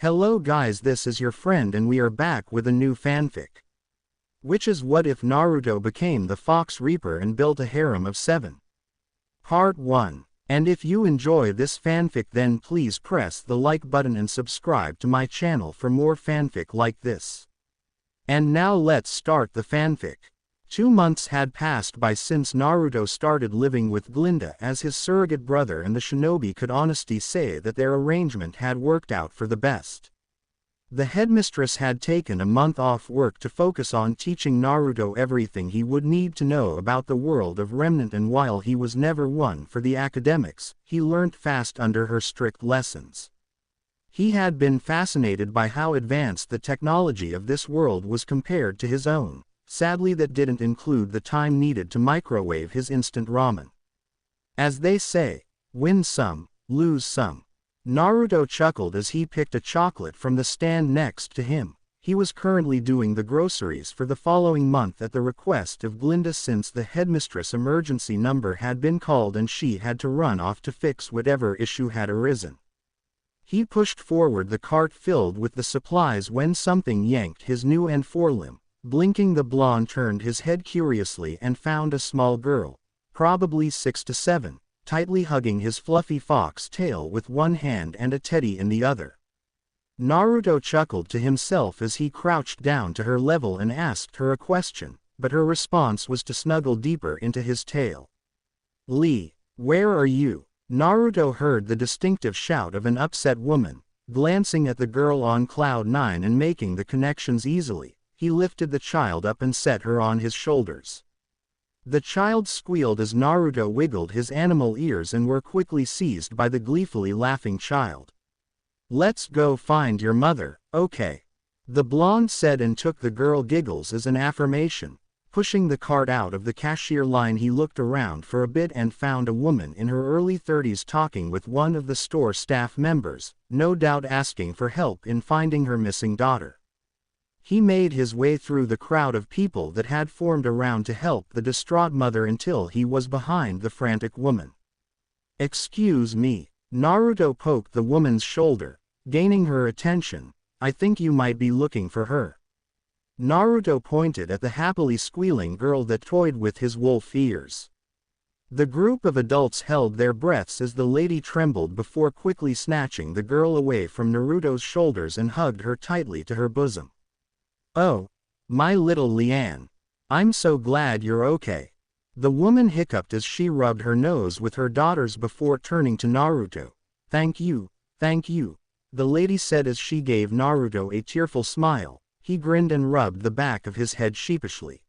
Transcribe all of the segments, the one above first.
Hello guys, this is your friend and we are back with a new fanfic. Which is what if Naruto became the Fox Reaper and built a harem of 7? Part 1. And if you enjoy this fanfic then please press the like button and subscribe to my channel for more fanfic like this. And now let's start the fanfic. 2 months had passed by since Naruto started living with Glinda as his surrogate brother, and the shinobi could honestly say that their arrangement had worked out for the best. The headmistress had taken a month off work to focus on teaching Naruto everything he would need to know about the world of Remnant, and while he was never one for the academics, he learned fast under her strict lessons. He had been fascinated by how advanced the technology of this world was compared to his own. Sadly, that didn't include the time needed to microwave his instant ramen. As they say, win some, lose some. Naruto chuckled as he picked a chocolate from the stand next to him. He was currently doing the groceries for the following month at the request of Glinda, since the headmistress' emergency number had been called and she had to run off to fix whatever issue had arisen. He pushed forward the cart filled with the supplies when something yanked his new and forelimb. Blinking, the blonde turned his head curiously and found a small girl, probably 6 to 7, tightly hugging his fluffy fox tail with one hand and a teddy in the other. Naruto chuckled to himself as he crouched down to her level and asked her a question, but her response was to snuggle deeper into his tail. "Lee, where are you?" Naruto heard the distinctive shout of an upset woman. Glancing at the girl on cloud 9 and making the connections easily, he lifted the child up and set her on his shoulders. The child squealed as Naruto wiggled his animal ears and were quickly seized by the gleefully laughing child. "Let's go find your mother, okay?" the blonde said, and took the girl giggles as an affirmation. Pushing the cart out of the cashier line, he looked around for a bit and found a woman in her early 30s talking with one of the store staff members, no doubt asking for help in finding her missing daughter. He made his way through the crowd of people that had formed around to help the distraught mother until he was behind the frantic woman. "Excuse me." Naruto poked the woman's shoulder, gaining her attention. "I think you might be looking for her." Naruto pointed at the happily squealing girl that toyed with his wolf ears. The group of adults held their breaths as the lady trembled before quickly snatching the girl away from Naruto's shoulders and hugged her tightly to her bosom. "Oh, my little Lian. I'm so glad you're okay." The woman hiccuped as she rubbed her nose with her daughters before turning to Naruto. Thank you," the lady said as she gave Naruto a tearful smile. He grinned and rubbed the back of his head sheepishly.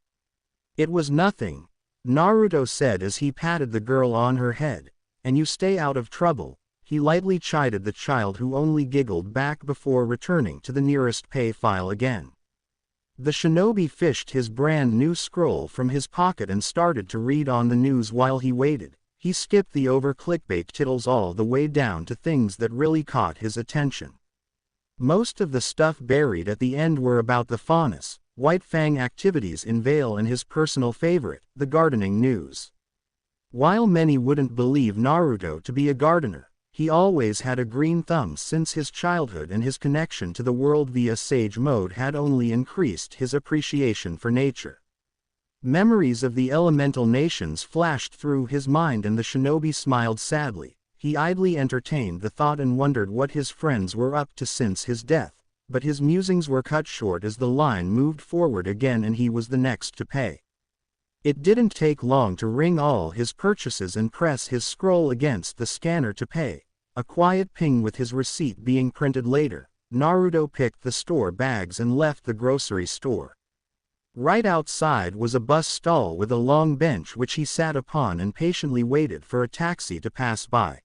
"It was nothing," Naruto said as he patted the girl on her head. "And you stay out of trouble." He lightly chided the child, who only giggled back before returning to the nearest pay file again. The shinobi fished his brand new scroll from his pocket and started to read on the news while he waited. He skipped the over-clickbait titles all the way down to things that really caught his attention. Most of the stuff buried at the end were about the Faunus, White Fang activities in Vale and his personal favorite, the gardening news. While many wouldn't believe Naruto to be a gardener, he always had a green thumb since his childhood, and his connection to the world via Sage Mode had only increased his appreciation for nature. Memories of the elemental nations flashed through his mind, and the shinobi smiled sadly. He idly entertained the thought and wondered what his friends were up to since his death, but his musings were cut short as the line moved forward again and he was the next to pay. It didn't take long to ring all his purchases and press his scroll against the scanner to pay. A quiet ping with his receipt being printed later. Naruto picked the store bags and left the grocery store. Right outside was a bus stall with a long bench which he sat upon and patiently waited for a taxi to pass by.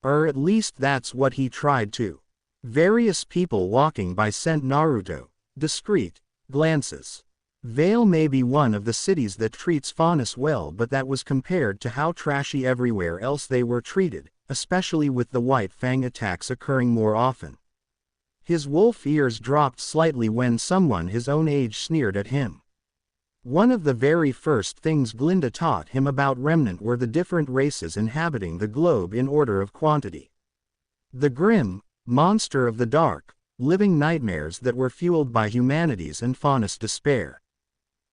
Or at least that's what he tried to. Various people walking by sent Naruto discreet glances. Vale may be one of the cities that treats Faunus well, but that was compared to how trashy everywhere else they were treated, especially with the White Fang attacks occurring more often. His wolf ears dropped slightly when someone his own age sneered at him. One of the very first things Glinda taught him about Remnant were the different races inhabiting the globe in order of quantity. The Grim, monster of the dark, living nightmares that were fueled by humanity's and Faunus' despair.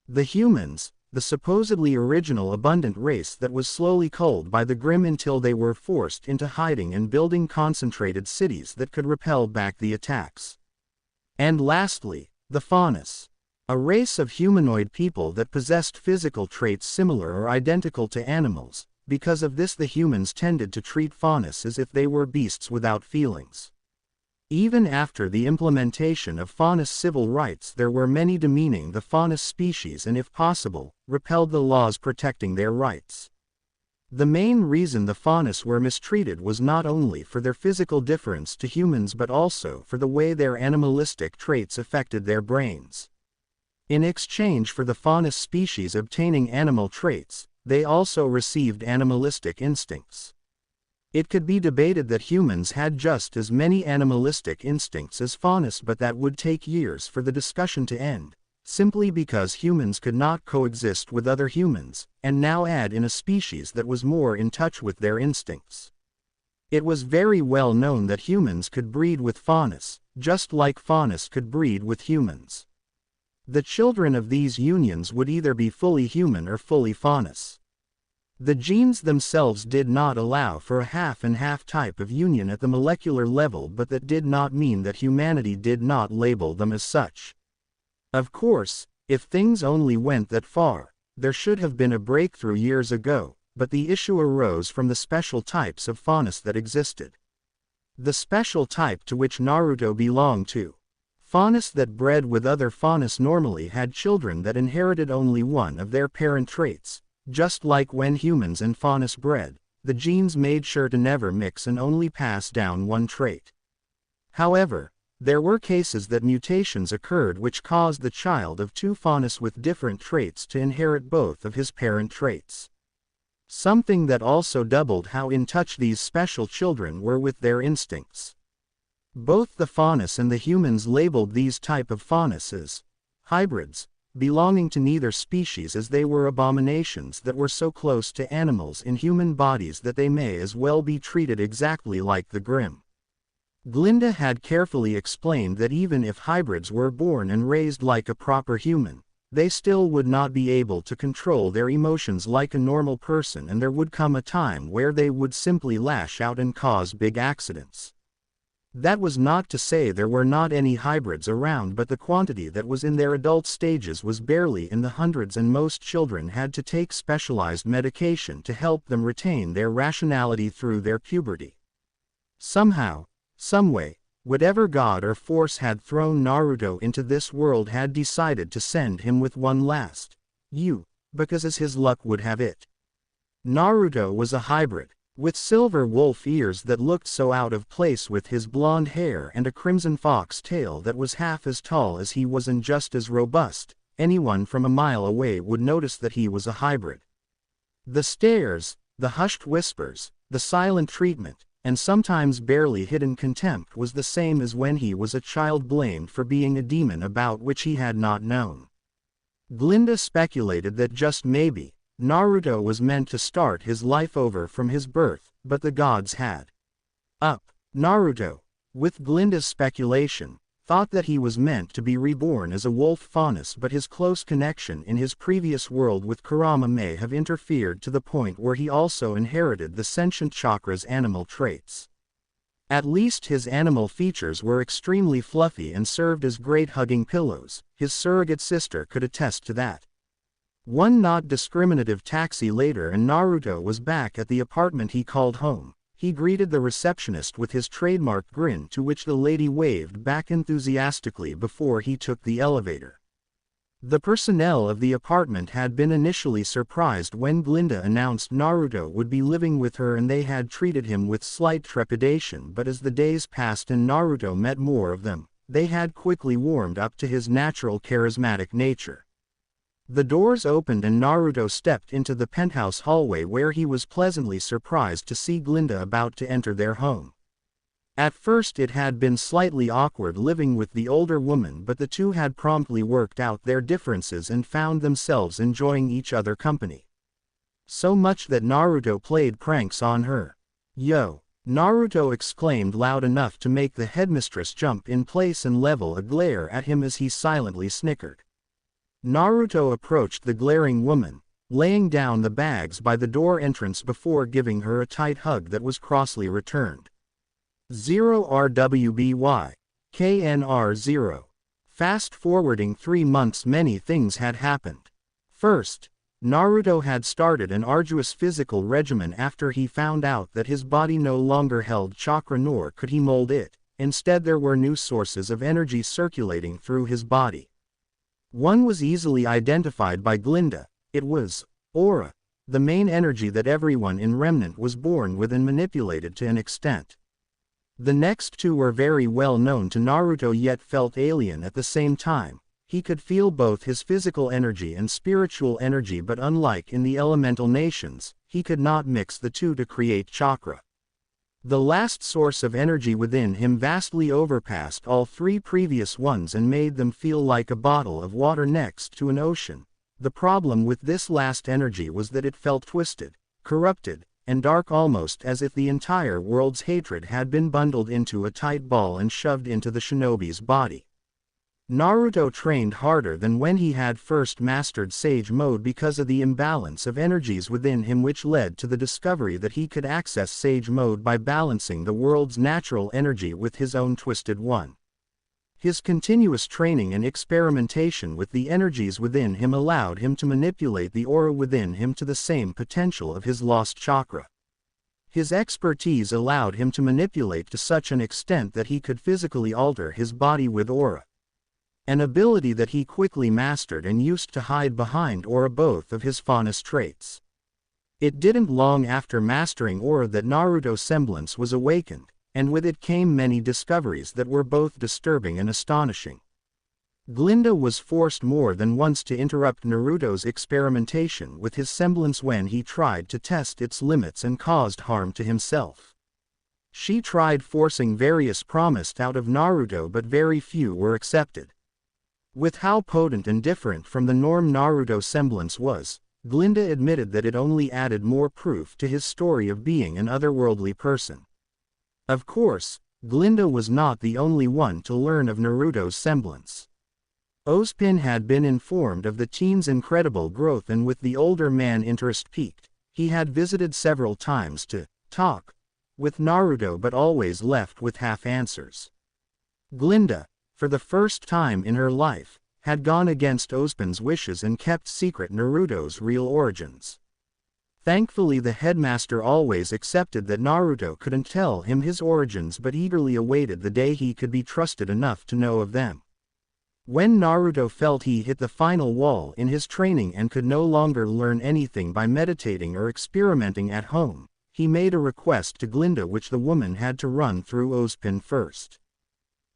The humans, the supposedly original abundant race that was slowly culled by the Grimm until they were forced into hiding and building concentrated cities that could repel back the attacks. And lastly, the Faunus. A race of humanoid people that possessed physical traits similar or identical to animals. Because of this the humans tended to treat Faunus as if they were beasts without feelings. Even after the implementation of Faunus civil rights there were many demeaning the Faunus species and if possible, repelled the laws protecting their rights. The main reason the Faunus were mistreated was not only for their physical difference to humans but also for the way their animalistic traits affected their brains. In exchange for the Faunus species obtaining animal traits, they also received animalistic instincts. It could be debated that humans had just as many animalistic instincts as Faunus, but that would take years for the discussion to end, simply because humans could not coexist with other humans, and now add in a species that was more in touch with their instincts. It was very well known that humans could breed with Faunus, just like Faunus could breed with humans. The children of these unions would either be fully human or fully Faunus. The genes themselves did not allow for a half-and-half type of union at the molecular level, but that did not mean that humanity did not label them as such. Of course, if things only went that far, there should have been a breakthrough years ago, but the issue arose from the special types of Faunus that existed. The special type to which Naruto belonged to. Faunus that bred with other Faunus normally had children that inherited only one of their parent traits. Just like when humans and Faunus bred, the genes made sure to never mix and only pass down one trait. However, there were cases that mutations occurred which caused the child of two Faunus with different traits to inherit both of his parent traits. Something that also doubled how in touch these special children were with their instincts. Both the Faunus and the humans labeled these type of Faunus as hybrids, belonging to neither species, as they were abominations that were so close to animals in human bodies that they may as well be treated exactly like the Grimm. Glinda had carefully explained that even if hybrids were born and raised like a proper human, they still would not be able to control their emotions like a normal person, and there would come a time where they would simply lash out and cause big accidents. That was not to say there were not any hybrids around, but the quantity that was in their adult stages was barely in the hundreds, and most children had to take specialized medication to help them retain their rationality through their puberty. Somehow, someway, whatever god or force had thrown Naruto into this world had decided to send him with one last because as his luck would have it, Naruto was a hybrid. With silver wolf ears that looked so out of place with his blonde hair and a crimson fox tail that was half as tall as he was and just as robust, anyone from a mile away would notice that he was a hybrid. The stares, the hushed whispers, the silent treatment, and sometimes barely hidden contempt was the same as when he was a child blamed for being a demon about which he had not known. Glinda speculated that just maybe, Naruto was meant to start his life over from his birth, but the gods had Naruto, with Glinda's speculation, thought that he was meant to be reborn as a wolf Faunus, but his close connection in his previous world with Kurama may have interfered to the point where he also inherited the sentient chakra's animal traits. At least his animal features were extremely fluffy and served as great hugging pillows. His surrogate sister could attest to that. One not discriminative taxi later and Naruto was back at the apartment he called home. He greeted the receptionist with his trademark grin, to which the lady waved back enthusiastically before he took the elevator. The personnel of the apartment had been initially surprised when Glinda announced Naruto would be living with her, and they had treated him with slight trepidation, but as the days passed and Naruto met more of them, they had quickly warmed up to his natural charismatic nature. The doors opened and Naruto stepped into the penthouse hallway, where he was pleasantly surprised to see Glinda about to enter their home. At first it had been slightly awkward living with the older woman, but the two had promptly worked out their differences and found themselves enjoying each other's company. So much that Naruto played pranks on her. "Yo, Naruto exclaimed loud enough to make the headmistress jump in place and level a glare at him as he silently snickered. Naruto approached the glaring woman, laying down the bags by the door entrance before giving her a tight hug that was crossly returned. 0 RWBY. KNR 0. Fast forwarding 3 months, many things had happened. First, Naruto had started an arduous physical regimen after he found out that his body no longer held chakra nor could he mold it. Instead, there were new sources of energy circulating through his body. One was easily identified by Glinda. It was aura, the main energy that everyone in Remnant was born with and manipulated to an extent. The next two were very well known to Naruto yet felt alien at the same time. He could feel both his physical energy and spiritual energy, but unlike in the elemental nations, he could not mix the two to create chakra. The last source of energy within him vastly overpassed all 3 previous ones and made them feel like a bottle of water next to an ocean. The problem with this last energy was that it felt twisted, corrupted, and dark, almost as if the entire world's hatred had been bundled into a tight ball and shoved into the shinobi's body. Naruto trained harder than when he had first mastered Sage Mode because of the imbalance of energies within him, which led to the discovery that he could access Sage Mode by balancing the world's natural energy with his own twisted one. His continuous training and experimentation with the energies within him allowed him to manipulate the aura within him to the same potential of his lost chakra. His expertise allowed him to manipulate to such an extent that he could physically alter his body with aura. An ability that he quickly mastered and used to hide behind aura, both of his faunus traits. It didn't long after mastering aura that Naruto's semblance was awakened, and with it came many discoveries that were both disturbing and astonishing. Glinda was forced more than once to interrupt Naruto's experimentation with his semblance when he tried to test its limits and caused harm to himself. She tried forcing various promised out of Naruto, but very few were accepted. With how potent and different from the norm Naruto's semblance was, Glinda admitted that it only added more proof to his story of being an otherworldly person. Of course, Glinda was not the only one to learn of Naruto's semblance. Ozpin had been informed of the teen's incredible growth, and with the older man interest peaked, he had visited several times to talk with Naruto, but always left with half answers. Glinda, for the first time in her life, had gone against Ozpin's wishes and kept secret Naruto's real origins. Thankfully, the headmaster always accepted that Naruto couldn't tell him his origins, but eagerly awaited the day he could be trusted enough to know of them. When Naruto felt he hit the final wall in his training and could no longer learn anything by meditating or experimenting at home, he made a request to Glinda, which the woman had to run through Ozpin first.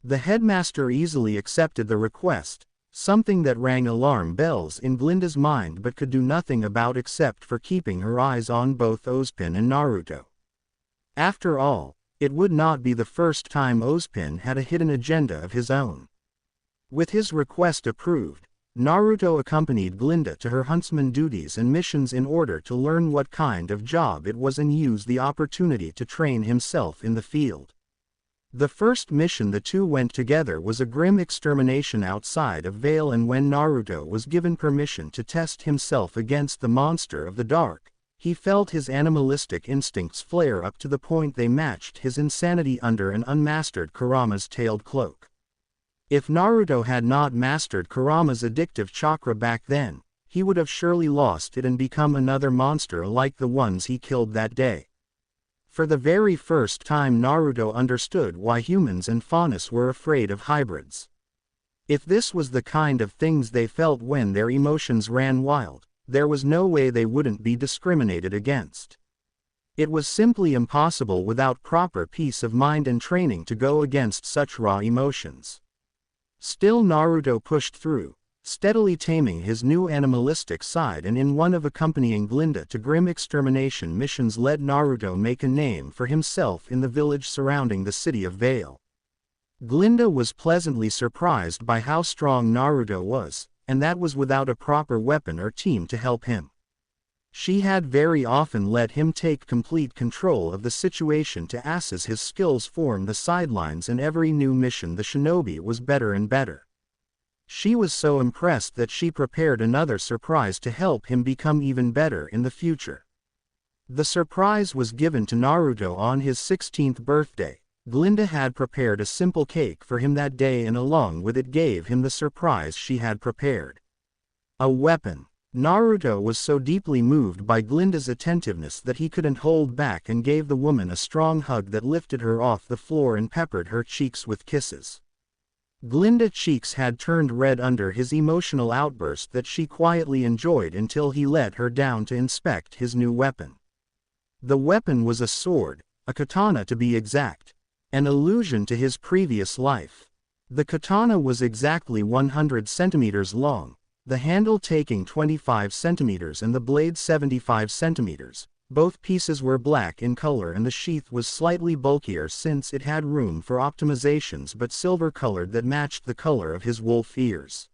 The headmaster easily accepted the request, something that rang alarm bells in Glinda's mind but could do nothing about except for keeping her eyes on both Ozpin and Naruto. After all, it would not be the first time Ozpin had a hidden agenda of his own. With his request approved, Naruto accompanied Glinda to her huntsman duties and missions in order to learn what kind of job it was and use the opportunity to train himself in the field. The first mission the two went together was a grim extermination outside of Vale, and when Naruto was given permission to test himself against the monster of the dark, he felt his animalistic instincts flare up to the point they matched his insanity under an unmastered Kurama's tailed cloak. If Naruto had not mastered Kurama's addictive chakra back then, he would have surely lost it and become another monster like the ones he killed that day. For the very first time, Naruto understood why humans and faunus were afraid of hybrids. If this was the kind of things they felt when their emotions ran wild, there was no way they wouldn't be discriminated against. It was simply impossible without proper peace of mind and training to go against such raw emotions. Still, Naruto pushed through, steadily taming his new animalistic side, and in one of accompanying Glinda to grim extermination missions let Naruto make a name for himself in the village surrounding the city of Vale. Glinda was pleasantly surprised by how strong Naruto was, and that was without a proper weapon or team to help him. She had very often let him take complete control of the situation to assess his skills form the sidelines, and every new mission the shinobi was better and better. She was so impressed that she prepared another surprise to help him become even better in the future. The surprise was given to Naruto on his 16th birthday. Glinda had prepared a simple cake for him that day, and along with it gave him the surprise she had prepared. A weapon. Naruto was so deeply moved by Glinda's attentiveness that he couldn't hold back and gave the woman a strong hug that lifted her off the floor and peppered her cheeks with kisses. Glinda's cheeks had turned red under his emotional outburst that she quietly enjoyed until he let her down to inspect his new weapon. The weapon was a sword, a katana to be exact, an allusion to his previous life. The katana was exactly 100 centimeters long, the handle taking 25 centimeters and the blade 75 centimeters. Both pieces were black in color and the sheath was slightly bulkier since it had room for optimizations, but silver colored that matched the color of his wolf ears.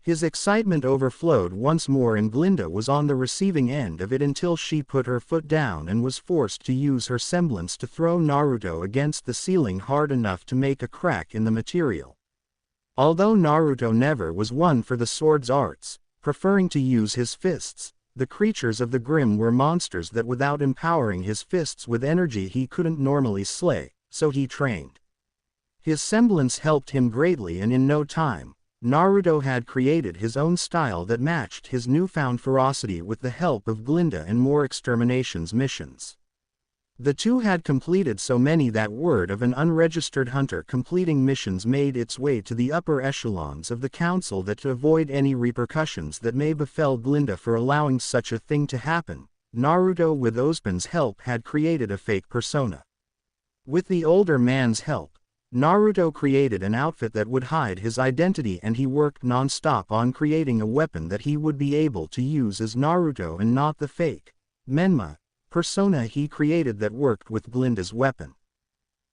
His excitement overflowed once more, and Glinda was on the receiving end of it until she put her foot down and was forced to use her semblance to throw Naruto against the ceiling hard enough to make a crack in the material. Although Naruto never was one for the sword's arts, preferring to use his fists, the creatures of the Grim were monsters that without empowering his fists with energy he couldn't normally slay, so he trained. His semblance helped him greatly, and in no time, Naruto had created his own style that matched his newfound ferocity with the help of Glinda and more exterminations missions. The two had completed so many that word of an unregistered hunter completing missions made its way to the upper echelons of the council, that to avoid any repercussions that may befell Glinda for allowing such a thing to happen, Naruto with Ozpin's help had created a fake persona. With the older man's help, Naruto created an outfit that would hide his identity, and he worked non-stop on creating a weapon that he would be able to use as Naruto and not the fake Menma persona he created that worked with Glinda's weapon.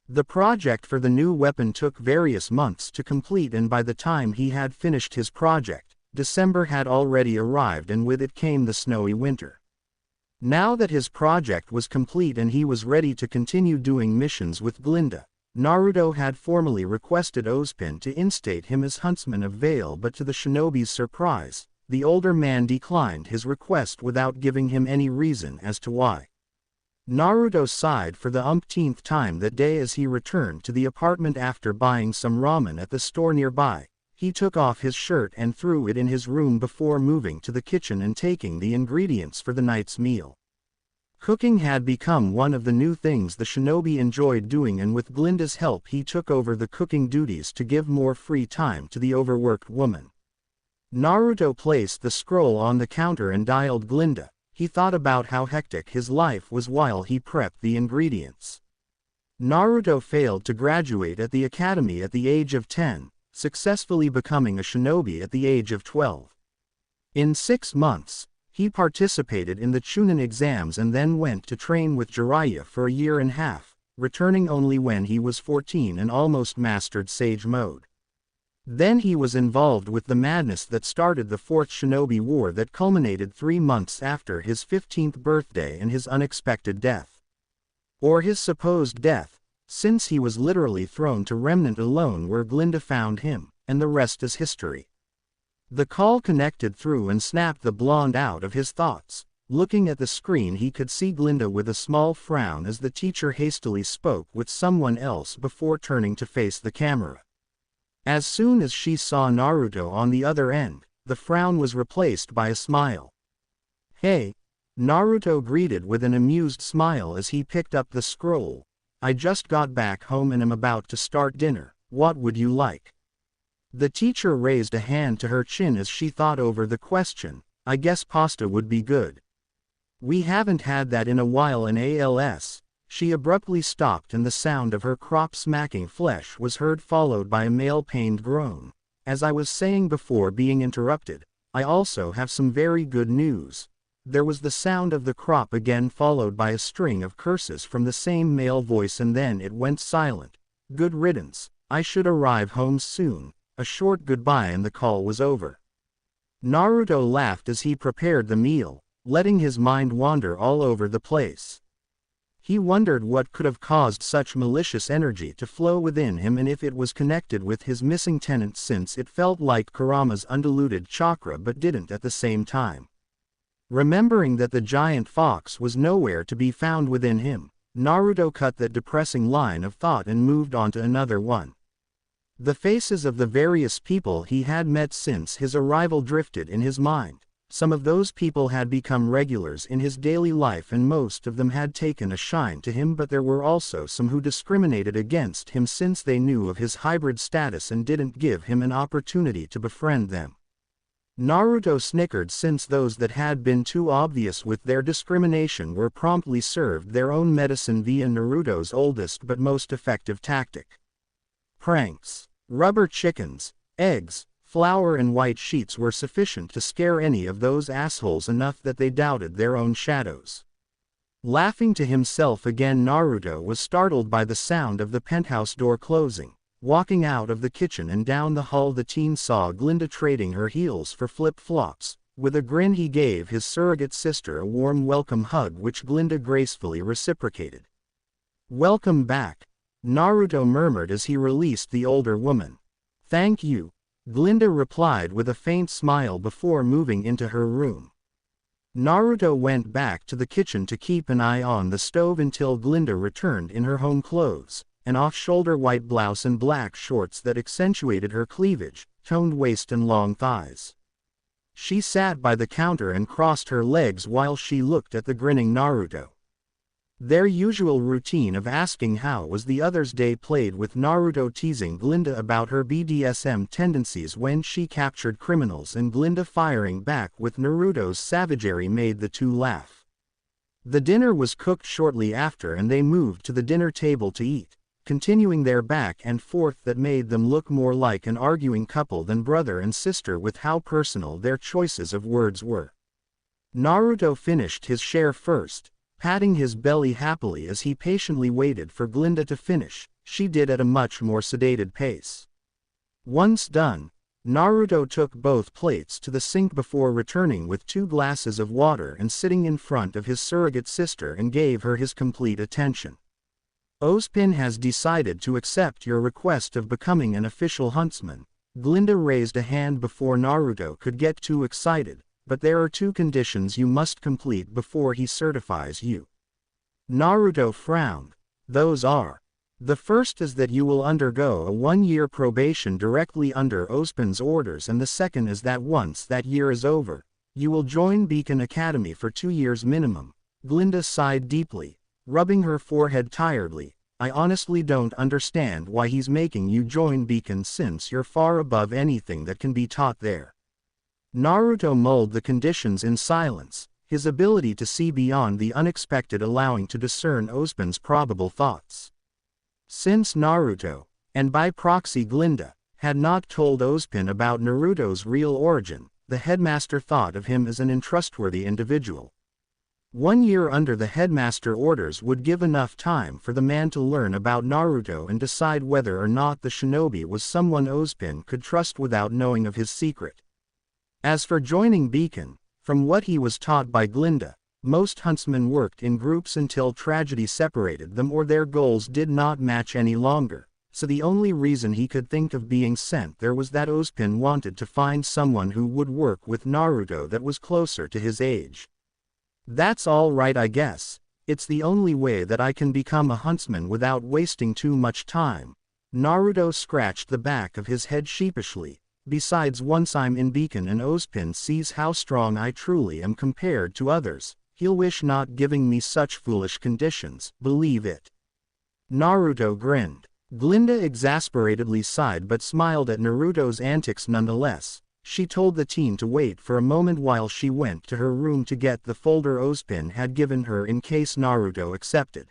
The project for the new weapon took various months to complete, and by the time he had finished his project, December had already arrived, and with it came the snowy winter. Now that his project was complete and he was ready to continue doing missions with Glinda, Naruto had formally requested Ozpin to instate him as huntsman of Vale, but to the shinobi's surprise, the older man declined his request without giving him any reason as to why. Naruto sighed for the umpteenth time that day as he returned to the apartment after buying some ramen at the store nearby. He took off his shirt and threw it in his room before moving to the kitchen and taking the ingredients for the night's meal. Cooking had become one of the new things the shinobi enjoyed doing, and with Glinda's help he took over the cooking duties to give more free time to the overworked woman. Naruto placed the scroll on the counter and dialed Glinda. He thought about how hectic his life was while he prepped the ingredients. Naruto failed to graduate at the academy at the age of 10, successfully becoming a shinobi at the age of 12. In 6 months, he participated in the Chunin exams and then went to train with Jiraiya for a year and a half, returning only when he was 14 and almost mastered Sage Mode. Then he was involved with the madness that started the Fourth Shinobi War that culminated 3 months after his 15th birthday and his unexpected death. Or his supposed death, since he was literally thrown to Remnant alone where Glinda found him, and the rest is history. The call connected through and snapped the blonde out of his thoughts. Looking at the screen he could see Glinda with a small frown as the teacher hastily spoke with someone else before turning to face the camera. As soon as she saw Naruto on the other end, the frown was replaced by a smile. "Hey," Naruto greeted with an amused smile as he picked up the scroll. "I just got back home and am about to start dinner. What would you like?" The teacher raised a hand to her chin as she thought over the question. "I guess pasta would be good. We haven't had that in a while in ALS." She abruptly stopped and the sound of her crop smacking flesh was heard, followed by a male pained groan. "As I was saying before being interrupted, I also have some very good news." There was the sound of the crop again, followed by a string of curses from the same male voice, and then it went silent. "Good riddance, I should arrive home soon." A short goodbye and the call was over. Naruto laughed as he prepared the meal. letting his mind wander all over the place. He wondered what could have caused such malicious energy to flow within him and if it was connected with his missing tenant, since it felt like Kurama's undiluted chakra but didn't at the same time. Remembering that the giant fox was nowhere to be found within him, Naruto cut that depressing line of thought and moved on to another one. The faces of the various people he had met since his arrival drifted in his mind. Some of those people had become regulars in his daily life and most of them had taken a shine to him, but there were also some who discriminated against him since they knew of his hybrid status and didn't give him an opportunity to befriend them. Naruto snickered, since those that had been too obvious with their discrimination were promptly served their own medicine via Naruto's oldest but most effective tactic. Pranks. Rubber chickens, eggs, flour and white sheets were sufficient to scare any of those assholes enough that they doubted their own shadows. Laughing to himself again, Naruto was startled by the sound of the penthouse door closing. Walking out of the kitchen and down the hall, the teen saw Glinda trading her heels for flip-flops. With a grin he gave his surrogate sister a warm welcome hug, which Glinda gracefully reciprocated. "Welcome back," Naruto murmured as he released the older woman. "Thank you," Glinda replied with a faint smile before moving into her room. Naruto went back to the kitchen to keep an eye on the stove until Glinda returned in her home clothes, an off-shoulder white blouse and black shorts that accentuated her cleavage, toned waist and long thighs. She sat by the counter and crossed her legs while she looked at the grinning Naruto. Their usual routine of asking how was the other's day played with Naruto teasing Glinda about her BDSM tendencies when she captured criminals, and Glinda firing back with Naruto's savagery made the two laugh. The dinner was cooked shortly after and they moved to the dinner table to eat, continuing their back and forth that made them look more like an arguing couple than brother and sister with how personal their choices of words were. Naruto finished his share first, patting his belly happily as he patiently waited for Glinda to finish. She did at a much more sedated pace. Once done, Naruto took both plates to the sink before returning with 2 glasses of water and sitting in front of his surrogate sister and gave her his complete attention. "Ozpin has decided to accept your request of becoming an official huntsman." Glinda raised a hand before Naruto could get too excited. "But there are 2 conditions you must complete before he certifies you." Naruto frowned. "Those are. The first is that you will undergo a 1-year probation directly under Ozpin's orders, and the second is that once that year is over, you will join Beacon Academy for 2 years minimum." Glinda sighed deeply, rubbing her forehead tiredly. "I honestly don't understand why he's making you join Beacon since you're far above anything that can be taught there." Naruto mulled the conditions in silence, his ability to see beyond the unexpected allowing to discern Ozpin's probable thoughts. Since Naruto, and by proxy Glinda, had not told Ozpin about Naruto's real origin, the headmaster thought of him as an untrustworthy individual. 1 year under the headmaster orders would give enough time for the man to learn about Naruto and decide whether or not the shinobi was someone Ozpin could trust without knowing of his secret. As for joining Beacon, from what he was taught by Glinda, most huntsmen worked in groups until tragedy separated them or their goals did not match any longer, so the only reason he could think of being sent there was that Ozpin wanted to find someone who would work with Naruto that was closer to his age. "That's all right, I guess. It's the only way that I can become a huntsman without wasting too much time." Naruto scratched the back of his head sheepishly. "Besides, once I'm in Beacon and Ozpin sees how strong I truly am compared to others, he'll wish not giving me such foolish conditions, believe it." Naruto grinned. Glinda exasperatedly sighed but smiled at Naruto's antics nonetheless. She told the teen to wait for a moment while she went to her room to get the folder Ozpin had given her in case Naruto accepted.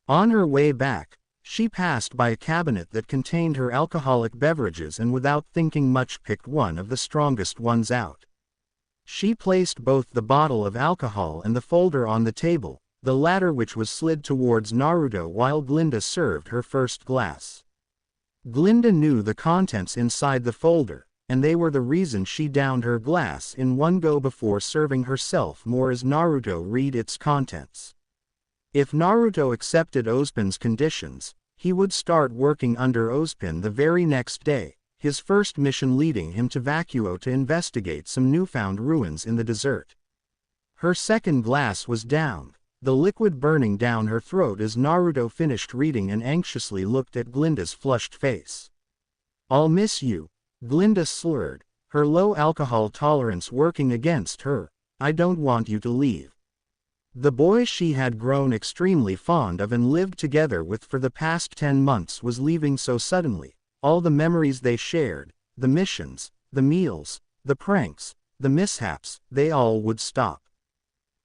On her way back, she passed by a cabinet that contained her alcoholic beverages and without thinking much picked one of the strongest ones out. She placed both the bottle of alcohol and the folder on the table, the latter which was slid towards Naruto while Glinda served her first glass. Glinda knew the contents inside the folder, and they were the reason she downed her glass in one go before serving herself more as Naruto read its contents. If Naruto accepted Ozpin's conditions, he would start working under Ozpin the very next day, his first mission leading him to Vacuo to investigate some newfound ruins in the desert. Her second glass was downed, the liquid burning down her throat as Naruto finished reading and anxiously looked at Glinda's flushed face. "I'll miss you," Glinda slurred, her low alcohol tolerance working against her. "I don't want you to leave." The boy she had grown extremely fond of and lived together with for the past 10 months was leaving so suddenly. All the memories they shared, the missions, the meals, the pranks, the mishaps, they all would stop.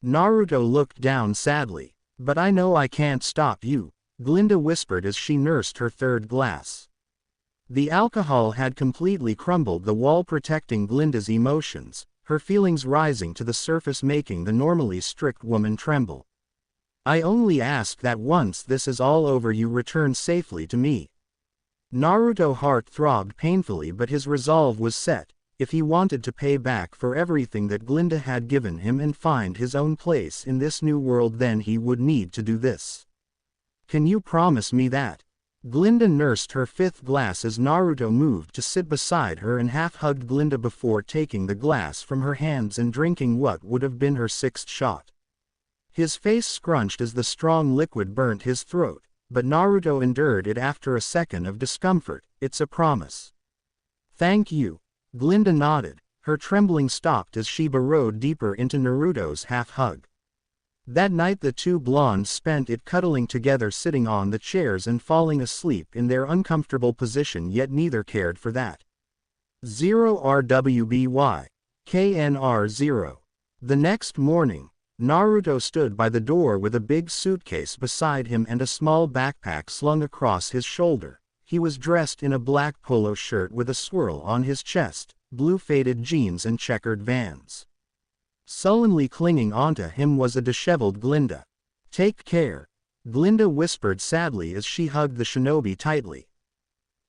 Naruto looked down sadly. "But I know I can't stop you," Glinda whispered as she nursed her third glass. The alcohol had completely crumbled the wall protecting Glinda's emotions, her feelings rising to the surface making the normally strict woman tremble. "I only ask that once this is all over you return safely to me." Naruto's heart throbbed painfully, but his resolve was set. If he wanted to pay back for everything that Glinda had given him and find his own place in this new world, then he would need to do this. "Can you promise me that?" Glinda nursed her fifth glass as Naruto moved to sit beside her and half-hugged Glinda before taking the glass from her hands and drinking what would have been her sixth shot. His face scrunched as the strong liquid burnt his throat, but Naruto endured it after a second of discomfort. "It's a promise." "Thank you." Glinda nodded, her trembling stopped as she burrowed deeper into Naruto's half-hug. That night the two blondes spent it cuddling together, sitting on the chairs and falling asleep in their uncomfortable position, yet neither cared for that. 0RWBY. KNR0. The next morning, Naruto stood by the door with a big suitcase beside him and a small backpack slung across his shoulder. He was dressed in a black polo shirt with a swirl on his chest, blue faded jeans and checkered Vans. Sullenly clinging onto him was a disheveled Glinda. "Take care," Glinda whispered sadly as she hugged the shinobi tightly.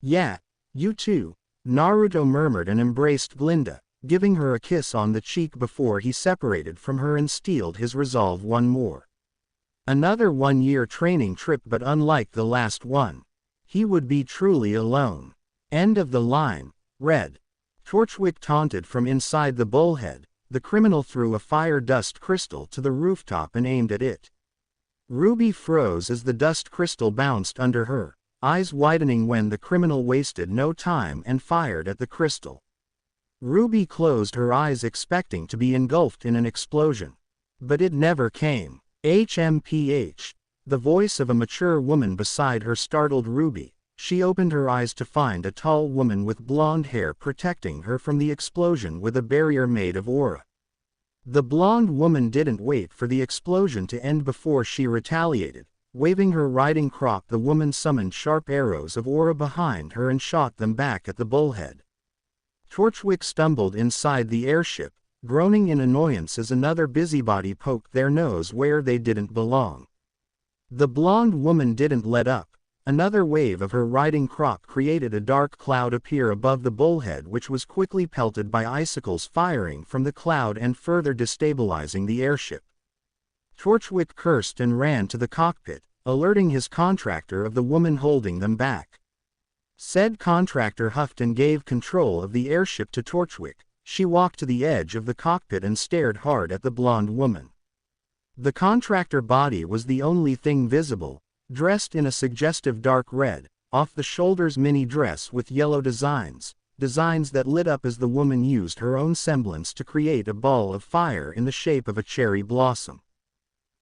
"Yeah, you too," Naruto murmured and embraced Glinda, giving her a kiss on the cheek before he separated from her and steeled his resolve one more. Another 1-year training trip, but unlike the last one, he would be truly alone. End of the line. Red. Torchwick taunted from inside the bullhead. The criminal threw a fire dust crystal to the rooftop and aimed at it. Ruby froze as the dust crystal bounced under her, eyes widening when the criminal wasted no time and fired at the crystal. Ruby closed her eyes expecting to be engulfed in an explosion. But it never came. HMPH. The voice of a mature woman beside her startled Ruby. She opened her eyes to find a tall woman with blonde hair protecting her from the explosion with a barrier made of aura. The blonde woman didn't wait for the explosion to end before she retaliated. Waving her riding crop, the woman summoned sharp arrows of aura behind her and shot them back at the bullhead. Torchwick stumbled inside the airship, groaning in annoyance as another busybody poked their nose where they didn't belong. The blonde woman didn't let up. Another wave of her riding crop created a dark cloud appear above the bullhead, which was quickly pelted by icicles firing from the cloud and further destabilizing the airship. Torchwick cursed and ran to the cockpit, alerting his contractor of the woman holding them back. Said contractor huffed and gave control of the airship to Torchwick. She walked to the edge of the cockpit and stared hard at the blonde woman. The contractor body was the only thing visible, dressed in a suggestive dark red, off-the-shoulders mini dress with yellow designs that lit up as the woman used her own semblance to create a ball of fire in the shape of a cherry blossom.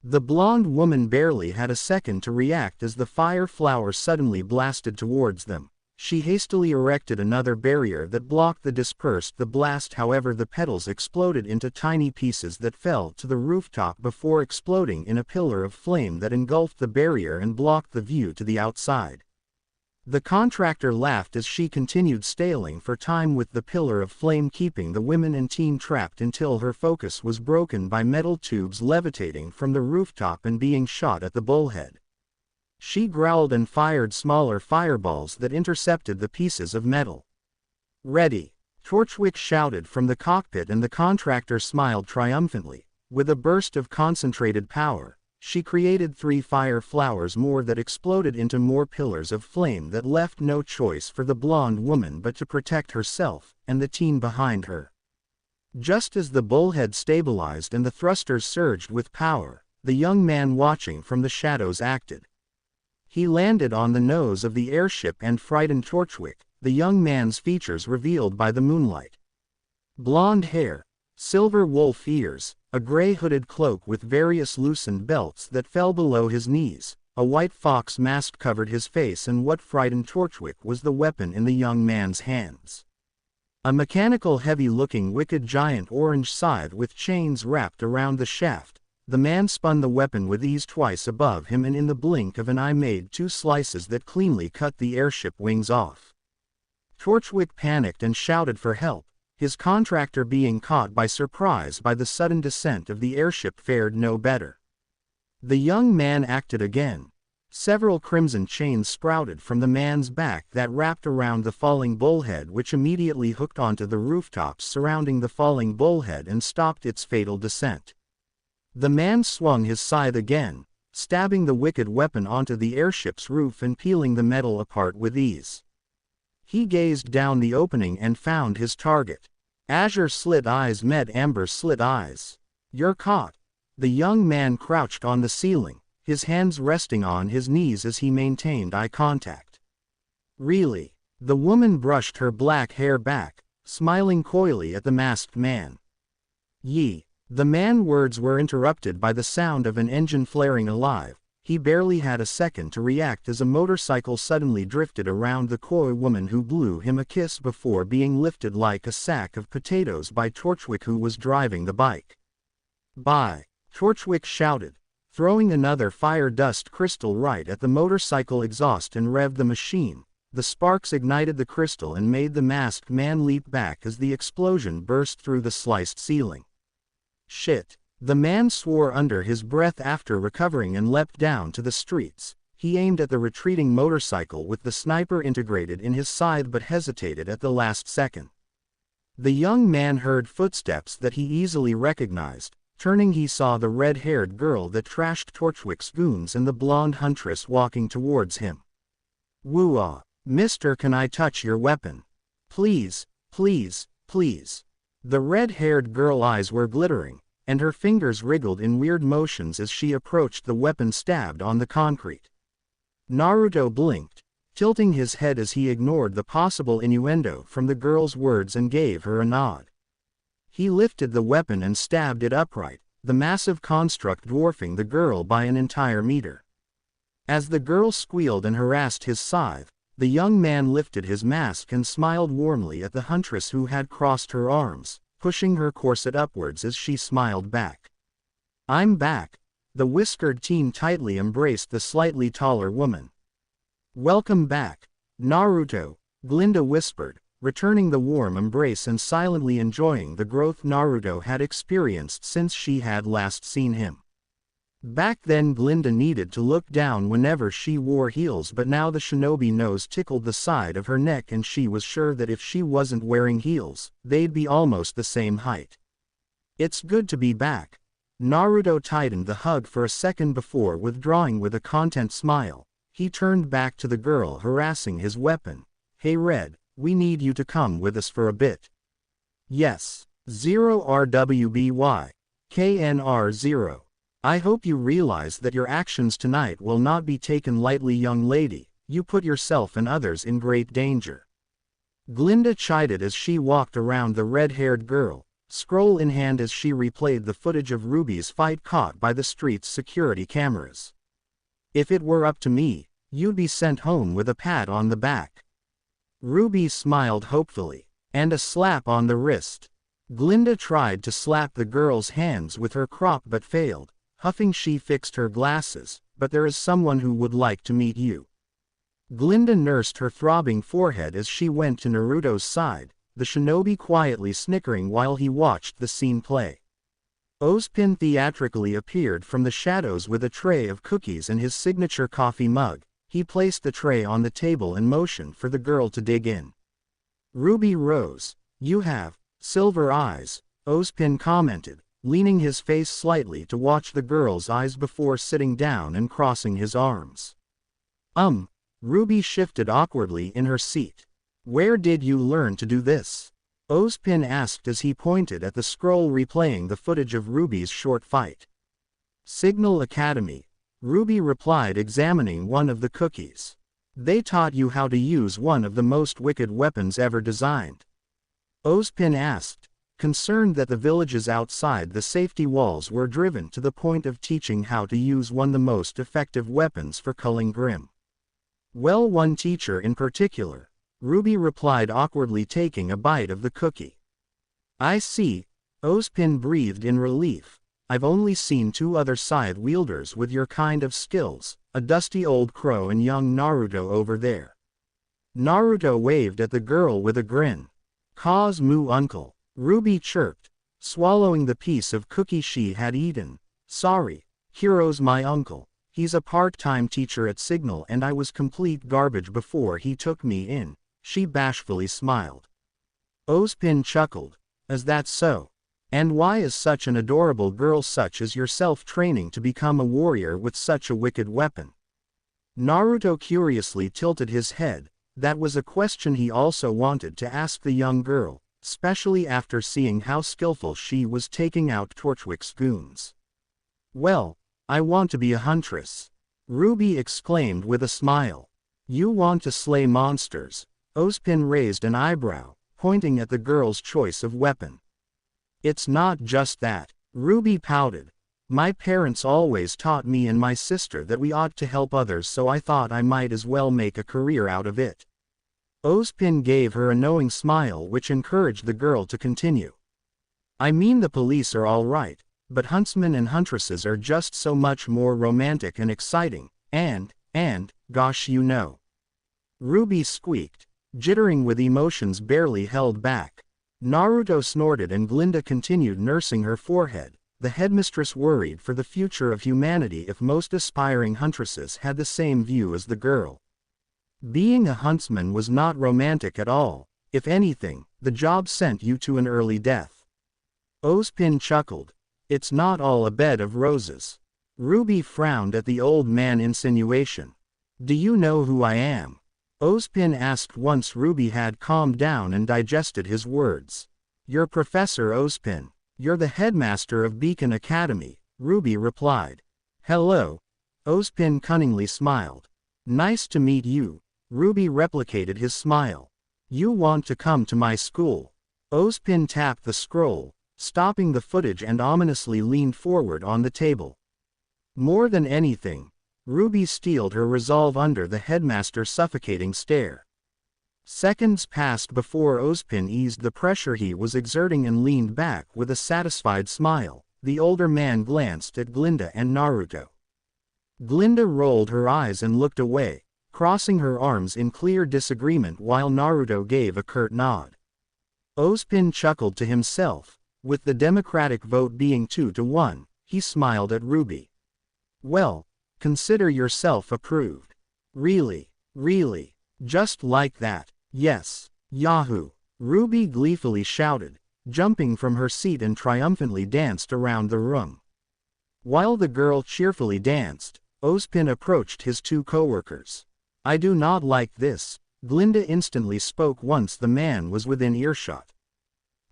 The blonde woman barely had a second to react as the fire flower suddenly blasted towards them. She hastily erected another barrier that blocked the dispersed the blast, however the petals exploded into tiny pieces that fell to the rooftop before exploding in a pillar of flame that engulfed the barrier and blocked the view to the outside. The contractor laughed as she continued stalling for time with the pillar of flame keeping the women and teen trapped until her focus was broken by metal tubes levitating from the rooftop and being shot at the bullhead. She growled and fired smaller fireballs that intercepted the pieces of metal. "Ready." Torchwick shouted from the cockpit, and the contractor smiled triumphantly. With a burst of concentrated power, she created 3 fire flowers more that exploded into more pillars of flame that left no choice for the blonde woman but to protect herself and the team behind her. Just as the bullhead stabilized and the thrusters surged with power, the young man watching from the shadows acted. He landed on the nose of the airship and frightened Torchwick, the young man's features revealed by the moonlight. Blonde hair, silver wolf ears, a gray hooded cloak with various loosened belts that fell below his knees, a white fox mask covered his face, and what frightened Torchwick was the weapon in the young man's hands. A mechanical heavy-looking wicked giant orange scythe with chains wrapped around the shaft. The man spun the weapon with ease twice above him, and in the blink of an eye made 2 slices that cleanly cut the airship wings off. Torchwick panicked and shouted for help. His contractor, being caught by surprise by the sudden descent of the airship, fared no better. The young man acted again. Several crimson chains sprouted from the man's back that wrapped around the falling bullhead, which immediately hooked onto the rooftops surrounding the falling bullhead and stopped its fatal descent. The man swung his scythe again, stabbing the wicked weapon onto the airship's roof and peeling the metal apart with ease. He gazed down the opening and found his target. Azure-slit eyes met amber-slit eyes. "You're caught." The young man crouched on the ceiling, his hands resting on his knees as he maintained eye contact. "Really?" The woman brushed her black hair back, smiling coyly at the masked man. "Ye." The man's words were interrupted by the sound of an engine flaring alive. He barely had a second to react as a motorcycle suddenly drifted around the coy woman, who blew him a kiss before being lifted like a sack of potatoes by Torchwick, who was driving the bike. "Bye!" Torchwick shouted, throwing another fire dust crystal right at the motorcycle exhaust and revved the machine. The sparks ignited the crystal and made the masked man leap back as the explosion burst through the sliced ceiling. "Shit!" The man swore under his breath after recovering and leapt down to the streets. He aimed at the retreating motorcycle with the sniper integrated in his scythe, but hesitated at the last second. The young man heard footsteps that he easily recognized. Turning, he saw the red-haired girl that trashed Torchwick's goons and the blonde huntress walking towards him. "Woo-ah, mister, can I touch your weapon? Please, please, please." The red-haired girl's eyes were glittering, and her fingers wriggled in weird motions as she approached the weapon stabbed on the concrete. Naruto blinked, tilting his head as he ignored the possible innuendo from the girl's words and gave her a nod. He lifted the weapon and stabbed it upright, the massive construct dwarfing the girl by an entire meter. As the girl squealed and harassed his scythe, the young man lifted his mask and smiled warmly at the huntress, who had crossed her arms, pushing her corset upwards as she smiled back. "I'm back." The whiskered teen tightly embraced the slightly taller woman. "Welcome back, Naruto," Glinda whispered, returning the warm embrace and silently enjoying the growth Naruto had experienced since she had last seen him. Back then Glinda needed to look down whenever she wore heels, but now the shinobi nose tickled the side of her neck and she was sure that if she wasn't wearing heels, they'd be almost the same height. "It's good to be back." Naruto tightened the hug for a second before withdrawing with a content smile. He turned back to the girl harassing his weapon. "Hey Red, we need you to come with us for a bit." "Yes, 0RWBY. KNR0. I hope you realize that your actions tonight will not be taken lightly, young lady. You put yourself and others in great danger." Glinda chided as she walked around the red-haired girl, scroll in hand as she replayed the footage of Ruby's fight caught by the street's security cameras. "If it were up to me, you'd be sent home with a pat on the back." Ruby smiled hopefully. "And a slap on the wrist." Glinda tried to slap the girl's hands with her crop but failed. Huffing, she fixed her glasses. "But there is someone who would like to meet you." Glinda nursed her throbbing forehead as she went to Naruto's side, the shinobi quietly snickering while he watched the scene play. Ozpin theatrically appeared from the shadows with a tray of cookies and his signature coffee mug. He placed the tray on the table and motioned for the girl to dig in. Ruby rose. You have silver eyes, Ozpin commented, leaning his face slightly to watch the girl's eyes before sitting down and crossing his arms. Ruby shifted awkwardly in her seat. Where did you learn to do this? Ozpin asked as he pointed at the scroll replaying the footage of Ruby's short fight. Signal Academy, Ruby replied, examining one of the cookies. They taught you how to use one of the most wicked weapons ever designed. Ozpin asked, concerned that the villages outside the safety walls were driven to the point of teaching how to use one of the most effective weapons for culling Grim. Well, one teacher in particular, Ruby replied, awkwardly taking a bite of the cookie. I see, Ozpin breathed in relief. I've only seen two other scythe wielders with your kind of skills, a dusty old crow and young Naruto over there. Naruto waved at the girl with a grin. Cause moo uncle, Ruby chirped, swallowing the piece of cookie she had eaten. Sorry, Hiro's my uncle. He's a part-time teacher at Signal and I was complete garbage before he took me in, she bashfully smiled. Ozpin chuckled. Is that so? And why is such an adorable girl such as yourself training to become a warrior with such a wicked weapon? Naruto curiously tilted his head. That was a question he also wanted to ask the young girl, especially after seeing how skillful she was taking out Torchwick's goons. Well, I want to be a huntress, Ruby exclaimed with a smile. You want to slay monsters? Ozpin raised an eyebrow, pointing at the girl's choice of weapon. It's not just that, Ruby pouted. My parents always taught me and my sister that we ought to help others, so I thought I might as well make a career out of it. Ozpin gave her a knowing smile which encouraged the girl to continue. I mean, the police are all right, but huntsmen and huntresses are just so much more romantic and exciting, and, gosh, you know. Ruby squeaked, jittering with emotions barely held back. Naruto snorted and Glinda continued nursing her forehead, the headmistress worried for the future of humanity if most aspiring huntresses had the same view as the girl. Being a huntsman was not romantic at all. If anything, the job sent you to an early death. Ozpin chuckled. It's not all a bed of roses. Ruby frowned at the old man insinuation. Do you know who I am? Ozpin asked once Ruby had calmed down and digested his words. You're Professor Ozpin. You're the headmaster of Beacon Academy, Ruby replied. Hello. Ozpin cunningly smiled. Nice to meet you, Ruby replicated his smile. You want to come to my school? Ozpin tapped the scroll, stopping the footage and ominously leaned forward on the table. More than anything, Ruby steeled her resolve under the headmaster's suffocating stare. Seconds passed before Ozpin eased the pressure he was exerting and leaned back with a satisfied smile. The older man glanced at Glinda and Naruto. Glinda rolled her eyes and looked away, crossing her arms in clear disagreement while Naruto gave a curt nod. Ozpin chuckled to himself. With the Democratic vote being 2-1, he smiled at Ruby. Well, consider yourself approved. Really, just like that. Yes, Yahoo! Ruby gleefully shouted, jumping from her seat and triumphantly danced around the room. While the girl cheerfully danced, Ozpin approached his two coworkers. I do not like this, Glinda instantly spoke once the man was within earshot.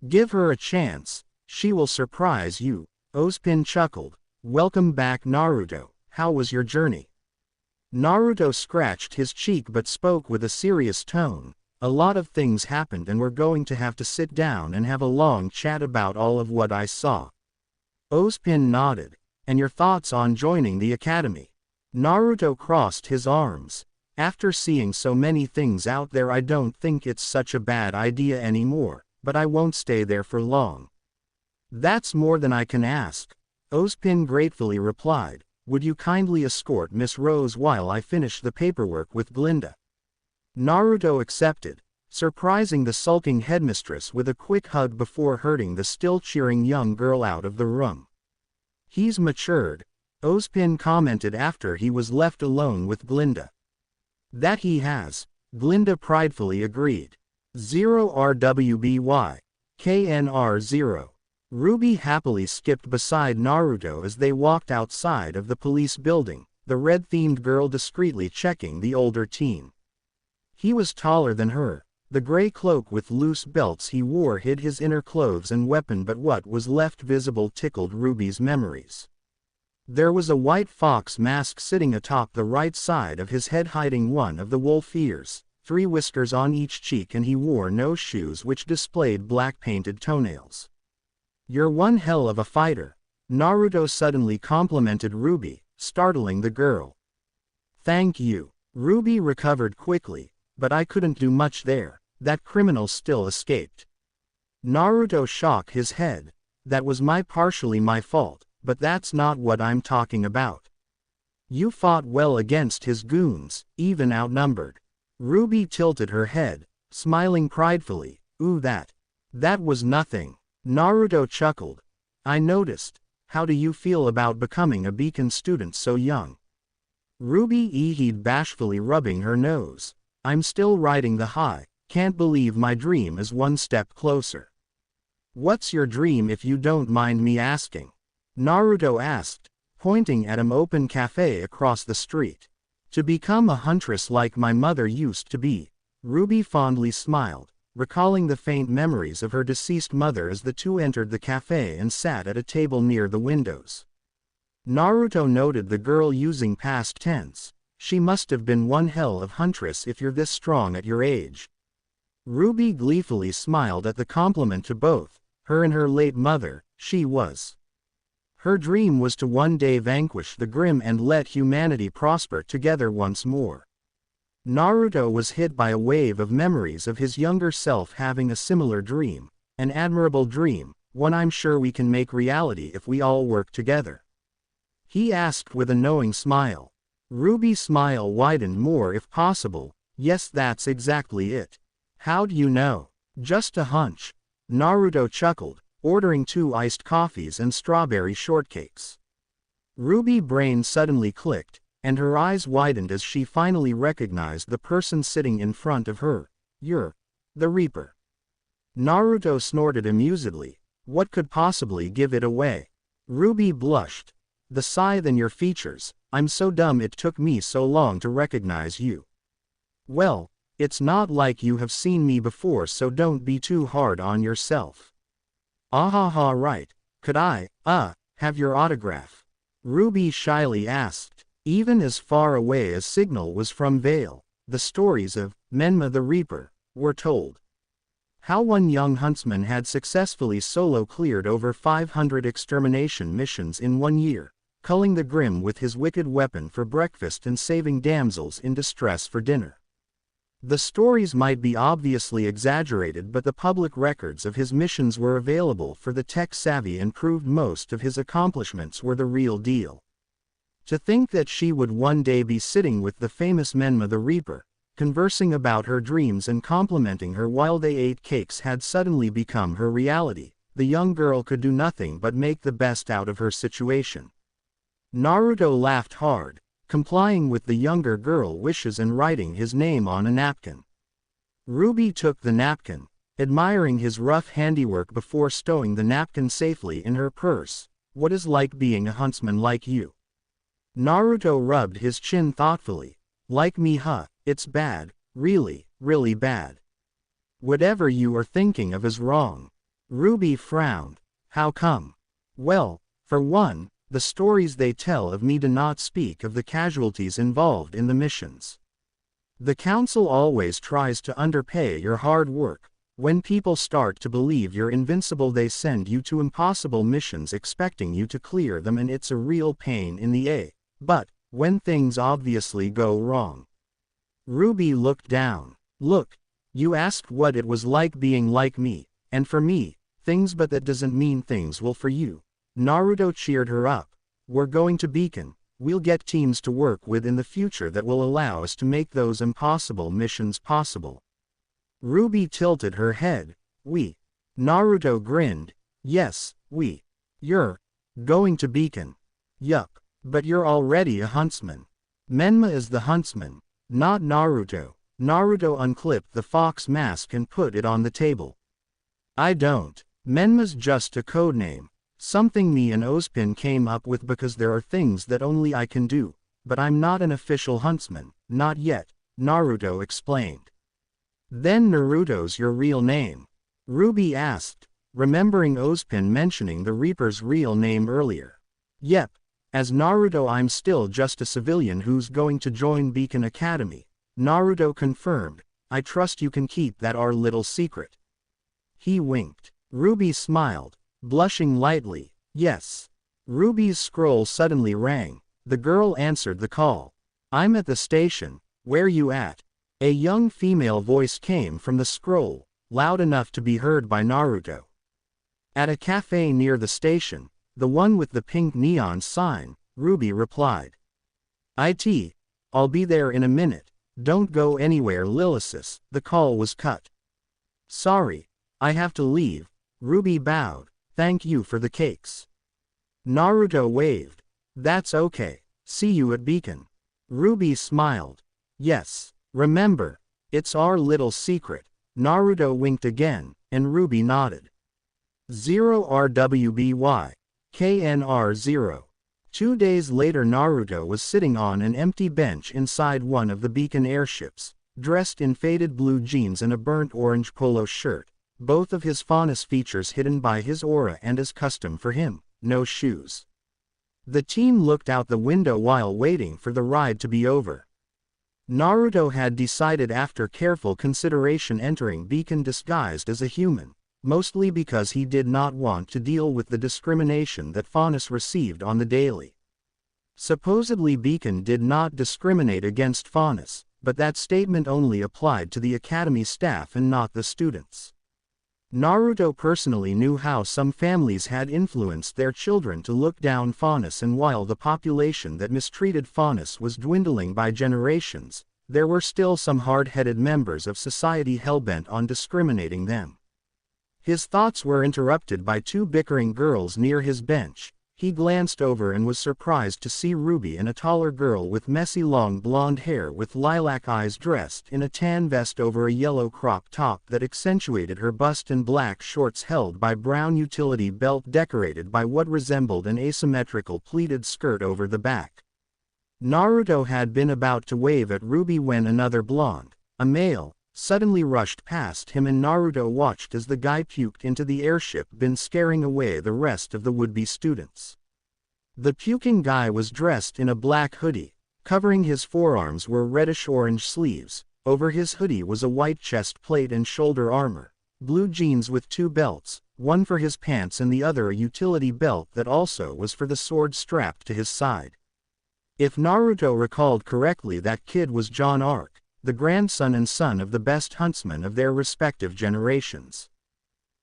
Give her a chance, she will surprise you, Ozpin chuckled. Welcome back, Naruto, how was your journey? Naruto scratched his cheek but spoke with a serious tone. A lot of things happened and we're going to have to sit down and have a long chat about all of what I saw. Ozpin nodded. And your thoughts on joining the academy? Naruto crossed his arms. After seeing so many things out there, I don't think it's such a bad idea anymore, but I won't stay there for long. That's more than I can ask, Ozpin gratefully replied. Would you kindly escort Miss Rose while I finish the paperwork with Glinda? Naruto accepted, surprising the sulking headmistress with a quick hug before herding the still cheering young girl out of the room. He's matured, Ozpin commented after he was left alone with Glinda. That he has, Glinda pridefully agreed. 0RWBY. KNR0. Ruby happily skipped beside Naruto as they walked outside of the police building, the red-themed girl discreetly checking the older teen. He was taller than her. The gray cloak with loose belts he wore hid his inner clothes and weapon, but what was left visible tickled Ruby's memories. There was a white fox mask sitting atop the right side of his head, hiding one of the wolf ears, 3 whiskers on each cheek, and he wore no shoes which displayed black painted toenails. "You're one hell of a fighter," Naruto suddenly complimented Ruby, startling the girl. "Thank you." Ruby recovered quickly, "but I couldn't do much there. That criminal still escaped." Naruto shook his head. "That was partially my fault, but that's not what I'm talking about. You fought well against his goons, even outnumbered." Ruby tilted her head, smiling pridefully. "Ooh, that was nothing." Naruto chuckled. "I noticed. How do you feel about becoming a Beacon student so young?" Ruby eheed, bashfully rubbing her nose. "I'm still riding the high. Can't believe my dream is one step closer." "What's your dream, if you don't mind me asking?" Naruto asked, pointing at an open cafe across the street. "To become a huntress like my mother used to be." Ruby fondly smiled, recalling the faint memories of her deceased mother as the two entered the cafe and sat at a table near the windows. Naruto noted the girl using past tense. "She must have been one hell of huntress if you're this strong at your age." Ruby gleefully smiled at the compliment to both her and her late mother. She was. Her dream was to one day vanquish the Grim and let humanity prosper together once more. Naruto was hit by a wave of memories of his younger self having a similar dream, an admirable dream, one I'm sure we can make reality if we all work together. He asked with a knowing smile. Ruby's smile widened more, if possible. "Yes, that's exactly it." "How'd you know?" "Just a hunch." Naruto chuckled, ordering 2 iced coffees and strawberry shortcakes. Ruby's brain suddenly clicked, and her eyes widened as she finally recognized the person sitting in front of her. "You're the Reaper." Naruto snorted amusedly. What could possibly give it away? Ruby blushed. "The scythe in your features. I'm so dumb it took me so long to recognize you." "Well, it's not like you have seen me before, so don't be too hard on yourself." "Ahaha, right. Could I, have your autograph?" Ruby shyly asked. Even as far away as Signal was from Vale, the stories of Menma the Reaper were told. How one young huntsman had successfully solo cleared over 500 extermination missions in 1 year, culling the Grim with his wicked weapon for breakfast and saving damsels in distress for dinner. The stories might be obviously exaggerated, but the public records of his missions were available for the tech-savvy and proved most of his accomplishments were the real deal. To think that she would one day be sitting with the famous Menma the Reaper, conversing about her dreams and complimenting her while they ate cakes had suddenly become her reality. The young girl could do nothing but make the best out of her situation. Naruto laughed hard, complying with the younger girl's wishes and writing his name on a napkin. Ruby took the napkin, admiring his rough handiwork before stowing the napkin safely in her purse. "What is like being a huntsman like you?" Naruto rubbed his chin thoughtfully. "Like me, huh? It's bad, really, really bad. Whatever you are thinking of is wrong." Ruby frowned. "How come?" "Well, for one, the stories they tell of me do not speak of the casualties involved in the missions. The council always tries to underpay your hard work. When people start to believe you're invincible, they send you to impossible missions expecting you to clear them, and it's a real pain in the ass. But when things obviously go wrong." Ruby looked down. "Look, you asked what it was like being like me, and for me, things, but that doesn't mean things will for you." Naruto cheered her up. "We're going to Beacon. We'll get teams to work with in the future that will allow us to make those impossible missions possible." Ruby tilted her head. "We?" Naruto grinned. "Yes, we. You're going to Beacon." "Yup. But you're already a huntsman." "Menma is the huntsman, not Naruto." Naruto unclipped the fox mask and put it on the table. I don't. Menma's just a codename. Something me and Ozpin came up with because there are things that only I can do, but I'm not an official huntsman, not yet, Naruto explained. Then Naruto's your real name? Ruby asked, remembering Ozpin mentioning the Reaper's real name earlier. Yep. As Naruto, I'm still just a civilian who's going to join Beacon Academy, Naruto confirmed. I trust you can keep that our little secret. He winked. Ruby smiled, blushing lightly. Yes. Ruby's scroll suddenly rang. The girl answered the call. I'm at the station. Where you at? A young female voice came from the scroll, loud enough to be heard by Naruto. At a cafe near the station, the one with the pink neon sign, Ruby replied. I'll be there in a minute. Don't go anywhere, Lilisus. The call was cut. Sorry, I have to leave. Ruby bowed. Thank you for the cakes. Naruto waved. That's okay. See you at Beacon. Ruby smiled. Yes, remember, it's our little secret. Naruto winked again, and Ruby nodded. 0RWBY. KNR0. 2 days later, Naruto was sitting on an empty bench inside one of the Beacon airships, dressed in faded blue jeans and a burnt orange polo shirt, both of his Faunus features hidden by his aura and as custom for him, no shoes. The team looked out the window while waiting for the ride to be over. Naruto had decided after careful consideration entering Beacon disguised as a human, mostly because he did not want to deal with the discrimination that Faunus received on the daily. Supposedly Beacon did not discriminate against Faunus, but that statement only applied to the academy staff and not the students. Naruto personally knew how some families had influenced their children to look down Faunus, and while the population that mistreated Faunus was dwindling by generations, there were still some hard-headed members of society hell-bent on discriminating them. His thoughts were interrupted by 2 bickering girls near his bench. He glanced over and was surprised to see Ruby and a taller girl with messy long blonde hair with lilac eyes dressed in a tan vest over a yellow crop top that accentuated her bust and black shorts held by brown utility belt decorated by what resembled an asymmetrical pleated skirt over the back. Naruto had been about to wave at Ruby when another blonde, a male, suddenly rushed past him, and Naruto watched as the guy puked into the airship bin, scaring away the rest of the would-be students. The puking guy was dressed in a black hoodie. Covering his forearms were reddish-orange sleeves. Over his hoodie was a white chest plate and shoulder armor, blue jeans with 2 belts, one for his pants and the other a utility belt that also was for the sword strapped to his side. If Naruto recalled correctly, that kid was John Arc, the grandson and son of the best huntsman of their respective generations.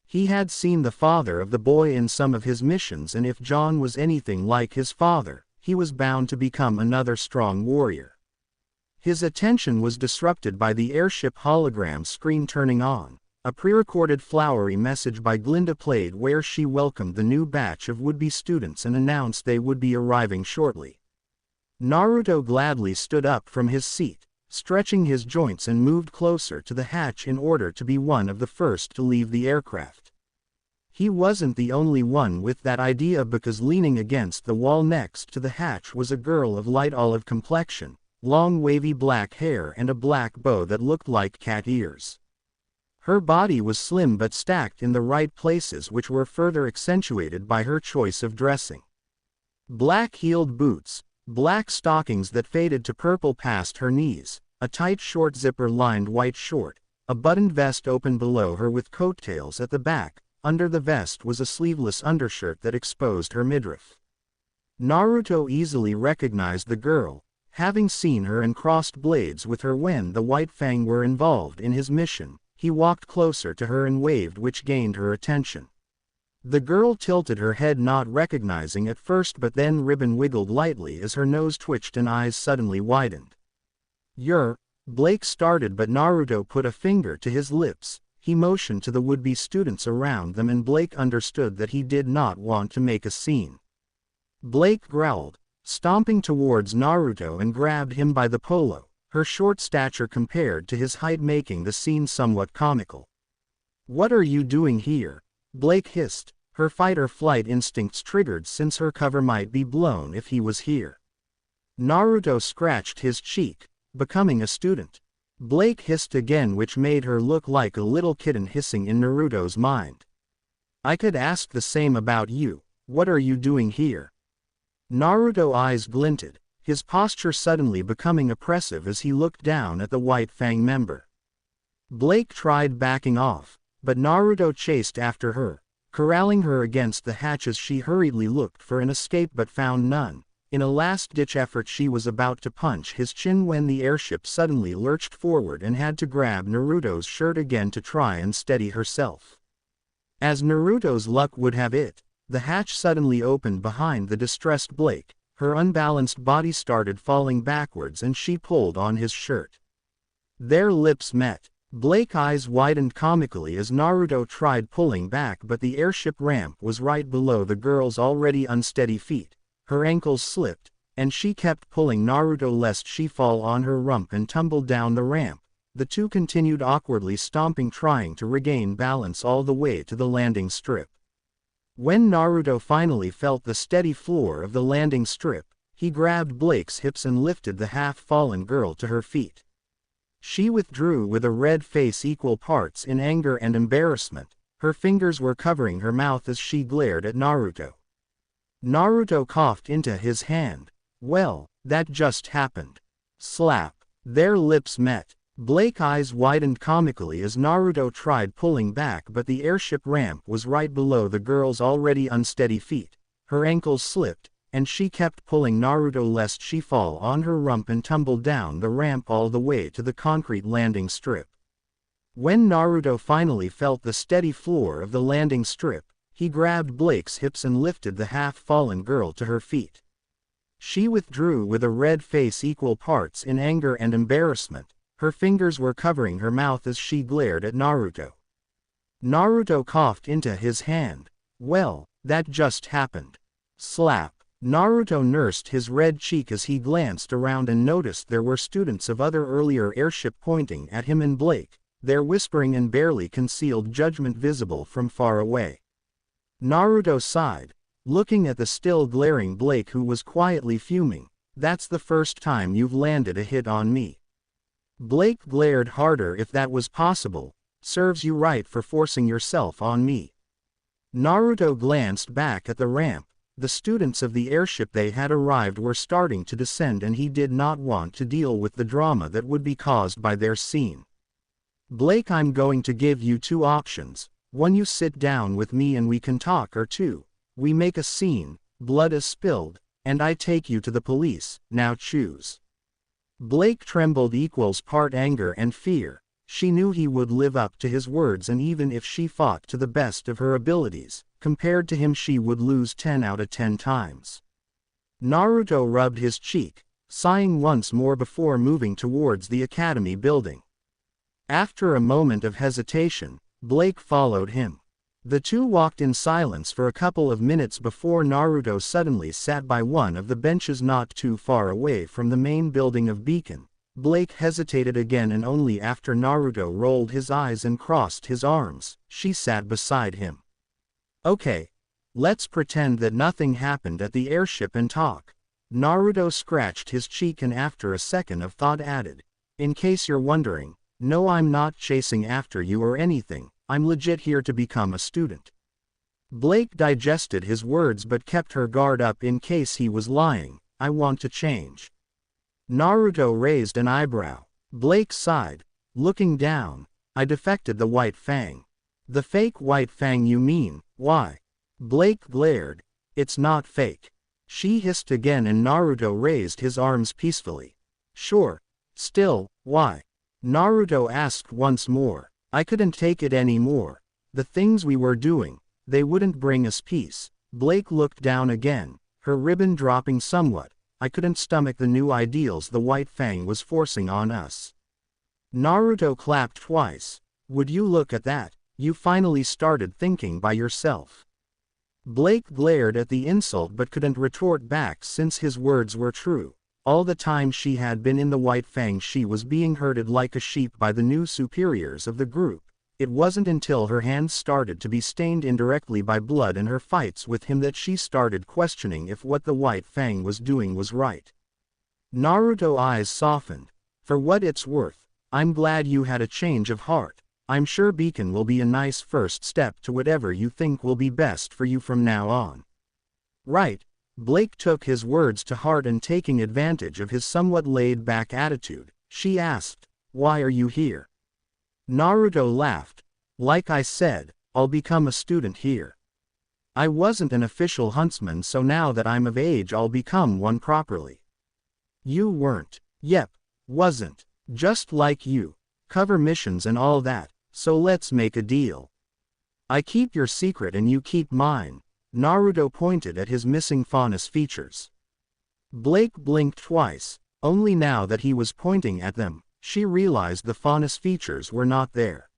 He had seen the father of the boy in some of his missions, and if John was anything like his father, he was bound to become another strong warrior. His attention was disrupted by the airship hologram screen turning on. A pre-recorded flowery message by Glinda played where she welcomed the new batch of would-be students and announced they would be arriving shortly. Naruto gladly stood up from his seat, stretching his joints, and moved closer to the hatch in order to be one of the first to leave the aircraft. He wasn't the only one with that idea, because leaning against the wall next to the hatch was a girl of light olive complexion, long wavy black hair and a black bow that looked like cat ears. Her body was slim but stacked in the right places, which were further accentuated by her choice of dressing. Black-heeled boots, black stockings that faded to purple past her knees, a tight short zipper-lined white short, a buttoned vest open below her with coattails at the back. Under the vest was a sleeveless undershirt that exposed her midriff. Naruto easily recognized the girl, having seen her and crossed blades with her when the White Fang were involved in his mission. He walked closer to her and waved, which gained her attention. The girl tilted her head, not recognizing at first, but then ribbon wiggled lightly as her nose twitched and eyes suddenly widened. Blake started, but Naruto put a finger to his lips. He motioned to the would-be students around them, and Blake understood that he did not want to make a scene. Blake growled, stomping towards Naruto, and grabbed him by the polo. her short stature compared to his height making the scene somewhat comical. "What are you doing here?" Blake hissed, her fight-or-flight instincts triggered since her cover might be blown if he was here. Naruto scratched his cheek, "Becoming a student." Blake hissed again, which made her look like a little kitten hissing in Naruto's mind. "I could ask the same about you. What are you doing here?" Naruto's eyes glinted, his posture suddenly becoming oppressive as he looked down at the White Fang member. Blake tried backing off, but Naruto chased after her, corralling her against the hatch as she hurriedly looked for an escape but found none. In a last-ditch effort she was about to punch his chin when the airship suddenly lurched forward and had to grab Naruto's shirt again to try and steady herself. As Naruto's luck would have it, the hatch suddenly opened behind the distressed Blake, her unbalanced body started falling backwards and she pulled on his shirt. Their lips met. Blake's eyes widened comically as Naruto tried pulling back, but the airship ramp was right below the girl's already unsteady feet. Her ankles slipped, and she kept pulling Naruto lest she fall on her rump and tumble down the ramp. The two continued awkwardly stomping, trying to regain balance all the way to the landing strip. When Naruto finally felt the steady floor of the landing strip, he grabbed Blake's hips and lifted the half-fallen girl to her feet. She withdrew with a red face equal parts in anger and embarrassment. Her fingers were covering her mouth as she glared at Naruto. Naruto coughed into his hand. "Well, that just happened." Slap. Their lips met. Blake's eyes widened comically as Naruto tried pulling back, but the airship ramp was right below the girl's already unsteady feet. Her ankles slipped, and she kept pulling Naruto lest she fall on her rump and tumble down the ramp all the way to the concrete landing strip. When Naruto finally felt the steady floor of the landing strip, he grabbed Blake's hips and lifted the half-fallen girl to her feet. She withdrew with a red face equal parts in anger and embarrassment. Her fingers were covering her mouth as she glared at Naruto. Naruto coughed into his hand. "Well, that just happened." Slap. Naruto nursed his red cheek as he glanced around and noticed there were students of other earlier airship pointing at him and Blake, their whispering and barely concealed judgment visible from far away. Naruto sighed, looking at the still glaring Blake, who was quietly fuming. "That's the first time you've landed a hit on me." Blake glared harder. "If that was possible, serves you right for forcing yourself on me." Naruto glanced back at the ramp. The students of the airship they had arrived were starting to descend, and he did not want to deal with the drama that would be caused by their scene. "Blake, I'm going to give you two options. One, you sit down with me and we can talk, or two, we make a scene, blood is spilled, and I take you to the police. Now choose." Blake trembled equals part anger and fear. She knew he would live up to his words, and even if she fought to the best of her abilities, compared to him she would lose 10 out of 10 times. Naruto rubbed his cheek, sighing once more before moving towards the academy building. After a moment of hesitation, Blake followed him. The two walked in silence for a couple of minutes before Naruto suddenly sat by one of the benches not too far away from the main building of Beacon. Blake hesitated again, and only after Naruto rolled his eyes and crossed his arms, she sat beside him. "Okay, let's pretend that nothing happened at the airship and talk." Naruto scratched his cheek and after a second of thought added, "In case you're wondering, no, I'm not chasing after you or anything. I'm legit here to become a student." Blake digested his words but kept her guard up in case he was lying. "I want to change." Naruto raised an eyebrow. Blake sighed, looking down. "I defected the White Fang." "The fake White Fang, you mean? Why?" Blake glared. "It's not fake." She hissed again and Naruto raised his arms peacefully. "Sure. Still, why?" Naruto asked once more. "I couldn't take it anymore. The things we were doing, they wouldn't bring us peace." Blake looked down again, her ribbon dropping somewhat. "I couldn't stomach the new ideals the White Fang was forcing on us." Naruto clapped twice. "Would you look at that? You finally started thinking by yourself." Blake glared at the insult but couldn't retort back since his words were true. All the time she had been in the White Fang she was being herded like a sheep by the new superiors of the group. It wasn't until her hands started to be stained indirectly by blood in her fights with him that she started questioning if what the White Fang was doing was right. Naruto's eyes softened. For what it's worth, I'm glad you had a change of heart. I'm sure Beacon will be a nice first step to whatever you think will be best for you from now on. Right. Blake took his words to heart, and taking advantage of his somewhat laid-back attitude, she asked, "Why are you here?" Naruto laughed. "Like I said, I'll become a student here. I wasn't an official huntsman, so now that I'm of age I'll become one properly." "You weren't." "Yep, wasn't. Just like you. Cover missions and all that, so let's make a deal. I keep your secret and you keep mine." Naruto pointed at his missing faunus features. Blake blinked twice. Only now that he was pointing at them, she realized the faunus features were not there.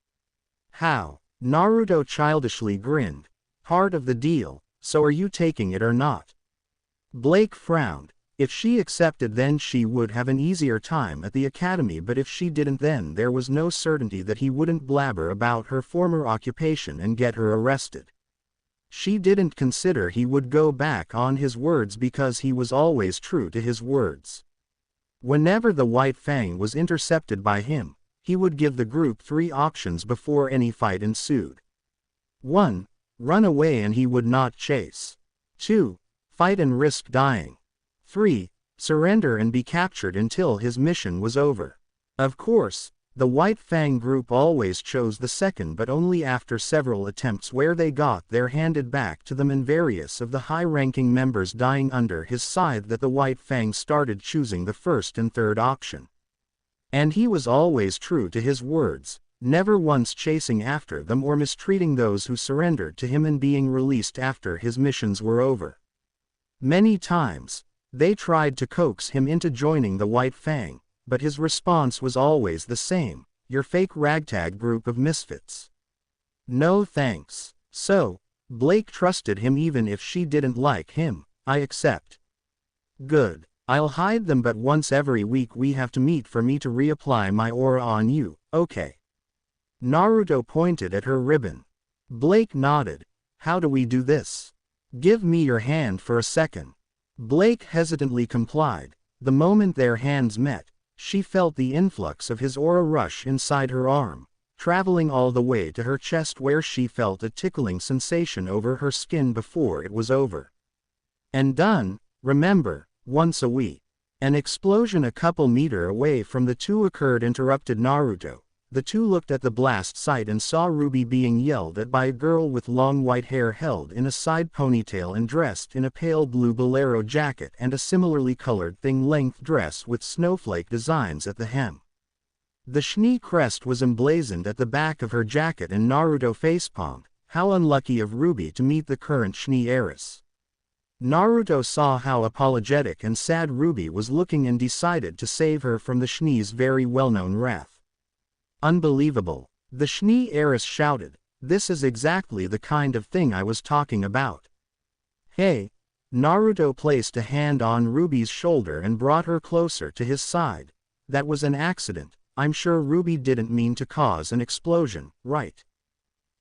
"How?" Naruto childishly grinned. "Part of the deal, so are you taking it or not?" Blake frowned. If she accepted, then she would have an easier time at the academy, but if she didn't, then there was no certainty that he wouldn't blabber about her former occupation and get her arrested. She didn't consider he would go back on his words because he was always true to his words. Whenever the White Fang was intercepted by him, he would give the group 3 options before any fight ensued. 1. Run away and he would not chase. 2. Fight and risk dying. 3. Surrender and be captured until his mission was over. Of course, the White Fang group always chose the second, but only after several attempts where they got their handed back to them and various of the high-ranking members dying under his scythe that the White Fang started choosing the first and third option. And he was always true to his words, never once chasing after them or mistreating those who surrendered to him and being released after his missions were over. Many times, they tried to coax him into joining the White Fang, but his response was always the same: "You're fake ragtag group of misfits. No thanks." So, Blake trusted him even if she didn't like him. "I accept." "Good. I'll hide them, but once every week we have to meet for me to reapply my aura on you, okay?" Naruto pointed at her ribbon. Blake nodded. "How do we do this?" "Give me your hand for a second." Blake hesitantly complied. The moment their hands met, she felt the influx of his aura rush inside her arm, traveling all the way to her chest where she felt a tickling sensation over her skin before it was over. "And done, remember, once a week." An explosion a couple meter away from the two occurred, interrupted Naruto. The two looked at the blast site and saw Ruby being yelled at by a girl with long white hair held in a side ponytail and dressed in a pale blue bolero jacket and a similarly colored thing-length dress with snowflake designs at the hem. The Schnee crest was emblazoned at the back of her jacket, and Naruto facepalmed. How unlucky of Ruby to meet the current Schnee heiress. Naruto saw how apologetic and sad Ruby was looking and decided to save her from the Schnee's very well-known wrath. "Unbelievable," the Schnee heiress shouted. "This is exactly the kind of thing I was talking about." "Hey!" Naruto placed a hand on Ruby's shoulder and brought her closer to his side. "That was an accident. I'm sure Ruby didn't mean to cause an explosion, right?"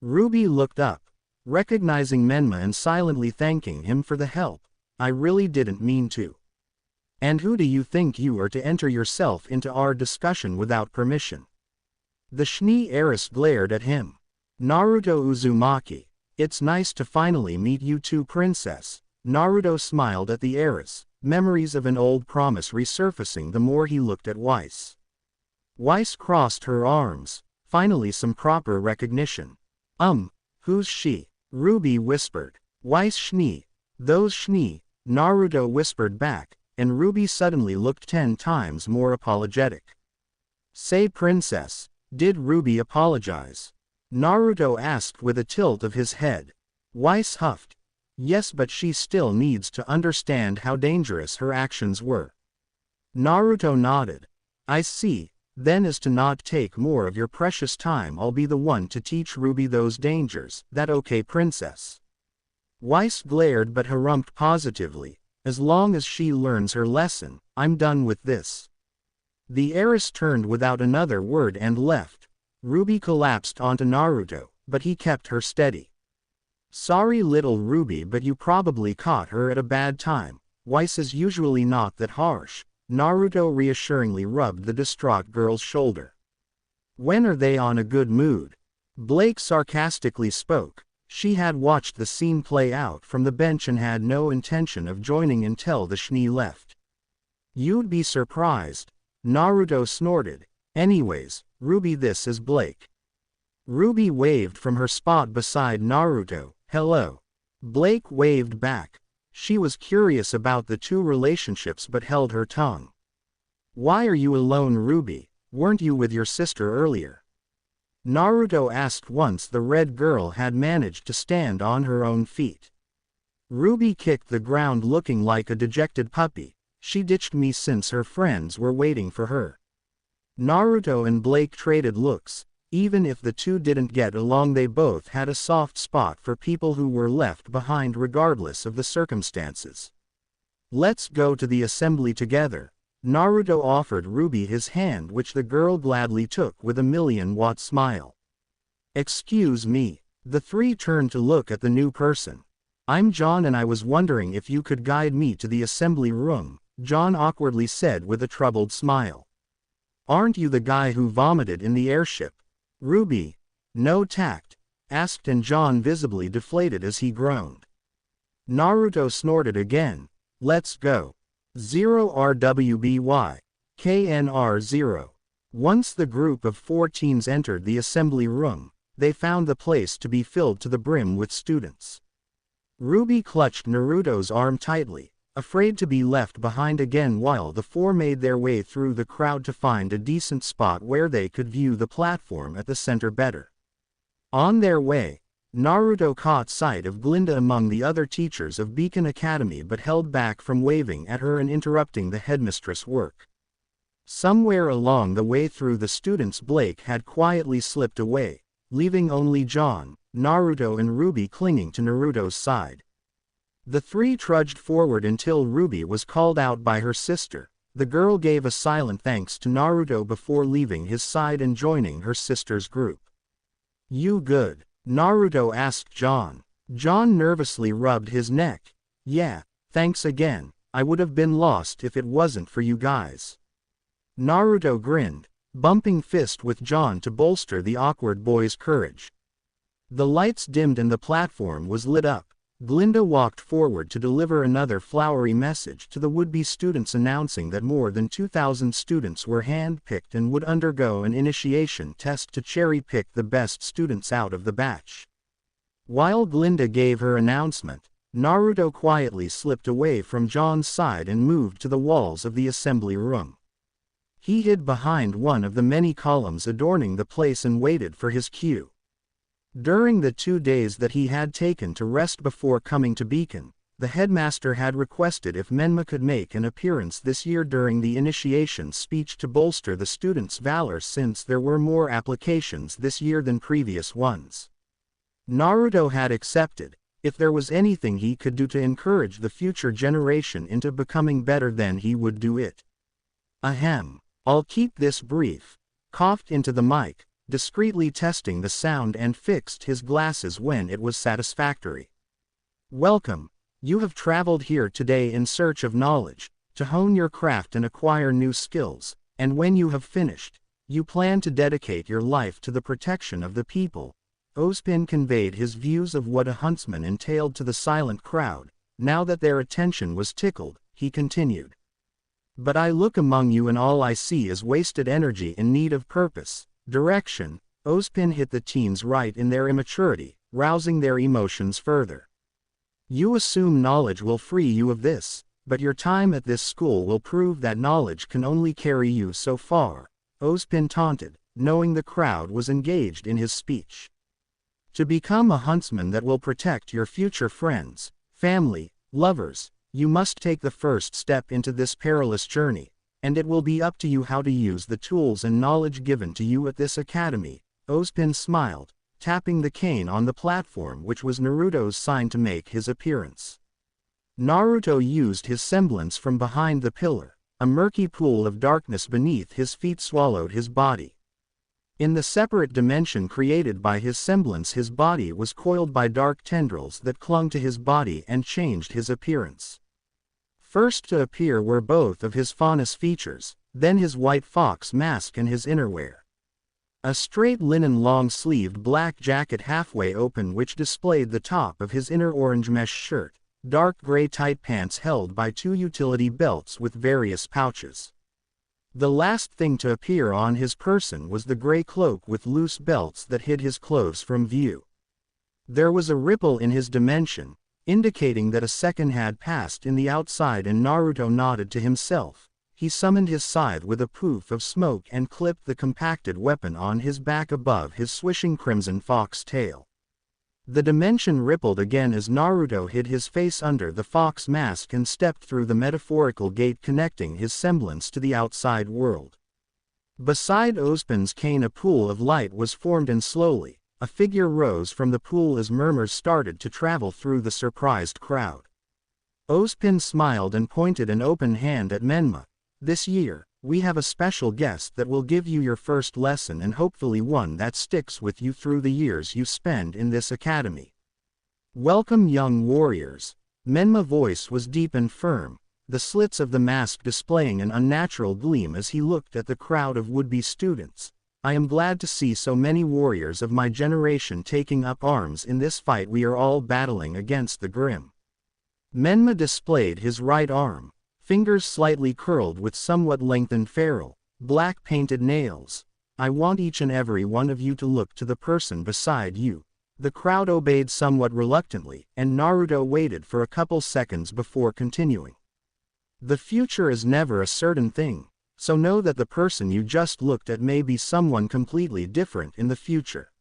Ruby looked up, recognizing Menma and silently thanking him for the help. "I really didn't mean to." "And who do you think you are to enter yourself into our discussion without permission?" The Schnee heiress glared at him. "Naruto Uzumaki, it's nice to finally meet you too, princess." Naruto smiled at the heiress, memories of an old promise resurfacing the more he looked at Weiss. Weiss crossed her arms. Finally some proper recognition. Who's she?" Ruby whispered. "Weiss Schnee. Those Schnee," Naruto whispered back, and Ruby suddenly looked 10 times more apologetic. "Say, princess, did Ruby apologize?" Naruto asked with a tilt of his head. Weiss huffed. "Yes, but she still needs to understand how dangerous her actions were." Naruto nodded. "I see. Then as to not take more of your precious time, I'll be the one to teach Ruby those dangers. That okay, princess?" Weiss glared but harumphed positively. "As long as she learns her lesson, I'm done with this. The heiress turned without another word and left. Ruby collapsed onto Naruto, but he kept her steady. Sorry little Ruby, but you probably caught her at a bad time. Weiss is usually not that harsh. Naruto reassuringly rubbed the distraught girl's shoulder. When are they on a good mood? Blake sarcastically spoke. She had watched the scene play out from the bench and had no intention of joining until the Schnee left. You'd be surprised. Naruto snorted. Anyways, Ruby, this is Blake. Ruby waved from her spot beside Naruto. Hello. Blake waved back. She was curious about the two relationships but held her tongue. Why are you alone, Ruby? Weren't you with your sister earlier? Naruto asked once the red girl had managed to stand on her own feet. Ruby kicked the ground looking like a dejected puppy. She ditched me since her friends were waiting for her. Naruto and Blake traded looks. Even if the two didn't get along, they both had a soft spot for people who were left behind regardless of the circumstances. Let's go to the assembly together. Naruto offered Ruby his hand, which the girl gladly took with a million-watt smile. Excuse me. The three turned to look at the new person. I'm John and I was wondering if you could guide me to the assembly room, John awkwardly said with a troubled smile. Aren't you the guy who vomited in the airship? Ruby, no tact, asked, and John visibly deflated as he groaned. Naruto snorted again. Let's go. 0 RWBY. KNR 0. Once the group of 4 teens entered the assembly room, they found the place to be filled to the brim with students. Ruby clutched Naruto's arm tightly, afraid to be left behind again, while the four made their way through the crowd to find a decent spot where they could view the platform at the center better. On their way, Naruto caught sight of Glinda among the other teachers of Beacon Academy but held back from waving at her and interrupting the headmistress' work. Somewhere along the way through the students, Blake had quietly slipped away, leaving only John, Naruto and Ruby clinging to Naruto's side. The three trudged forward until Ruby was called out by her sister. The girl gave a silent thanks to Naruto before leaving his side and joining her sister's group. You good? Naruto asked John. John nervously rubbed his neck. Yeah, thanks again. I would have been lost if it wasn't for you guys. Naruto grinned, bumping fist with John to bolster the awkward boy's courage. The lights dimmed and the platform was lit up. Glinda walked forward to deliver another flowery message to the would-be students, announcing that more than 2,000 students were hand-picked and would undergo an initiation test to cherry-pick the best students out of the batch. While Glinda gave her announcement, Naruto quietly slipped away from John's side and moved to the walls of the assembly room. He hid behind one of the many columns adorning the place and waited for his cue. During the 2 days that he had taken to rest before coming to Beacon, the headmaster had requested if Menma could make an appearance this year during the initiation speech to bolster the students' valor, since there were more applications this year than previous ones. Naruto had accepted. If there was anything he could do to encourage the future generation into becoming better, then he would do it. Ahem. I'll keep this brief. Coughed into the mic, discreetly testing the sound, and fixed his glasses when it was satisfactory. Welcome. You have traveled here today in search of knowledge, to hone your craft and acquire new skills, and when you have finished, you plan to dedicate your life to the protection of the people. Ozpin conveyed his views of what a huntsman entailed to the silent crowd. Now that their attention was tickled, he continued. But I look among you and all I see is wasted energy in need of purpose, direction. Ozpin hit the teens right in their immaturity, rousing their emotions further. You assume knowledge will free you of this, but your time at this school will prove that knowledge can only carry you so far, Ozpin taunted, knowing the crowd was engaged in his speech. To become a huntsman that will protect your future friends, family, lovers, you must take the first step into this perilous journey, and it will be up to you how to use the tools and knowledge given to you at this academy. Ozpin smiled, tapping the cane on the platform, which was Naruto's sign to make his appearance. Naruto used his semblance from behind the pillar, A murky pool of darkness beneath his feet swallowed his body. In the separate dimension created by his semblance, his body was coiled by dark tendrils that clung to his body and changed his appearance. First to appear were both of his faunus features, then his white fox mask and his innerwear. A straight linen long-sleeved black jacket halfway open which displayed the top of his inner orange mesh shirt, dark gray tight pants held by two utility belts with various pouches. The last thing to appear on his person was the gray cloak with loose belts that hid his clothes from view. There was a ripple in his dimension, indicating that a second had passed in the outside, and Naruto nodded to himself. He summoned his scythe with a poof of smoke and clipped the compacted weapon on his back above his swishing crimson fox tail. The dimension rippled again as Naruto hid his face under the fox mask and stepped through the metaphorical gate connecting his semblance to the outside world. Beside Ozpin's cane a pool of light was formed, and slowly, a figure rose from the pool as murmurs started to travel through the surprised crowd. Ozpin smiled and pointed an open hand at Menma. "This year, we have a special guest that will give you your first lesson, and hopefully one that sticks with you through the years you spend in this academy. Welcome, young warriors." Menma's voice was deep and firm, the slits of the mask displaying an unnatural gleam as he looked at the crowd of would-be students. "I am glad to see so many warriors of my generation taking up arms in this fight we are all battling against the Grim." Menma displayed his right arm, fingers slightly curled with somewhat lengthened ferrule, black painted nails. "I want each and every one of you to look to the person beside you." The crowd obeyed somewhat reluctantly, and Naruto waited for a couple seconds before continuing. "The future is never a certain thing, so know that the person you just looked at may be someone completely different in the future.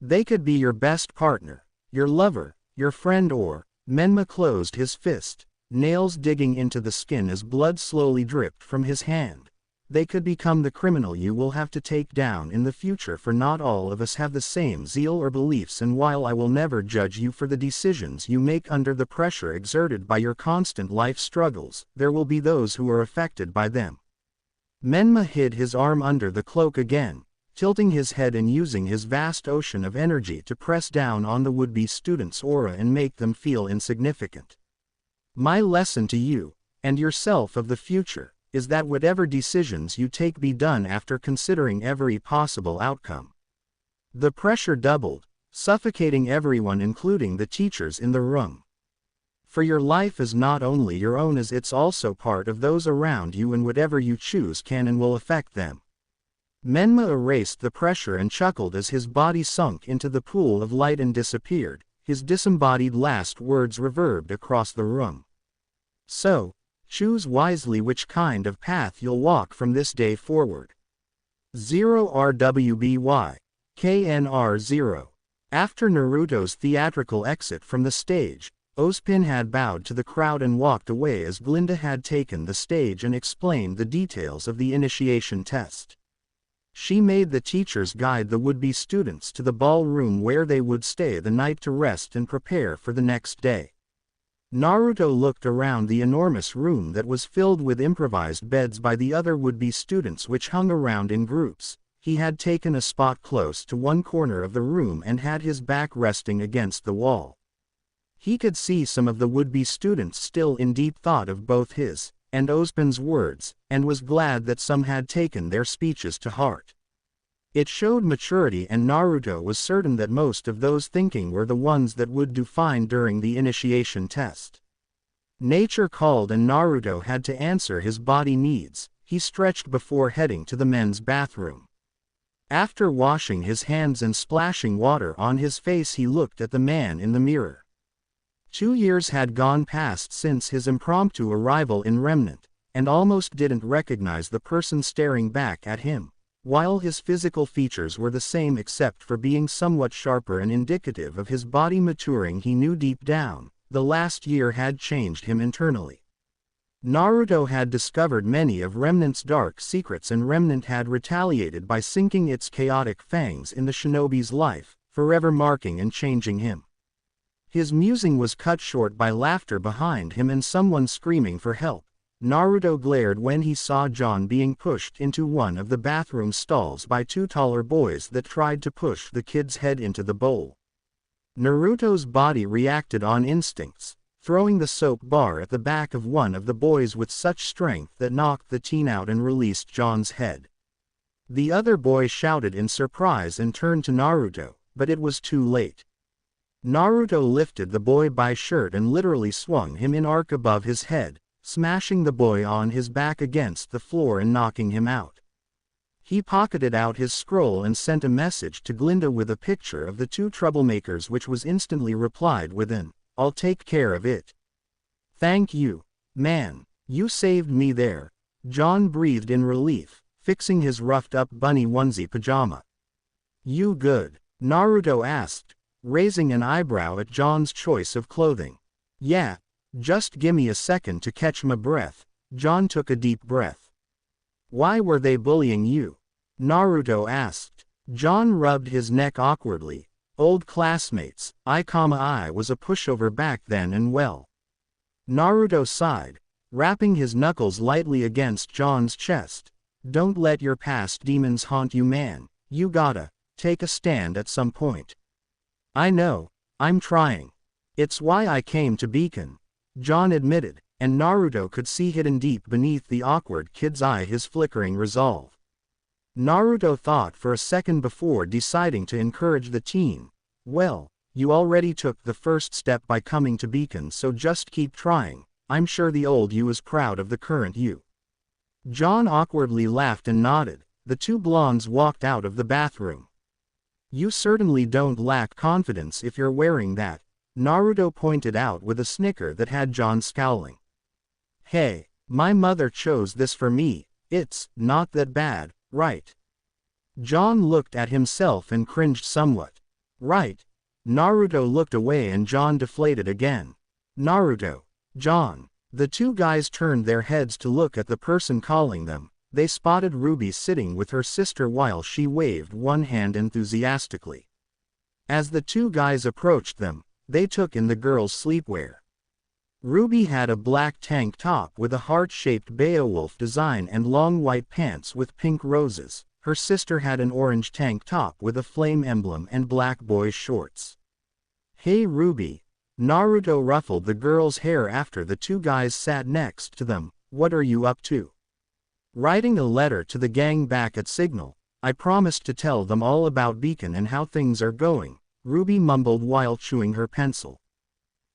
They could be your best partner, your lover, your friend, or..." Menma closed his fist, nails digging into the skin as blood slowly dripped from his hand. "They could become the criminal you will have to take down in the future, for not all of us have the same zeal or beliefs, and while I will never judge you for the decisions you make under the pressure exerted by your constant life struggles, there will be those who are affected by them." Menma hid his arm under the cloak again, tilting his head and using his vast ocean of energy to press down on the would-be student's aura and make them feel insignificant. "My lesson to you, and yourself of the future, is that whatever decisions you take be done after considering every possible outcome." The pressure doubled, suffocating everyone including the teachers in the room. "For your life is not only your own, as it's also part of those around you, and whatever you choose can and will affect them." Menma erased the pressure and chuckled as his body sunk into the pool of light and disappeared. His disembodied last words reverbed across the room. "So, choose wisely which kind of path you'll walk from this day forward." 0RWBY. KNR0. After Naruto's theatrical exit from the stage, Ozpin had bowed to the crowd and walked away as Glinda had taken the stage and explained the details of the initiation test. She made the teachers guide the would-be students to the ballroom where they would stay the night to rest and prepare for the next day. Naruto looked around the enormous room that was filled with improvised beds by the other would-be students which hung around in groups. He had taken a spot close to one corner of the room and had his back resting against the wall. He could see some of the would-be students still in deep thought of both his and Ozpin's words, and was glad that some had taken their speeches to heart. It showed maturity, and Naruto was certain that most of those thinking were the ones that would do fine during the initiation test. Nature called and Naruto had to answer his body needs. He stretched before heading to the men's bathroom. After washing his hands and splashing water on his face, he looked at the man in the mirror. 2 years had gone past since his impromptu arrival in Remnant, and almost didn't recognize the person staring back at him. While his physical features were the same except for being somewhat sharper and indicative of his body maturing, he knew deep down, the last year had changed him internally. Naruto had discovered many of Remnant's dark secrets, and Remnant had retaliated by sinking its chaotic fangs in the shinobi's life, forever marking and changing him. His musing was cut short by laughter behind him and someone screaming for help. Naruto glared when he saw John being pushed into one of the bathroom stalls by two taller boys that tried to push the kid's head into the bowl. Naruto's body reacted on instincts, throwing the soap bar at the back of one of the boys with such strength that knocked the teen out and released John's head. The other boy shouted in surprise and turned to Naruto, but it was too late. Naruto lifted the boy by shirt and literally swung him in arc above his head, smashing the boy on his back against the floor and knocking him out. He pocketed out his scroll and sent a message to Glinda with a picture of the two troublemakers, which was instantly replied with an, "I'll take care of it." "Thank you, man. You saved me there." John breathed in relief, fixing his roughed-up bunny onesie pajama. "You good?" Naruto asked, raising an eyebrow at John's choice of clothing. "Yeah, just gimme a second to catch my breath." John took a deep breath. "Why were they bullying you?" Naruto asked. John rubbed his neck awkwardly. "Old classmates, I was a pushover back then and well." Naruto sighed, rapping his knuckles lightly against John's chest. "Don't let your past demons haunt you, man. You gotta take a stand at some point." "I know, I'm trying. It's why I came to Beacon," John admitted, and Naruto could see hidden deep beneath the awkward kid's eye his flickering resolve. Naruto thought for a second before deciding to encourage the teen. "Well, you already took the first step by coming to Beacon, so just keep trying. I'm sure the old you is proud of the current you." John awkwardly laughed and nodded. The two blondes walked out of the bathroom. "You certainly don't lack confidence if you're wearing that," Naruto pointed out with a snicker that had John scowling. "Hey, my mother chose this for me. It's not that bad, right?" John looked at himself and cringed somewhat. "Right." Naruto looked away and John deflated again. "Naruto. John." The two guys turned their heads to look at the person calling them. They spotted Ruby sitting with her sister while she waved one hand enthusiastically. As the two guys approached them, they took in the girl's sleepwear. Ruby had a black tank top with a heart-shaped Beowulf design and long white pants with pink roses. Her sister had an orange tank top with a flame emblem and black boys shorts. "Hey Ruby." Naruto ruffled the girl's hair after the two guys sat next to them. "What are you up to?" "Writing a letter to the gang back at Signal. I promised to tell them all about Beacon and how things are going," Ruby mumbled while chewing her pencil.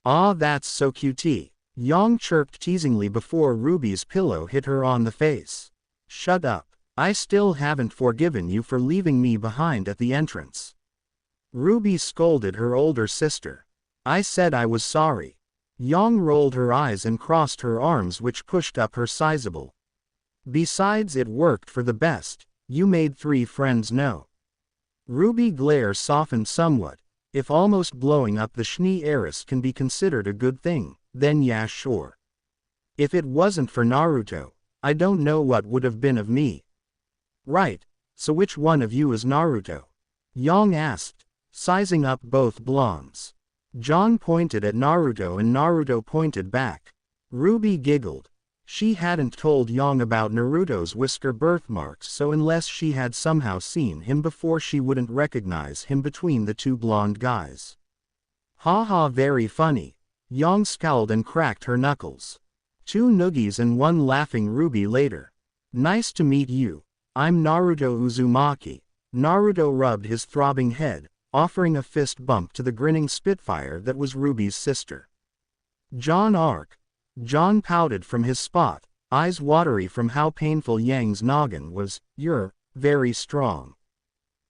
"Aw, that's so cutie," Yang chirped teasingly before Ruby's pillow hit her on the face. "Shut up. I still haven't forgiven you for leaving me behind at the entrance." Ruby scolded her older sister. "I said I was sorry." Yang rolled her eyes and crossed her arms, which pushed up her sizable. "Besides, it worked for the best. You made 3 friends know." Ruby glare softened somewhat. "If almost blowing up the Schnee heiress can be considered a good thing, then yeah, sure. If it wasn't for Naruto, I don't know what would have been of me." "Right, so which one of you is Naruto?" Yang asked, sizing up both blondes. John pointed at Naruto and Naruto pointed back. Ruby giggled. She hadn't told Yang about Naruto's whisker birthmarks, so unless she had somehow seen him before she wouldn't recognize him between the two blonde guys. "Ha, very funny." Yang scowled and cracked her knuckles. 2 noogies and 1 laughing Ruby later. "Nice to meet you. I'm Naruto Uzumaki." Naruto rubbed his throbbing head, offering a fist bump to the grinning spitfire that was Ruby's sister. "John Arc." John pouted from his spot, eyes watery from how painful Yang's noggin was. "You're very strong."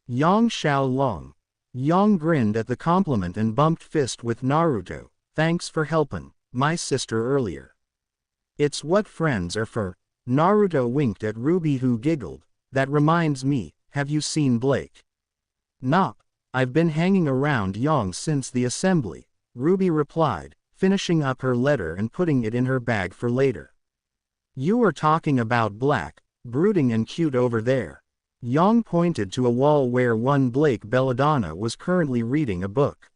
"Yang Xiaolong." Yang grinned at the compliment and bumped fist with Naruto. "Thanks for helpin' my sister earlier." "It's what friends are for." Naruto winked at Ruby, who giggled. "That reminds me, have you seen Blake?" "Nope. I've been hanging around Yang since the assembly," Ruby replied, finishing up her letter and putting it in her bag for later. "You were talking about Black, brooding and cute over there." Yang pointed to a wall where one Blake Belladonna was currently reading a book.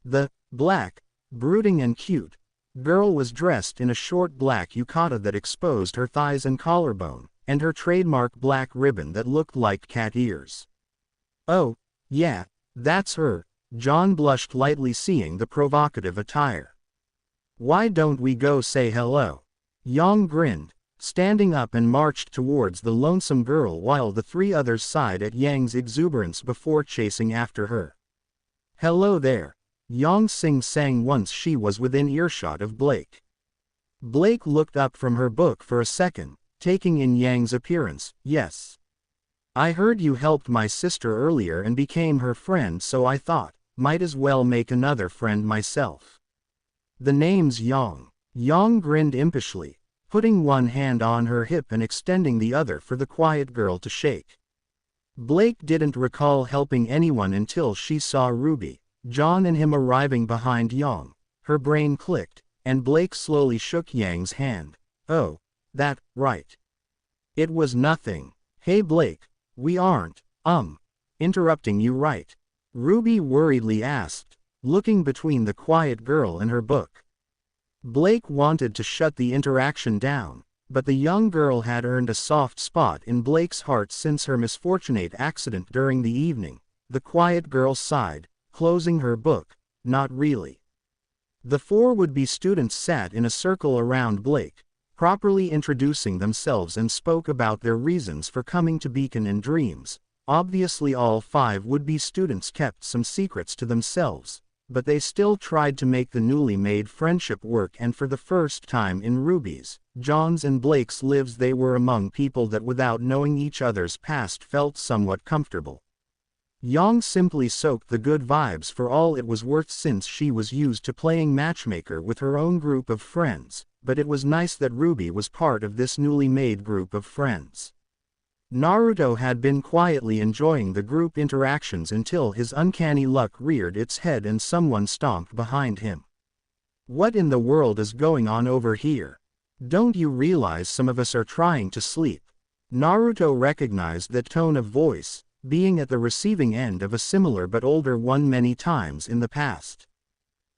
"The Black, brooding and cute. Girl was dressed in a short black yukata that exposed her thighs and collarbone, and her trademark black ribbon that looked like cat ears. Oh, yeah, that's her. John blushed lightly seeing the provocative attire. Why don't we go say hello? Yang grinned, standing up and marched towards the lonesome girl while the three others sighed at Yang's exuberance before chasing after her. Hello there, Yang sang once she was within earshot of Blake. Blake looked up from her book for a second, taking in Yang's appearance. Yes. I heard you helped my sister earlier and became her friend, so I thought, might as well make another friend myself. The name's Yang. Yang grinned impishly, putting one hand on her hip and extending the other for the quiet girl to shake. Blake didn't recall helping anyone until she saw Ruby, John and him arriving behind Yang. Her brain clicked, and Blake slowly shook Yang's hand. Oh, that, right. It was nothing. Hey Blake, we aren't, interrupting you, right? Ruby worriedly asked, looking between the quiet girl and her book. Blake wanted to shut the interaction down, but the young girl had earned a soft spot in Blake's heart since her misfortunate accident during the evening. The quiet girl sighed, closing her book. Not really. The four would-be students sat in a circle around Blake, properly introducing themselves, and spoke about their reasons for coming to Beacon in Dreams. Obviously all five would-be students kept some secrets to themselves, but they still tried to make the newly made friendship work, and for the first time in Ruby's, John's and Blake's lives they were among people that without knowing each other's past felt somewhat comfortable. Yang simply soaked the good vibes for all it was worth since she was used to playing matchmaker with her own group of friends, but it was nice that Ruby was part of this newly made group of friends. Naruto had been quietly enjoying the group interactions until his uncanny luck reared its head and someone stomped behind him. What in the world is going on over here? Don't you realize some of us are trying to sleep? Naruto recognized that tone of voice, being at the receiving end of a similar but older one many times in the past.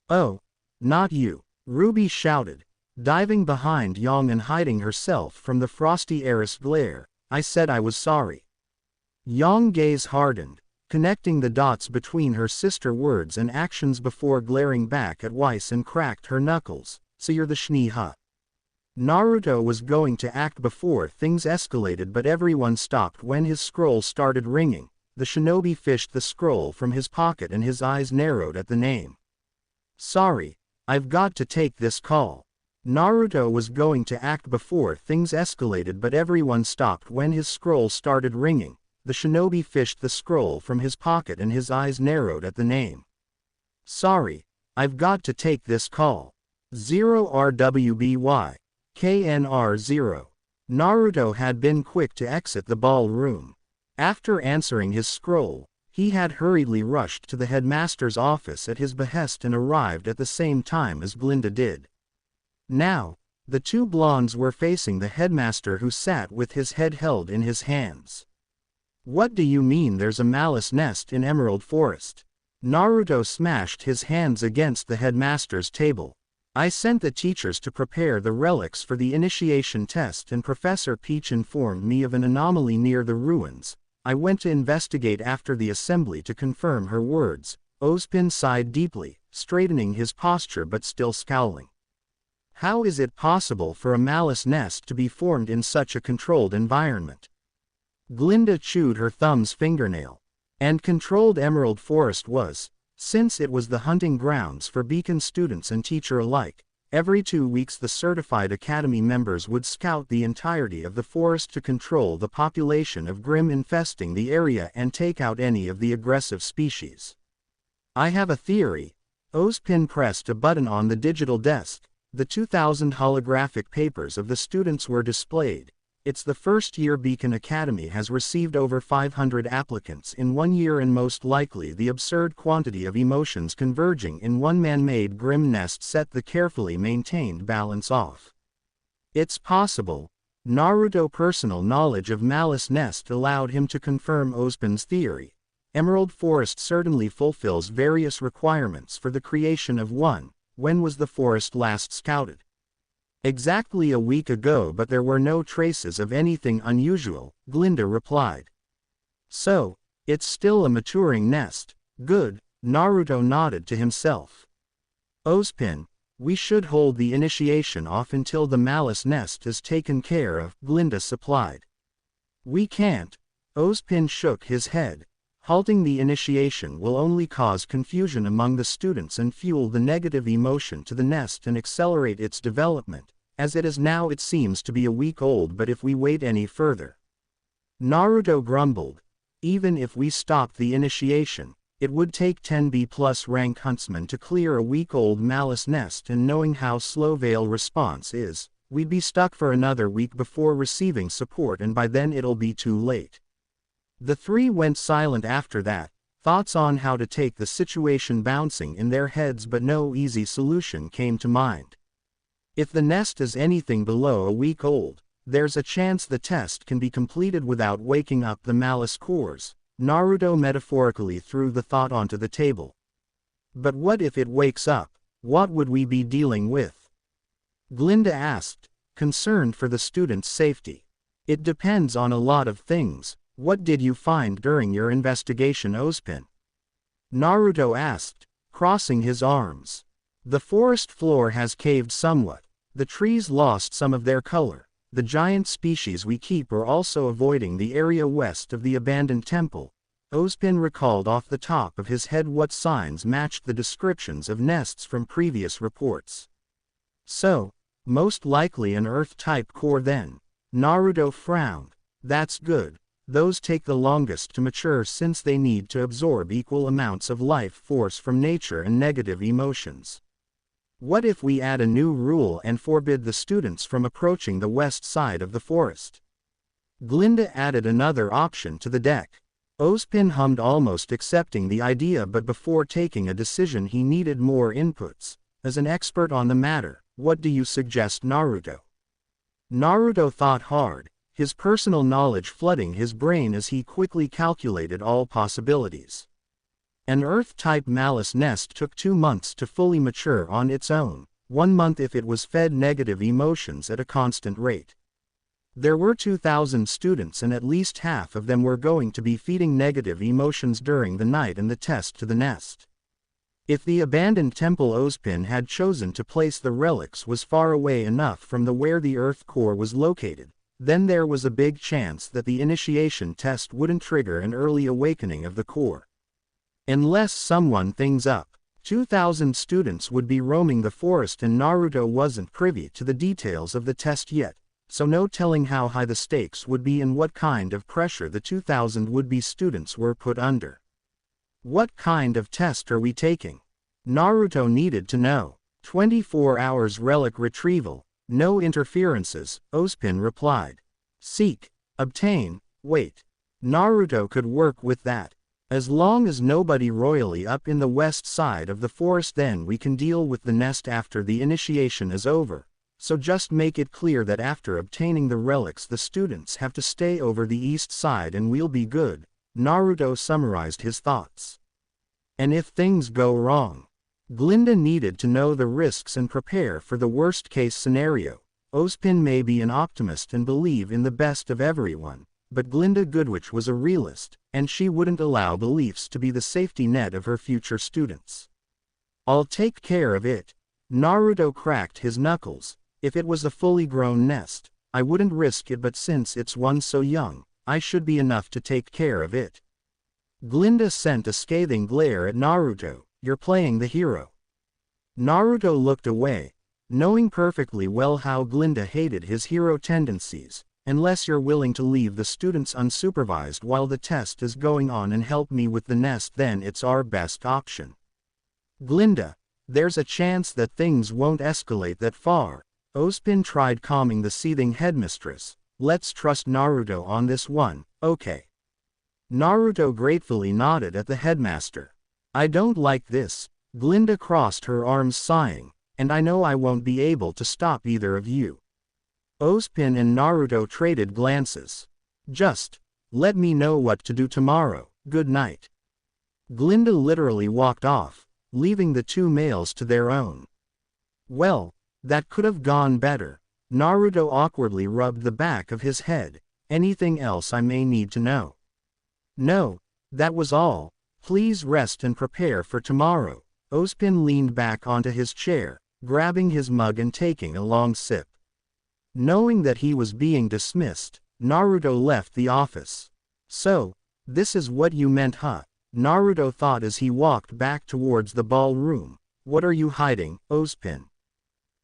Oh, not you, Ruby shouted, diving behind Yang and hiding herself from the frosty heiress glare. I said I was sorry. Yang gaze hardened, connecting the dots between her sister words and actions before glaring back at Weiss and cracked her knuckles. So you're the Shni, huh? Naruto was going to act before things escalated, but everyone stopped when his scroll started ringing. The shinobi fished the scroll from his pocket and his eyes narrowed at the name. Sorry, I've got to take this call. Naruto was going to act before things escalated, but everyone stopped when his scroll started ringing. The shinobi fished the scroll from his pocket and his eyes narrowed at the name. Sorry, I've got to take this call. 0RWBY. KNR0. Naruto had been quick to exit the ballroom. After answering his scroll, he had hurriedly rushed to the headmaster's office at his behest and arrived at the same time as Glinda did. Now, the two blondes were facing the headmaster, who sat with his head held in his hands. What do you mean there's a malice nest in Emerald Forest? Naruto smashed his hands against the headmaster's table. I sent the teachers to prepare the relics for the initiation test, and Professor Peach informed me of an anomaly near the ruins. I went to investigate after the assembly to confirm her words. Ozpin sighed deeply, straightening his posture but still scowling. How is it possible for a malice nest to be formed in such a controlled environment? Glinda chewed her thumb's fingernail. And controlled Emerald Forest was, since it was the hunting grounds for Beacon students and teacher alike. Every 2 weeks the certified academy members would scout the entirety of the forest to control the population of Grimm infesting the area and take out any of the aggressive species. I have a theory. Ozpin pressed a button on the digital desk. The 2,000 holographic papers of the students were displayed. It's the first year Beacon Academy has received over 500 applicants in 1 year, and most likely the absurd quantity of emotions converging in one man-made Grimm nest set the carefully maintained balance off. It's possible. Naruto's personal knowledge of Malice Nest allowed him to confirm Ozpin's theory. Emerald Forest certainly fulfills various requirements for the creation of one, when was the forest last scouted? Exactly a week ago, but there were no traces of anything unusual, Glinda replied. So, it's still a maturing nest. Good, Naruto nodded to himself. Ozpin, we should hold the initiation off until the malice nest is taken care of, Glinda supplied. We can't. Ozpin shook his head. Halting the initiation will only cause confusion among the students and fuel the negative emotion to the nest and accelerate its development. As it is now, it seems to be a week old, but if we wait any further. Naruto grumbled. Even if we stopped the initiation, it would take 10B plus rank huntsmen to clear a week-old malice nest, and knowing how slow Veil response is, we'd be stuck for another week before receiving support, and by then it'll be too late. The three went silent after that, thoughts on how to take the situation bouncing in their heads, but no easy solution came to mind. If the nest is anything below a week old, there's a chance the test can be completed without waking up the malice cores. Naruto metaphorically threw the thought onto the table. But what if it wakes up? What would we be dealing with? Glinda asked, concerned for the students' safety. It depends on a lot of things. What did you find during your investigation, Ozpin? Naruto asked, crossing his arms. The forest floor has caved somewhat. The trees lost some of their color. The giant species we keep are also avoiding the area west of the abandoned temple. Ozpin recalled off the top of his head what signs matched the descriptions of nests from previous reports. So, most likely an Earth-type core then. Naruto frowned. That's good. Those take the longest to mature since they need to absorb equal amounts of life force from nature and negative emotions. What if we add a new rule and forbid the students from approaching the west side of the forest? Glinda added another option to the deck. Ozpin hummed, almost accepting the idea, but before taking a decision he needed more inputs. As an expert on the matter, what do you suggest, Naruto? Naruto thought hard, his personal knowledge flooding his brain as he quickly calculated all possibilities. An Earth-type malice nest took 2 months to fully mature on its own, 1 month if it was fed negative emotions at a constant rate. There were 2,000 students and at least half of them were going to be feeding negative emotions during the night and the test to the nest. If the abandoned temple Ozpin had chosen to place the relics was far away enough from where the Earth core was located, then there was a big chance that the initiation test wouldn't trigger an early awakening of the core. Unless someone things up, 2,000 students would be roaming the forest, and Naruto wasn't privy to the details of the test yet, so no telling how high the stakes would be and what kind of pressure the 2,000 would-be students were put under. What kind of test are we taking? Naruto needed to know. 24 hours relic retrieval, no interferences, Ozpin replied. Seek, obtain, wait. Naruto could work with that. As long as nobody royally up in the west side of the forest, then we can deal with the nest after the initiation is over. So just make it clear that after obtaining the relics the students have to stay over the east side and we'll be good, Naruto summarized his thoughts. And if things go wrong? Glinda needed to know the risks and prepare for the worst-case scenario. Ozpin may be an optimist and believe in the best of everyone, but Glinda Goodwitch was a realist, and she wouldn't allow beliefs to be the safety net of her future students. I'll take care of it. Naruto cracked his knuckles. If it was a fully grown nest, I wouldn't risk it, but since it's one so young, I should be enough to take care of it. Glinda sent a scathing glare at Naruto. You're playing the hero. Naruto looked away, knowing perfectly well how Glinda hated his hero tendencies. Unless you're willing to leave the students unsupervised while the test is going on and help me with the nest, then it's our best option. Glinda, there's a chance that things won't escalate that far. Ozpin tried calming the seething headmistress. Let's trust Naruto on this one, okay? Naruto gratefully nodded at the headmaster. I don't like this. Glinda crossed her arms sighing, and I know I won't be able to stop either of you. Ozpin and Naruto traded glances. Just, let me know what to do tomorrow, good night. Glinda literally walked off, leaving the two males to their own. Well, that could have gone better. Naruto awkwardly rubbed the back of his head. Anything else I may need to know? No, that was all. Please rest and prepare for tomorrow. Ozpin leaned back onto his chair, grabbing his mug and taking a long sip. Knowing that he was being dismissed, Naruto left the office. So, this is what you meant, huh? Naruto thought as he walked back towards the ballroom. What are you hiding, Ozpin?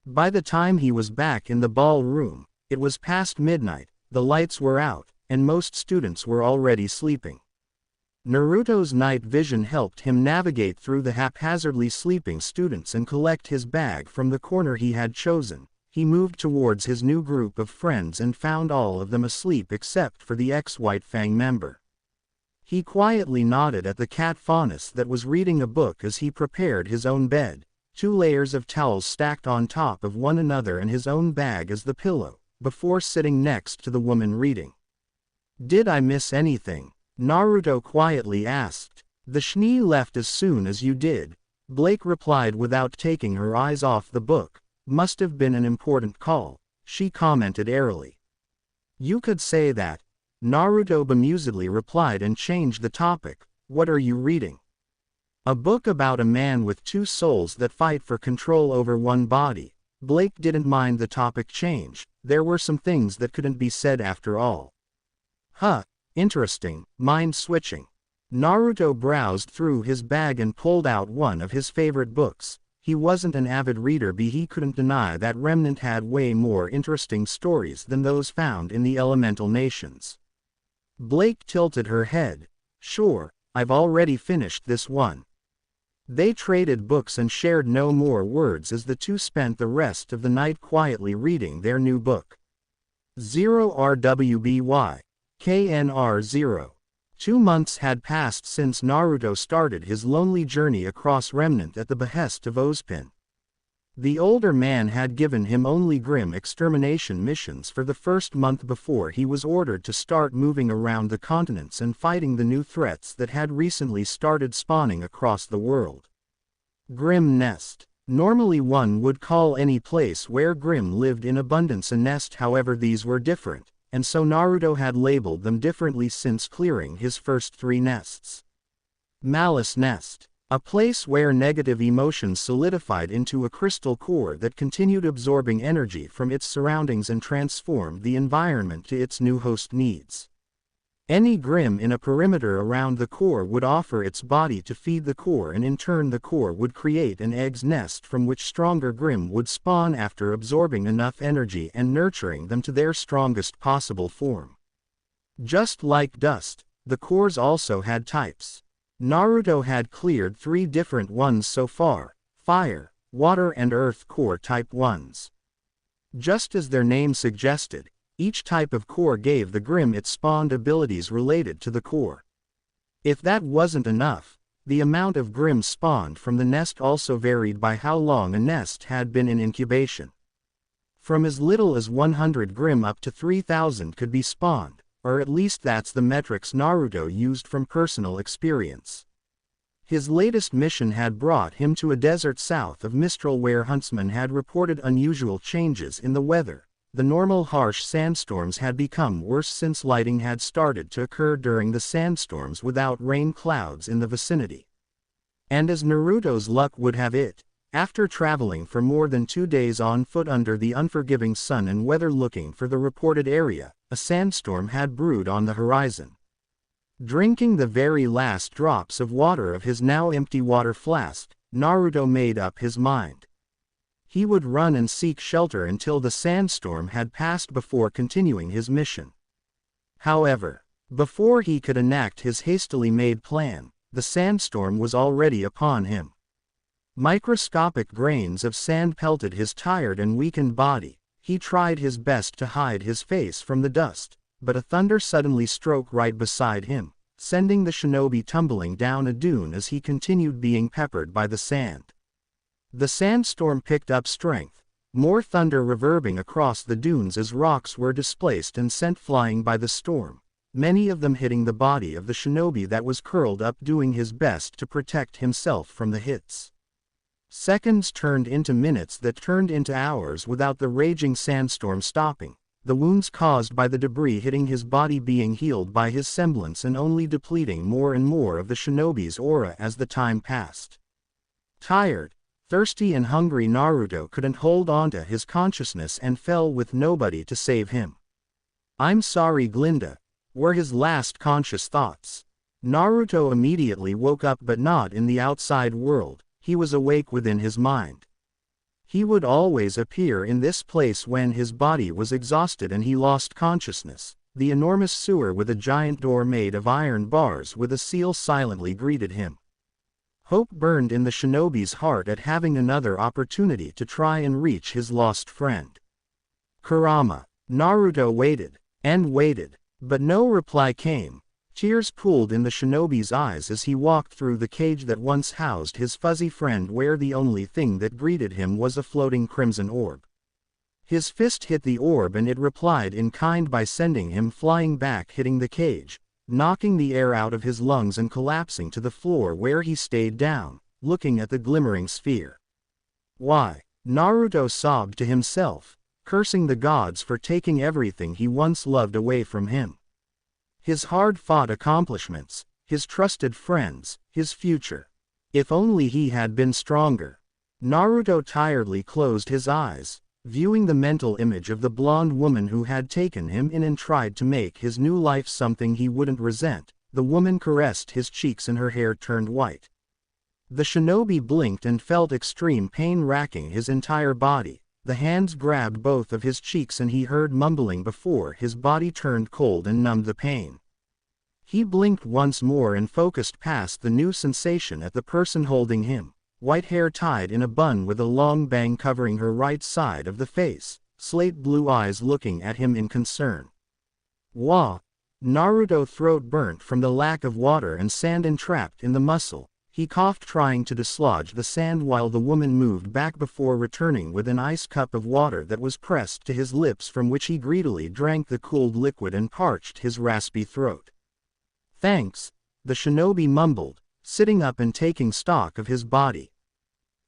By the time he was back in the ballroom, it was past midnight, the lights were out, and most students were already sleeping. Naruto's night vision helped him navigate through the haphazardly sleeping students and collect his bag from the corner he had chosen. He moved towards his new group of friends and found all of them asleep except for the ex-White Fang member. He quietly nodded at the cat Faunus that was reading a book as he prepared his own bed, 2 layers of towels stacked on top of one another and his own bag as the pillow, before sitting next to the woman reading. Did I miss anything? Naruto quietly asked. The Schnee left as soon as you did, Blake replied without taking her eyes off the book. Must have been an important call, she commented airily. You could say that, Naruto bemusedly replied and changed the topic. What are you reading? A book about a man with 2 souls that fight for control over one body. Blake didn't mind the topic change, there were some things that couldn't be said after all. Huh, interesting, mind-switching. Naruto browsed through his bag and pulled out one of his favorite books. He wasn't an avid reader, but he couldn't deny that Remnant had way more interesting stories than those found in the elemental nations. Blake tilted her head. Sure, I've already finished this one. They traded books and shared no more words as the two spent the rest of the night quietly reading their new book. 0RWBY. KNR0. 2 months had passed since Naruto started his lonely journey across Remnant at the behest of Ozpin. The older man had given him only grim extermination missions for the first month before he was ordered to start moving around the continents and fighting the new threats that had recently started spawning across the world. Grim Nest. Normally one would call any place where Grim lived in abundance a nest, however these were different, and so Naruto had labeled them differently since clearing his first 3 nests. Malice Nest. A place where negative emotions solidified into a crystal core that continued absorbing energy from its surroundings and transformed the environment to its new host needs. Any Grim in a perimeter around the core would offer its body to feed the core, and in turn the core would create an egg's nest from which stronger Grim would spawn after absorbing enough energy and nurturing them to their strongest possible form. Just like dust, the cores also had types. Naruto had cleared 3 different ones so far: Fire, Water and Earth core type ones. Just as their name suggested, each type of core gave the Grim its spawned abilities related to the core. If that wasn't enough, the amount of Grim spawned from the nest also varied by how long a nest had been in incubation. From as little as 100 Grim up to 3,000 could be spawned, or at least that's the metrics Naruto used from personal experience. His latest mission had brought him to a desert south of Mistral where huntsmen had reported unusual changes in the weather. The normal harsh sandstorms had become worse since lighting had started to occur during the sandstorms without rain clouds in the vicinity. And as Naruto's luck would have it, after traveling for more than 2 days on foot under the unforgiving sun and weather looking for the reported area, a sandstorm had brewed on the horizon. Drinking the very last drops of water of his now empty water flask, Naruto made up his mind. He would run and seek shelter until the sandstorm had passed before continuing his mission. However, before he could enact his hastily made plan, the sandstorm was already upon him. Microscopic grains of sand pelted his tired and weakened body. He tried his best to hide his face from the dust, but a thunder suddenly struck right beside him, sending the shinobi tumbling down a dune as he continued being peppered by the sand. The sandstorm picked up strength, more thunder reverberating across the dunes as rocks were displaced and sent flying by the storm, many of them hitting the body of the shinobi that was curled up doing his best to protect himself from the hits. Seconds turned into minutes that turned into hours without the raging sandstorm stopping, the wounds caused by the debris hitting his body being healed by his semblance and only depleting more and more of the shinobi's aura as the time passed. Tired, thirsty and hungry, Naruto couldn't hold onto his consciousness and fell with nobody to save him. "I'm sorry, Glinda," were his last conscious thoughts. Naruto immediately woke up, but not in the outside world. He was awake within his mind. He would always appear in this place when his body was exhausted and he lost consciousness. The enormous sewer with a giant door made of iron bars with a seal silently greeted him. Hope burned in the shinobi's heart at having another opportunity to try and reach his lost friend. "Kurama." Naruto waited, and waited, but no reply came. Tears pooled in the shinobi's eyes as he walked through the cage that once housed his fuzzy friend, where the only thing that greeted him was a floating crimson orb. His fist hit the orb and it replied in kind by sending him flying back, hitting the cage, knocking the air out of his lungs and collapsing to the floor, where he stayed down, looking at the glimmering sphere. "Why?" Naruto sobbed to himself, cursing the gods for taking everything he once loved away from him. His hard-fought accomplishments, his trusted friends, his future. If only he had been stronger. Naruto tiredly closed his eyes, viewing the mental image of the blonde woman who had taken him in and tried to make his new life something he wouldn't resent. The woman caressed his cheeks and her hair turned white. The shinobi blinked and felt extreme pain racking his entire body. The hands grabbed both of his cheeks and he heard mumbling before his body turned cold and numbed the pain. He blinked once more and focused past the new sensation at the person holding him, white hair tied in a bun with a long bang covering her right side of the face, slate blue eyes looking at him in concern. "Wah!" Naruto, throat burnt from the lack of water and sand entrapped in the muscle. He coughed, trying to dislodge the sand while the woman moved back before returning with an ice cup of water that was pressed to his lips, from which he greedily drank the cooled liquid and parched his raspy throat. "Thanks," the shinobi mumbled, sitting up and taking stock of his body.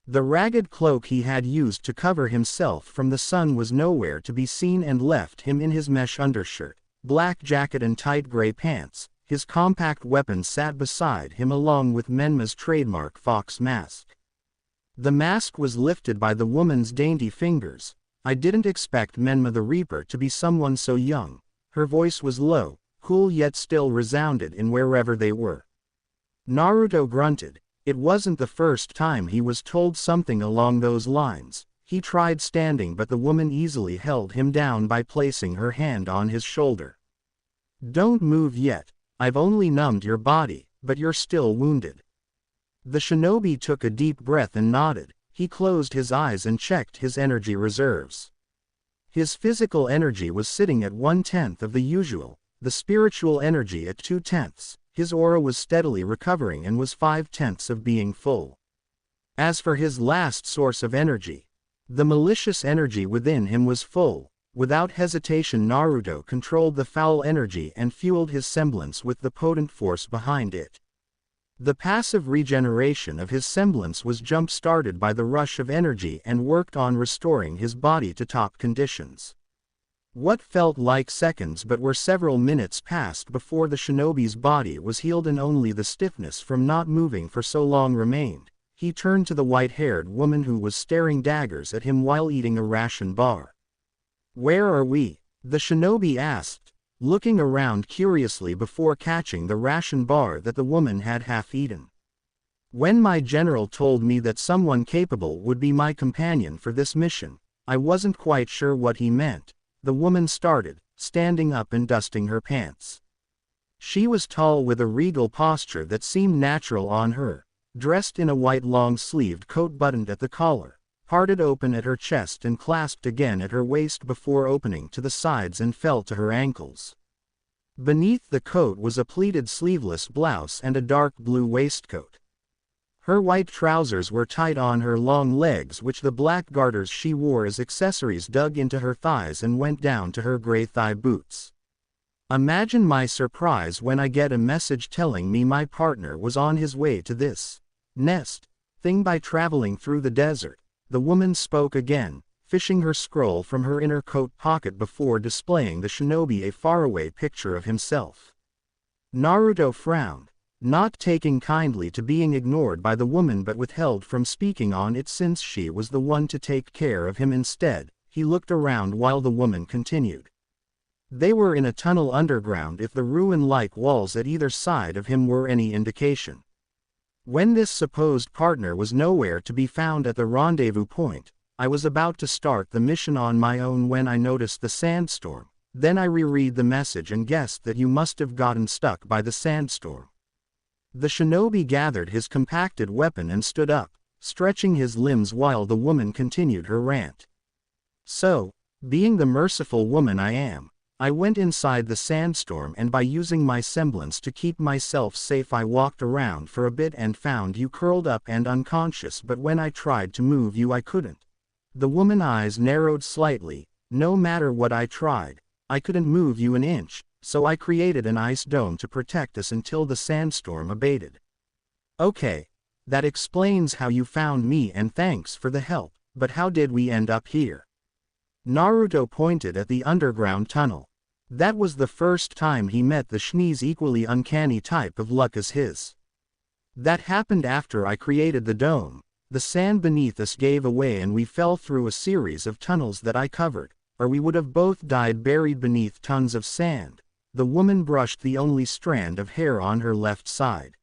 The ragged cloak he had used to cover himself from the sun was nowhere to be seen and left him in his mesh undershirt, black jacket and tight gray pants. His compact weapon sat beside him along with Menma's trademark fox mask. The mask was lifted by the woman's dainty fingers. "I didn't expect Menma the Reaper to be someone so young." Her voice was low, cool, yet still resounded in wherever they were. Naruto grunted. It wasn't the first time he was told something along those lines. He tried standing, but the woman easily held him down by placing her hand on his shoulder. "Don't move yet. I've only numbed your body, but you're still wounded." The shinobi took a deep breath and nodded. He closed his eyes and checked his energy reserves. His physical energy was sitting at 1/10 of the usual, the spiritual energy at 2/10. His aura was steadily recovering and was 5/10 of being full. As for his last source of energy, the malicious energy within him was full. Without hesitation, Naruto controlled the foul energy and fueled his semblance with the potent force behind it. The passive regeneration of his semblance was jump-started by the rush of energy and worked on restoring his body to top conditions. What felt like seconds but were several minutes passed before the shinobi's body was healed and only the stiffness from not moving for so long remained. He turned to the white-haired woman who was staring daggers at him while eating a ration bar. "Where are we?" the shinobi asked, looking around curiously before catching the ration bar that the woman had half eaten. "When my general told me that someone capable would be my companion for this mission, I wasn't quite sure what he meant," the woman started, standing up and dusting her pants. She was tall with a regal posture that seemed natural on her, dressed in a white long-sleeved coat buttoned at the collar, parted open at her chest and clasped again at her waist before opening to the sides and fell to her ankles. Beneath the coat was a pleated sleeveless blouse and a dark blue waistcoat. Her white trousers were tight on her long legs, which the black garters she wore as accessories dug into her thighs and went down to her gray thigh boots. Imagine my surprise when I get a message telling me my partner was on his way to this nest. thing by traveling through the desert. The woman spoke again, fishing her scroll from her inner coat pocket before displaying the shinobi a faraway picture of himself. Naruto frowned, not taking kindly to being ignored by the woman but withheld from speaking on it since she was the one to take care of him instead. He looked around while the woman continued. They were in a tunnel underground if the ruin-like walls at either side of him were any indication. When this supposed partner was nowhere to be found at the rendezvous point, I was about to start the mission on my own when I noticed the sandstorm. Then I reread the message and guessed that you must have gotten stuck by the sandstorm. The shinobi gathered his compacted weapon and stood up, stretching his limbs while the woman continued her rant. So, being the merciful woman I am, I went inside the sandstorm and by using my semblance to keep myself safe I walked around for a bit and found you curled up and unconscious, but when I tried to move you I couldn't. The woman's eyes narrowed slightly. No matter what I tried, I couldn't move you an inch, so I created an ice dome to protect us until the sandstorm abated. Okay, that explains how you found me and thanks for the help, but how did we end up here? Naruto pointed at the underground tunnel. That was the first time he met the Shini's equally uncanny type of luck as his. That happened after I created the dome. The sand beneath us gave away and we fell through a series of tunnels that I covered, or we would have both died buried beneath tons of sand. The woman brushed the only strand of hair on her left side.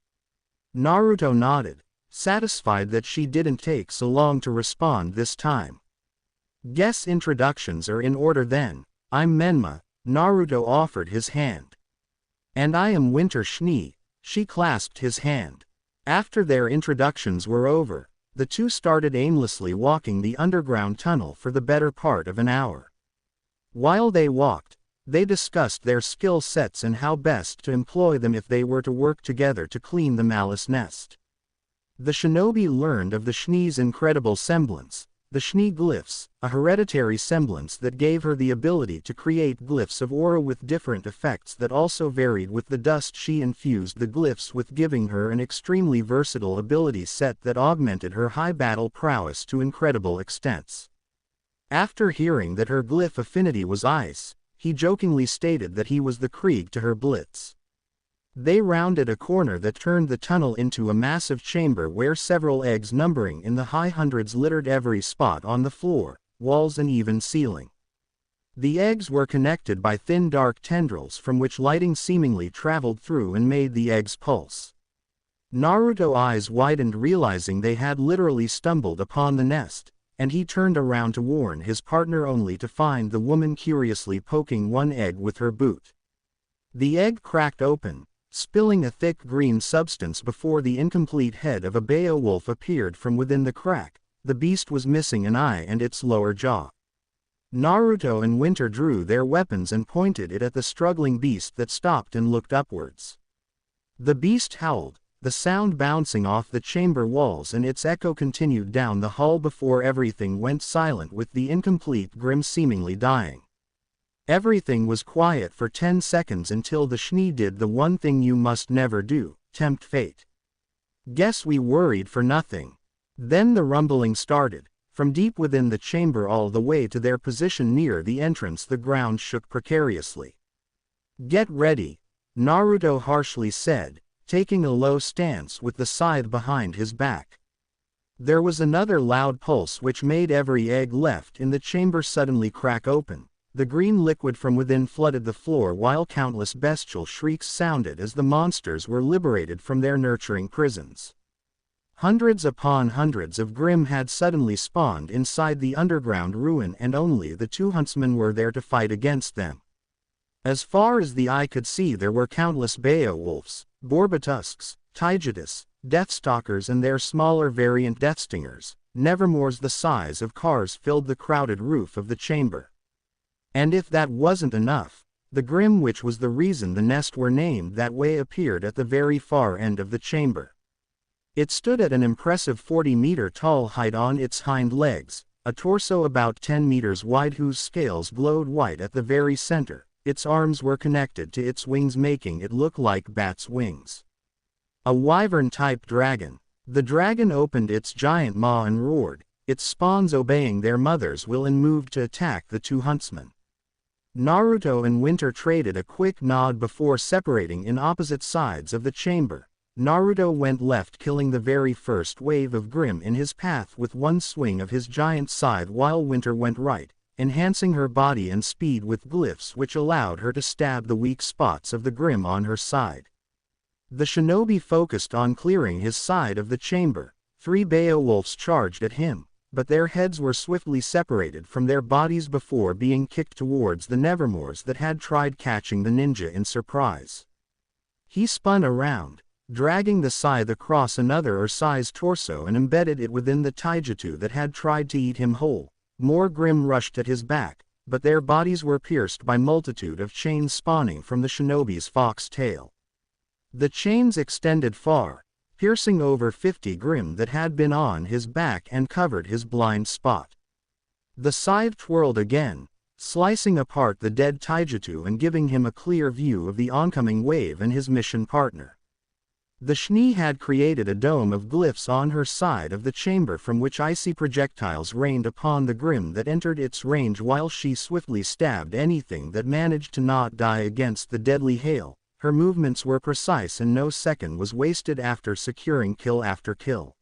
Naruto nodded, satisfied that she didn't take so long to respond this time. Guess introductions are in order then. I'm Menma. Naruto offered his hand. And I am Winter Shini. She clasped his hand. After their introductions were over, the two started aimlessly walking the underground tunnel for the better part of an hour. While they walked, they discussed their skill sets and how best to employ them if they were to work together to clean the malice nest. The shinobi learned of the Shini's incredible semblance, the Shini glyphs, a hereditary semblance that gave her the ability to create glyphs of aura with different effects that also varied with the dust she infused the glyphs with, giving her an extremely versatile ability set that augmented her high battle prowess to incredible extents. After hearing that her glyph affinity was ice, he jokingly stated that he was the Krieg to her Blitz. They rounded a corner that turned the tunnel into a massive chamber where several eggs numbering in the high hundreds littered every spot on the floor, walls and even ceiling. The eggs were connected by thin dark tendrils from which lighting seemingly traveled through and made the eggs pulse. Naruto's eyes widened realizing they had literally stumbled upon the nest, and he turned around to warn his partner only to find the woman curiously poking one egg with her boot. The egg cracked open, spilling a thick green substance before the incomplete head of a Beowulf appeared from within the crack. The beast was missing an eye and its lower jaw. Naruto and Winter drew their weapons and pointed it at the struggling beast that stopped and looked upwards. The beast howled, the sound bouncing off the chamber walls, and its echo continued down the hall before everything went silent with the incomplete Grim seemingly dying. Everything was quiet for 10 seconds until the Shini did the one thing you must never do, tempt fate. Guess we worried for nothing. Then the rumbling started. From deep within the chamber all the way to their position near the entrance the ground shook precariously. Get ready, Naruto harshly said, taking a low stance with the scythe behind his back. There was another loud pulse which made every egg left in the chamber suddenly crack open. The green liquid from within flooded the floor while countless bestial shrieks sounded as the monsters were liberated from their nurturing prisons. Hundreds upon hundreds of Grim had suddenly spawned inside the underground ruin and only the two huntsmen were there to fight against them. As far as the eye could see there were countless Beowulfs, Borbatusks, Taigetus, Deathstalkers and their smaller variant Deathstingers. Nevermores the size of cars filled the crowded roof of the chamber. And if that wasn't enough, the Grim, which was the reason the nest were named that way, appeared at the very far end of the chamber. It stood at an impressive 40-meter tall height on its hind legs, a torso about 10 meters wide whose scales glowed white at the very center. Its arms were connected to its wings making it look like bat's wings. A wyvern-type dragon. The dragon opened its giant maw and roared, its spawns obeying their mother's will and moved to attack the two huntsmen. Naruto and Winter traded a quick nod before separating in opposite sides of the chamber. Naruto went left, killing the very first wave of Grim in his path with one swing of his giant scythe, while Winter went right, enhancing her body and speed with glyphs which allowed her to stab the weak spots of the Grim on her side. The shinobi focused on clearing his side of the chamber. 3 Beowulfs charged at him, but their heads were swiftly separated from their bodies before being kicked towards the Nevermores that had tried catching the ninja in surprise. He spun around, dragging the scythe across another Ursai's torso and embedded it within the taijutsu that had tried to eat him whole. More Grim rushed at his back, but their bodies were pierced by multitude of chains spawning from the shinobi's fox tail. The chains extended far, piercing over 50 Grim that had been on his back and covered his blind spot. The scythe twirled again, slicing apart the dead taijutsu and giving him a clear view of the oncoming wave and his mission partner. The Shni had created a dome of glyphs on her side of the chamber from which icy projectiles rained upon the Grim that entered its range, while she swiftly stabbed anything that managed to not die against the deadly hail. Her movements were precise and no second was wasted after securing kill after kill.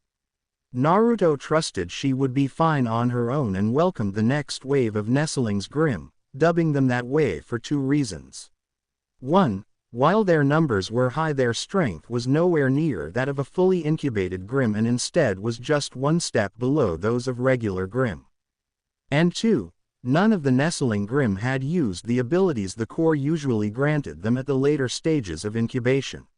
Naruto trusted she would be fine on her own and welcomed the next wave of Nestlings Grim, dubbing them that way for 2 reasons. 1. While their numbers were high, their strength was nowhere near that of a fully incubated Grim and instead was just 1 step below those of regular Grim. And 2. None of the nestling Grim had used the abilities the core usually granted them at the later stages of incubation.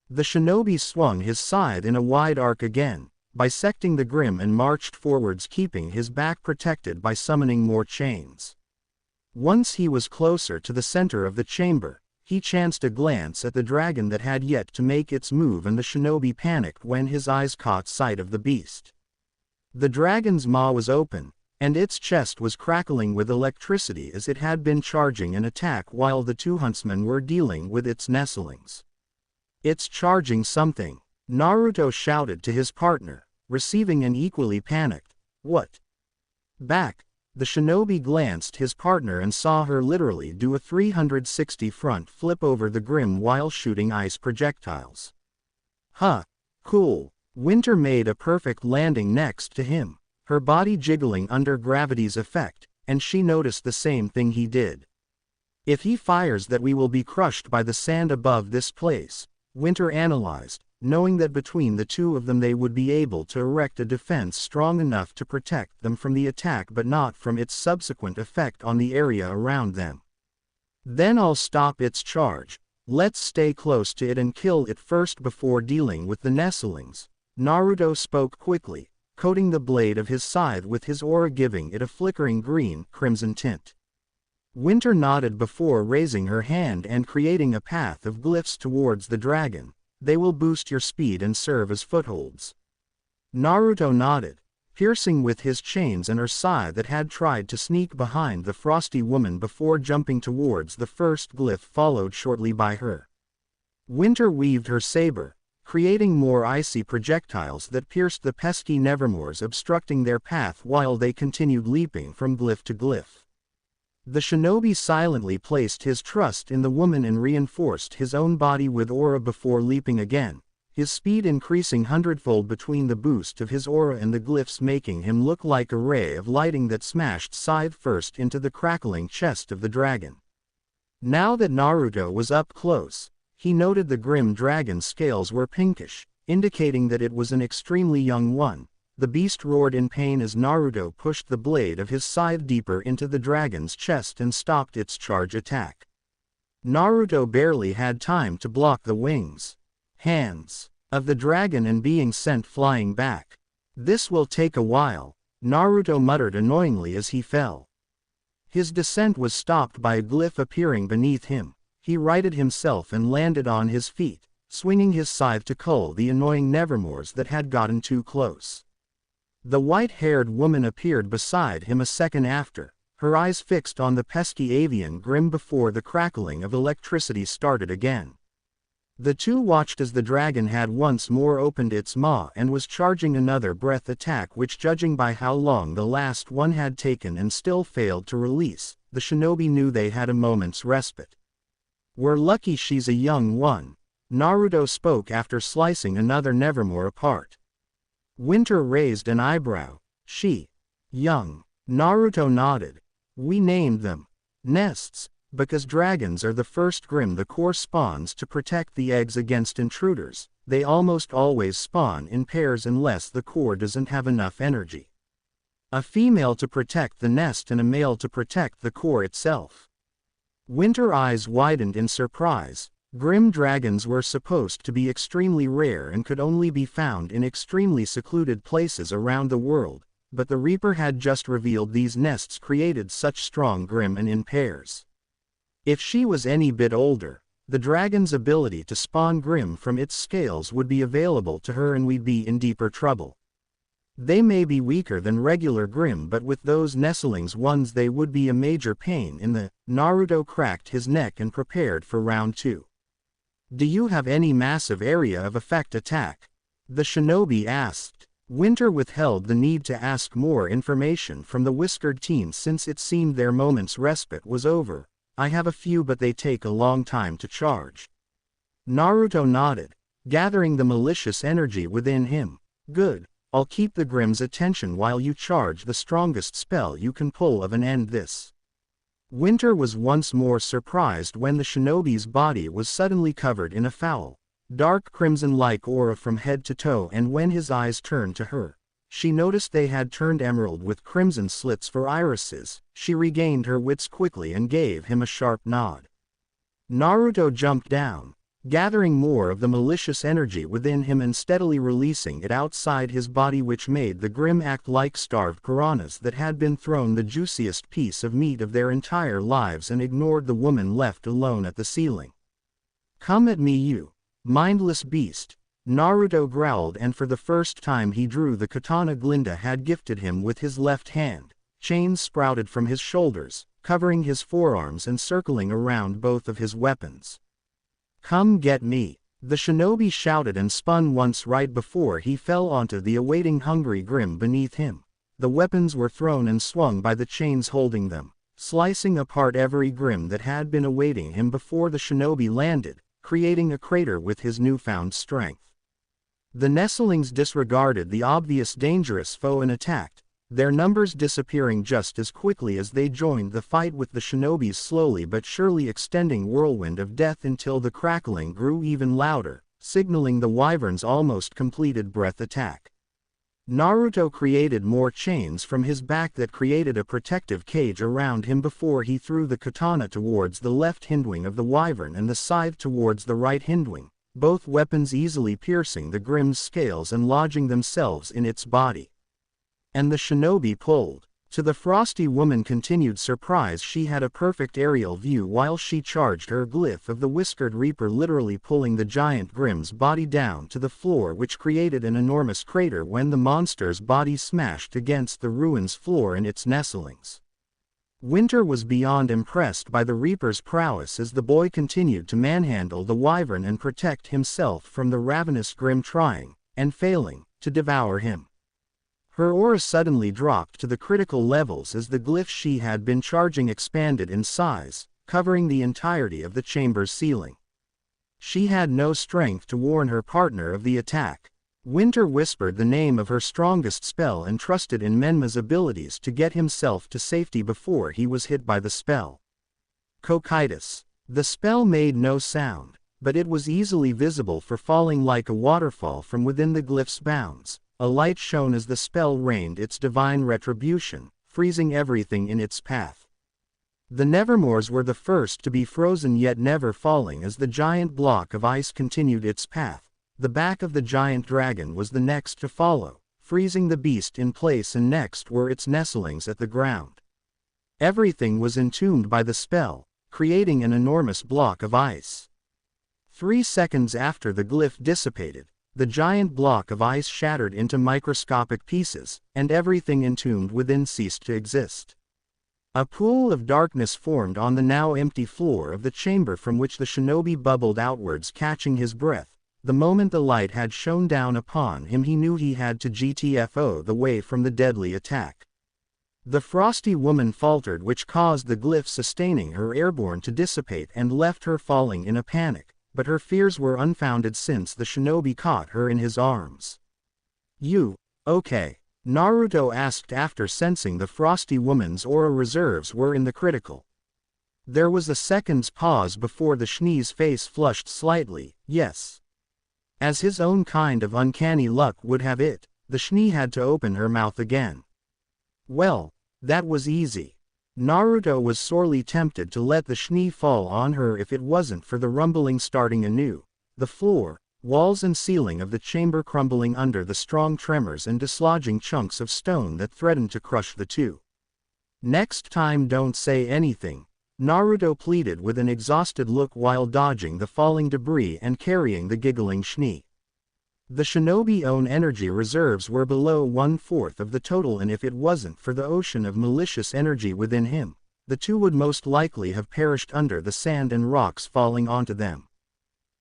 The shinobi swung his scythe in a wide arc again, bisecting the Grim and marched forwards, keeping his back protected by summoning more chains. Once he was closer to the center of the chamber, he chanced a glance at the dragon that had yet to make its move, and the shinobi panicked when his eyes caught sight of the beast. The dragon's maw was open, and its chest was crackling with electricity as it had been charging an attack while the 2 huntsmen were dealing with its nestlings. "It's charging something," Naruto shouted to his partner, receiving an equally panicked, "What?" back. The shinobi glanced his partner and saw her literally do a 360 front flip over the Grim while shooting ice projectiles. "Huh, cool." Winter made a perfect landing next to him, her body jiggling under gravity's effect, and she noticed the same thing he did. "If he fires that, we will be crushed by the sand above this place," Winter analyzed, knowing that between the 2 of them they would be able to erect a defense strong enough to protect them from the attack but not from its subsequent effect on the area around them. "Then I'll stop its charge. Let's stay close to it and kill it first before dealing with the nestlings." Naruto spoke quickly, coating the blade of his scythe with his aura, giving it a flickering green-crimson tint. Winter nodded before raising her hand and creating a path of glyphs towards the dragon. "They will boost your speed and serve as footholds." Naruto nodded, piercing with his chains and Ursai that had tried to sneak behind the frosty woman before jumping towards the first glyph, followed shortly by her. Winter weaved her saber, creating more icy projectiles that pierced the pesky Nevermores, obstructing their path while they continued leaping from glyph to glyph. The shinobi silently placed his trust in the woman and reinforced his own body with aura before leaping again, his speed increasing hundredfold between the boost of his aura and the glyphs, making him look like a ray of lightning that smashed scythe first into the crackling chest of the dragon. Now that Naruto was up close, he noted the grim dragon's scales were pinkish, indicating that it was an extremely young one. The beast roared in pain as Naruto pushed the blade of his scythe deeper into the dragon's chest and stopped its charge attack. Naruto barely had time to block the hands of the dragon and being sent flying back. "This will take a while," Naruto muttered annoyingly as he fell. His descent was stopped by a glyph appearing beneath him. He righted himself and landed on his feet, swinging his scythe to cull the annoying Nevermores that had gotten too close. The white-haired woman appeared beside him a second after, her eyes fixed on the pesky avian grim before the crackling of electricity started again. The two watched as the dragon had once more opened its maw and was charging another breath attack which, judging by how long the last one had taken and still failed to release, the shinobi knew they had a moment's respite. "We're lucky she's a young one," Naruto spoke after slicing another Nevermore apart. Winter raised an eyebrow. "She. Young." Naruto nodded. "We named them nests, because dragons are the first grim the core spawns to protect the eggs against intruders. They almost always spawn in pairs unless the core doesn't have enough energy. A female to protect the nest and a male to protect the core itself." Winter's eyes widened in surprise. Grim dragons were supposed to be extremely rare and could only be found in extremely secluded places around the world, but the Reaper had just revealed these nests created such strong grim and in pairs. If she was any bit older, the dragon's ability to spawn grim from its scales would be available to her and we'd be in deeper trouble. They may be weaker than regular grim, but with those nestlings ones they would be a major pain in the— Naruto cracked his neck and prepared for round 2. "Do you have any massive area of effect attack?" the shinobi asked. Winter withheld the need to ask more information from the whiskered team since it seemed their moment's respite was over. "I have a few, but they take a long time to charge." Naruto nodded, gathering the malicious energy within him. "Good. I'll keep the Grimm's attention while you charge the strongest spell you can pull of and end this." Winter was once more surprised when the shinobi's body was suddenly covered in a foul, dark crimson-like aura from head to toe, and when his eyes turned to her, she noticed they had turned emerald with crimson slits for irises. She regained her wits quickly and gave him a sharp nod. Naruto jumped down, gathering more of the malicious energy within him and steadily releasing it outside his body, which made the Grim act like starved piranhas that had been thrown the juiciest piece of meat of their entire lives and ignored the woman left alone at the ceiling. "Come at me, you mindless beast," Naruto growled, and for the first time he drew the katana Glinda had gifted him with his left hand. Chains sprouted from his shoulders, covering his forearms and circling around both of his weapons. "Come get me," the shinobi shouted and spun once right before he fell onto the awaiting hungry Grim beneath him. The weapons were thrown and swung by the chains holding them, slicing apart every Grim that had been awaiting him before the shinobi landed, creating a crater with his newfound strength. The nestlings disregarded the obvious dangerous foe and attacked, their numbers disappearing just as quickly as they joined the fight, with the shinobi's slowly but surely extending whirlwind of death until the crackling grew even louder, signaling the wyvern's almost completed breath attack. Naruto created more chains from his back that created a protective cage around him before he threw the katana towards the left hindwing of the wyvern and the scythe towards the right hindwing, both weapons easily piercing the Grim's scales and lodging themselves in its body. And the shinobi pulled. To the frosty woman continued surprise, she had a perfect aerial view while she charged her glyph of the whiskered Reaper, literally pulling the giant Grim's body down to the floor, which created an enormous crater when the monster's body smashed against the ruin's floor and its nestlings. Winter was beyond impressed by the Reaper's prowess as the boy continued to manhandle the wyvern and protect himself from the ravenous Grim trying, and failing, to devour him. Her aura suddenly dropped to the critical levels as the glyph she had been charging expanded in size, covering the entirety of the chamber's ceiling. She had no strength to warn her partner of the attack. Winter whispered the name of her strongest spell and trusted in Menma's abilities to get himself to safety before he was hit by the spell. Cocytus. The spell made no sound, but it was easily visible for falling like a waterfall from within the glyph's bounds. A light shone as the spell rained its divine retribution, freezing everything in its path. The Nevermores were the first to be frozen, yet never falling as the giant block of ice continued its path. The back of the giant dragon was the next to follow, freezing the beast in place, and next were its nestlings at the ground. Everything was entombed by the spell, creating an enormous block of ice. 3 seconds after the glyph dissipated, the giant block of ice shattered into microscopic pieces, and everything entombed within ceased to exist. A pool of darkness formed on the now empty floor of the chamber from which the shinobi bubbled outwards, catching his breath. The moment the light had shone down upon him, he knew he had to GTFO the way from the deadly attack. The frosty woman faltered, which caused the glyph sustaining her airborne to dissipate and left her falling in a panic, but her fears were unfounded since the shinobi caught her in his arms. "You, okay?" Naruto asked after sensing the frosty woman's aura reserves were in the critical. There was a second's pause before the shini's face flushed slightly. Yes. As his own kind of uncanny luck would have it, the shini had to open her mouth again. Well, that was easy. Naruto was sorely tempted to let the shini fall on her if it wasn't for the rumbling starting anew, the floor, walls and ceiling of the chamber crumbling under the strong tremors and dislodging chunks of stone that threatened to crush the two. "Next time don't say anything," Naruto pleaded with an exhausted look while dodging the falling debris and carrying the giggling shini. The shinobi's own energy reserves were below 1/4 of the total, and if it wasn't for the ocean of malicious energy within him, the two would most likely have perished under the sand and rocks falling onto them.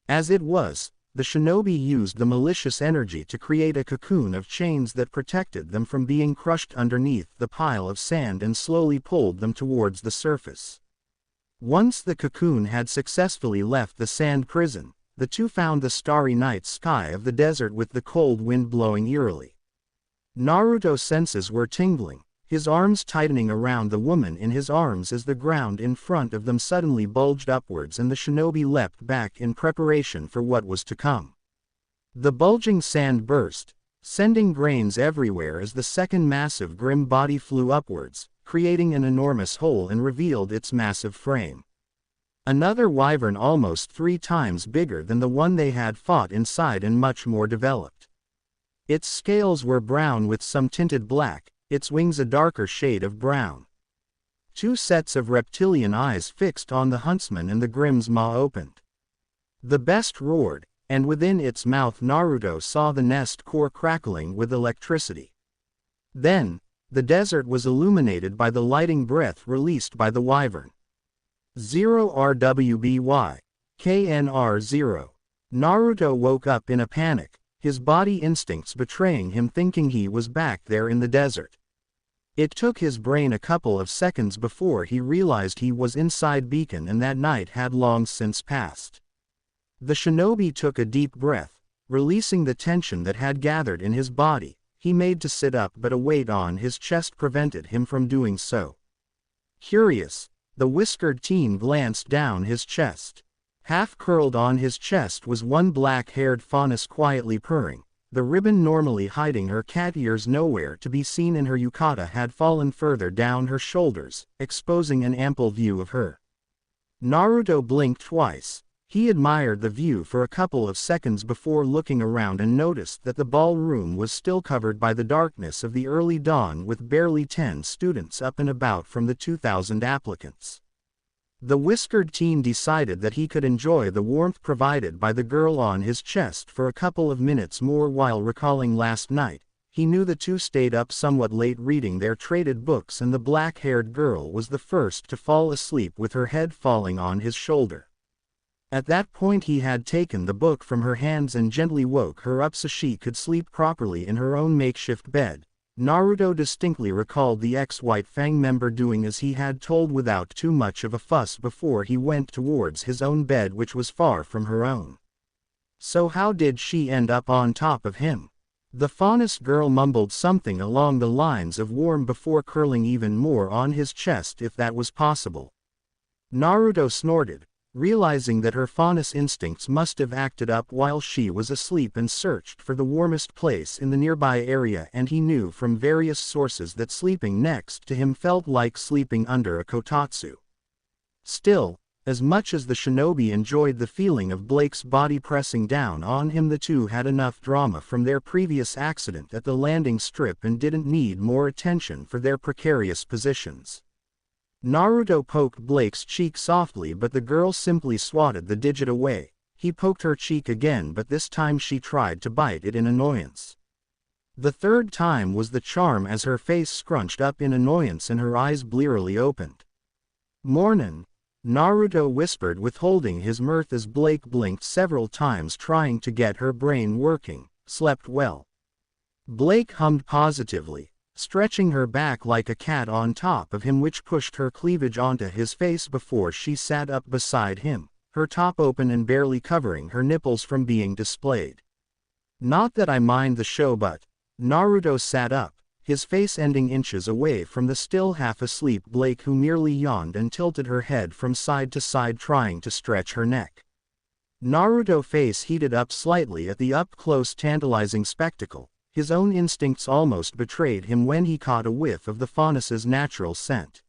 As it was, the shinobi used the malicious energy to create a cocoon of chains that protected them from being crushed underneath the pile of sand and slowly pulled them towards the surface. Once the cocoon had successfully left the sand prison, the two found the starry night sky of the desert with the cold wind blowing eerily. Naruto's senses were tingling, his arms tightening around the woman in his arms as the ground in front of them suddenly bulged upwards and the shinobi leapt back in preparation for what was to come. The bulging sand burst, sending grains everywhere as the second massive grim body flew upwards, creating an enormous hole and revealed its massive frame. Another wyvern almost 3 times bigger than the one they had fought inside and much more developed. Its scales were brown with some tinted black, its wings a darker shade of brown. 2 sets of reptilian eyes fixed on the huntsman, and the grim's maw opened. The beast roared, and within its mouth Naruto saw the nest core crackling with electricity. Then, the desert was illuminated by the lighting breath released by the wyvern. 0 RWBY. KNR 0. Naruto woke up in a panic, his body instincts betraying him, thinking he was back there in the desert. It took his brain a couple of seconds before he realized he was inside Beacon and that night had long since passed. The shinobi took a deep breath, releasing the tension that had gathered in his body. He made to sit up, but a weight on his chest prevented him from doing so. Curious, the whiskered teen glanced down his chest. Half curled on his chest was one black-haired faunus quietly purring. The ribbon normally hiding her cat ears nowhere to be seen in her yukata had fallen further down her shoulders, exposing an ample view of her. Naruto blinked twice. He admired the view for a couple of seconds before looking around and noticed that the ballroom was still covered by the darkness of the early dawn, with barely 10 students up and about from the 2,000 applicants. The whiskered teen decided that he could enjoy the warmth provided by the girl on his chest for a couple of minutes more. While recalling last night, he knew the two stayed up somewhat late reading their traded books, and the black-haired girl was the first to fall asleep with her head falling on his shoulder. At that point he had taken the book from her hands and gently woke her up so she could sleep properly in her own makeshift bed. Naruto distinctly recalled the ex-White Fang member doing as he had told without too much of a fuss before he went towards his own bed, which was far from her own. So how did she end up on top of him? The faunus girl mumbled something along the lines of warm before curling even more on his chest if that was possible. Naruto snorted, realizing that her faunus instincts must have acted up while she was asleep, and searched for the warmest place in the nearby area, and he knew from various sources that sleeping next to him felt like sleeping under a kotatsu. Still, as much as the shinobi enjoyed the feeling of Blake's body pressing down on him, the two had enough drama from their previous accident at the landing strip and didn't need more attention for their precarious positions. Naruto poked Blake's cheek softly, but the girl simply swatted the digit away. He poked her cheek again, but this time she tried to bite it in annoyance. The third time was the charm as her face scrunched up in annoyance and her eyes blearily opened. "Mornin'," Naruto whispered, withholding his mirth as Blake blinked several times trying to get her brain working. "Slept well?" Blake hummed positively, stretching her back like a cat on top of him, which pushed her cleavage onto his face before she sat up beside him, her top open and barely covering her nipples from being displayed. "Not that I mind the show, but..." Naruto sat up, his face ending inches away from the still half-asleep Blake, who merely yawned and tilted her head from side to side trying to stretch her neck. Naruto's face heated up slightly at the up-close tantalizing spectacle. His own instincts almost betrayed him when he caught a whiff of the faunus's natural scent.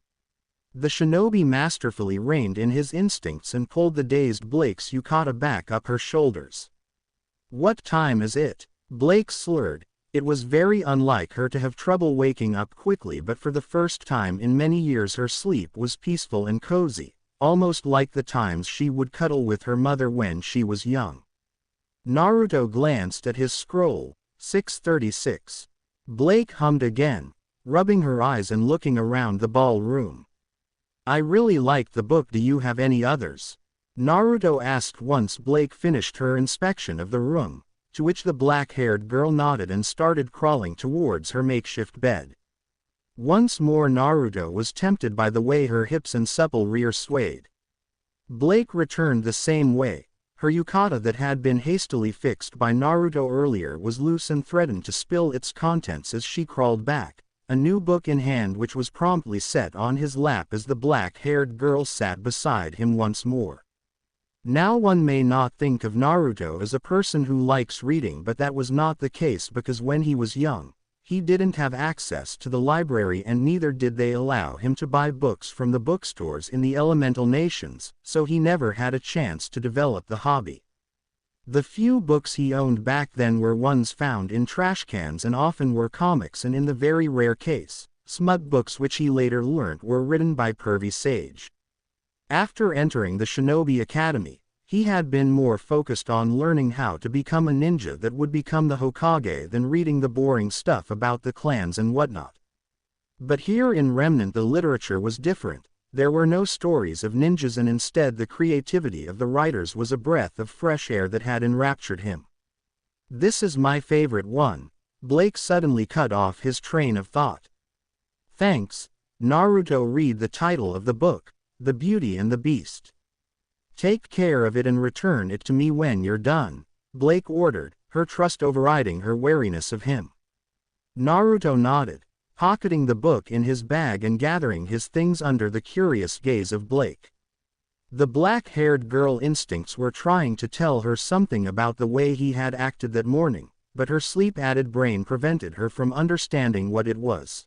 The shinobi masterfully reined in his instincts and pulled the dazed Blake's yukata back up her shoulders. "What time is it?" Blake slurred. It was very unlike her to have trouble waking up quickly, but for the first time in many years her sleep was peaceful and cozy, almost like the times she would cuddle with her mother when she was young. Naruto glanced at his scroll. 6:36. Blake hummed again, rubbing her eyes and looking around the ballroom. "I really liked the book. Do you have any others?" Naruto asked once Blake finished her inspection of the room, to which the black-haired girl nodded and started crawling towards her makeshift bed. Once more Naruto was tempted by the way her hips and supple rear swayed. Blake returned the same way. Her yukata that had been hastily fixed by Naruto earlier was loose and threatened to spill its contents as she crawled back, a new book in hand, which was promptly set on his lap as the black-haired girl sat beside him once more. Now one may not think of Naruto as a person who likes reading, but that was not the case because when he was young, he didn't have access to the library and neither did they allow him to buy books from the bookstores in the elemental nations, so he never had a chance to develop the hobby. The few books he owned back then were ones found in trash cans and often were comics, and in the very rare case, smut books, which he later learnt were written by pervy sage. After entering the Shinobi Academy, he had been more focused on learning how to become a ninja that would become the Hokage than reading the boring stuff about the clans and whatnot. But here in Remnant the literature was different. There were no stories of ninjas, and instead the creativity of the writers was a breath of fresh air that had enraptured him. "This is my favorite one." Blake suddenly cut off his train of thought. "Thanks." Naruto read the title of the book, The Beauty and the Beast. "Take care of it and return it to me when you're done," Blake ordered, her trust overriding her wariness of him. Naruto nodded, pocketing the book in his bag and gathering his things under the curious gaze of Blake. The black-haired girl instincts were trying to tell her something about the way he had acted that morning, but her sleep-added brain prevented her from understanding what it was.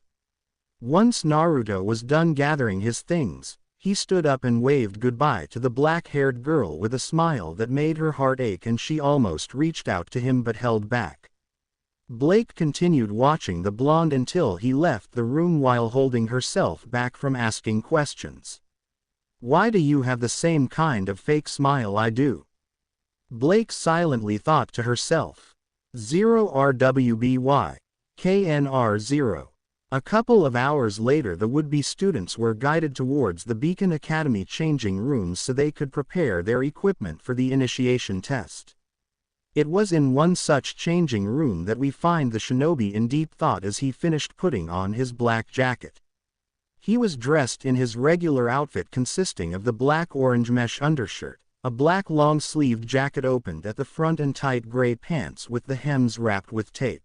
Once Naruto was done gathering his things, he stood up and waved goodbye to the black-haired girl with a smile that made her heart ache, and she almost reached out to him but held back. Blake continued watching the blonde until he left the room while holding herself back from asking questions. "Why do you have the same kind of fake smile I do?" Blake silently thought to herself. 0RWBY. KNR0. A couple of hours later the would-be students were guided towards the Beacon Academy changing rooms so they could prepare their equipment for the initiation test. It was in one such changing room that we find the shinobi in deep thought as he finished putting on his black jacket. He was dressed in his regular outfit consisting of the black-orange mesh undershirt, a black long-sleeved jacket opened at the front and tight gray pants with the hems wrapped with tape.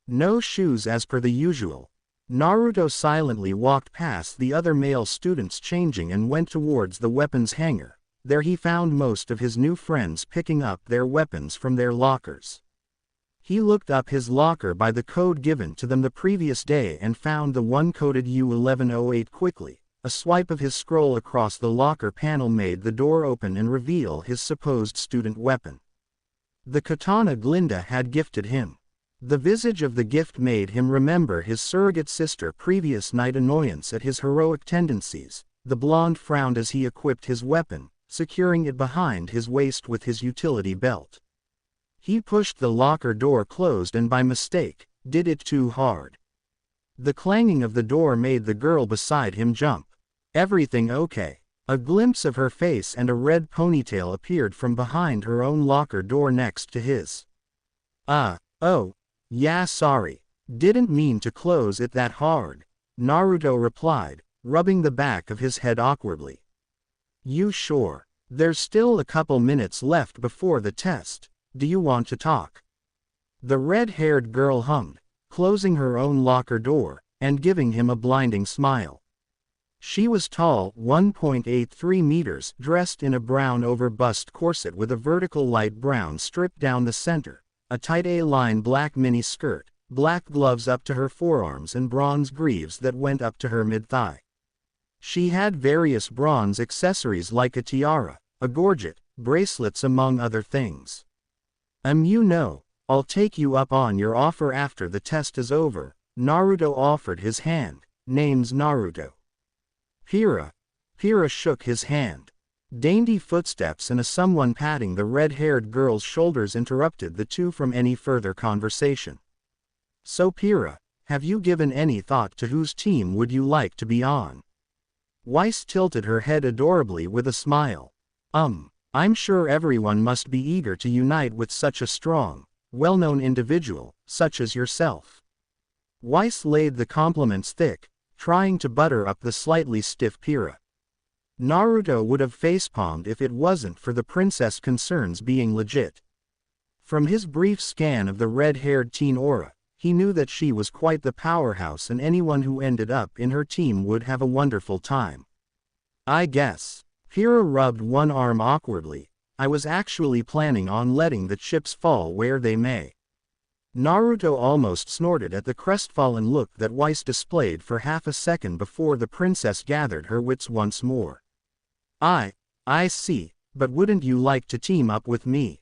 No shoes as per the usual. Naruto silently walked past the other male students changing and went towards the weapons hanger. There he found most of his new friends picking up their weapons from their lockers. He looked up his locker by the code given to them the previous day and found the one coded U1108 quickly. A swipe of his scroll across the locker panel made the door open and reveal his supposed student weapon. The katana Glinda had gifted him. The visage of the gift made him remember his surrogate sister previous night annoyance at his heroic tendencies. The blonde frowned as he equipped his weapon, securing it behind his waist with his utility belt. He pushed the locker door closed and by mistake, Did it too hard? The clanging of the door made the girl beside him jump. Everything okay? A glimpse of her face and a red ponytail appeared from behind her own locker door next to his. Oh, yeah, sorry. Didn't mean to close it that hard, Naruto replied, rubbing the back of his head awkwardly. You sure? There's still a couple minutes left before the test. Do you want to talk? The red-haired girl hummed, closing her own locker door, and giving him a blinding smile. She was tall, 1.83 meters, dressed in a brown over-bust corset with a vertical light brown strip down the center, a tight A-line black mini skirt, black gloves up to her forearms and bronze greaves that went up to her mid-thigh. She had various bronze accessories like a tiara, a gorget, bracelets among other things. You know, I'll take you up on your offer after the test is over, Naruto offered his hand. Name's Naruto. Pira shook his hand. Dainty footsteps and a someone patting the red-haired girl's shoulders interrupted the two from any further conversation. So Pira, have you given any thought to whose team would you like to be on? Weiss tilted her head adorably with a smile. I'm sure everyone must be eager to unite with such a strong, well-known individual, such as yourself. Weiss laid the compliments thick, trying to butter up the slightly stiff Pira. Naruto would have facepalmed if it wasn't for the princess concerns being legit. From his brief scan of the red-haired teen aura, he knew that she was quite the powerhouse and anyone who ended up in her team would have a wonderful time. I guess. Pira rubbed one arm awkwardly. I was actually planning on letting the chips fall where they may. Naruto almost snorted at the crestfallen look that Weiss displayed for half a second before the princess gathered her wits once more. I see, but wouldn't you like to team up with me?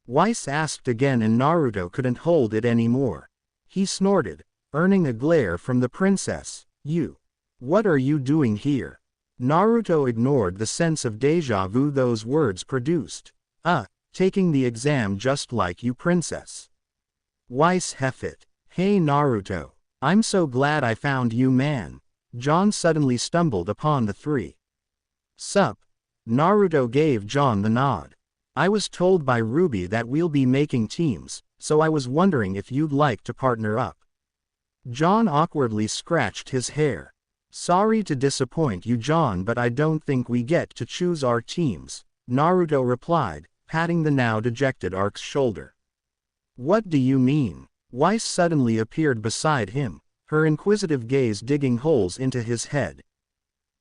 Weiss asked again and Naruto couldn't hold it anymore. He snorted, earning a glare from the princess. What are you doing here? Naruto ignored the sense of déjà vu those words produced. Taking the exam just like you, princess. Weiss heffed. Hey Naruto. I'm so glad I found you, man. John suddenly stumbled upon the three. Sup? Naruto gave John the nod. I was told by Ruby that we'll be making teams, so I was wondering if you'd like to partner up. John awkwardly scratched his hair. Sorry to disappoint you, John, but I don't think we get to choose our teams, Naruto replied, patting the now dejected Ark's shoulder. What do you mean? Weiss suddenly appeared beside him, her inquisitive gaze digging holes into his head.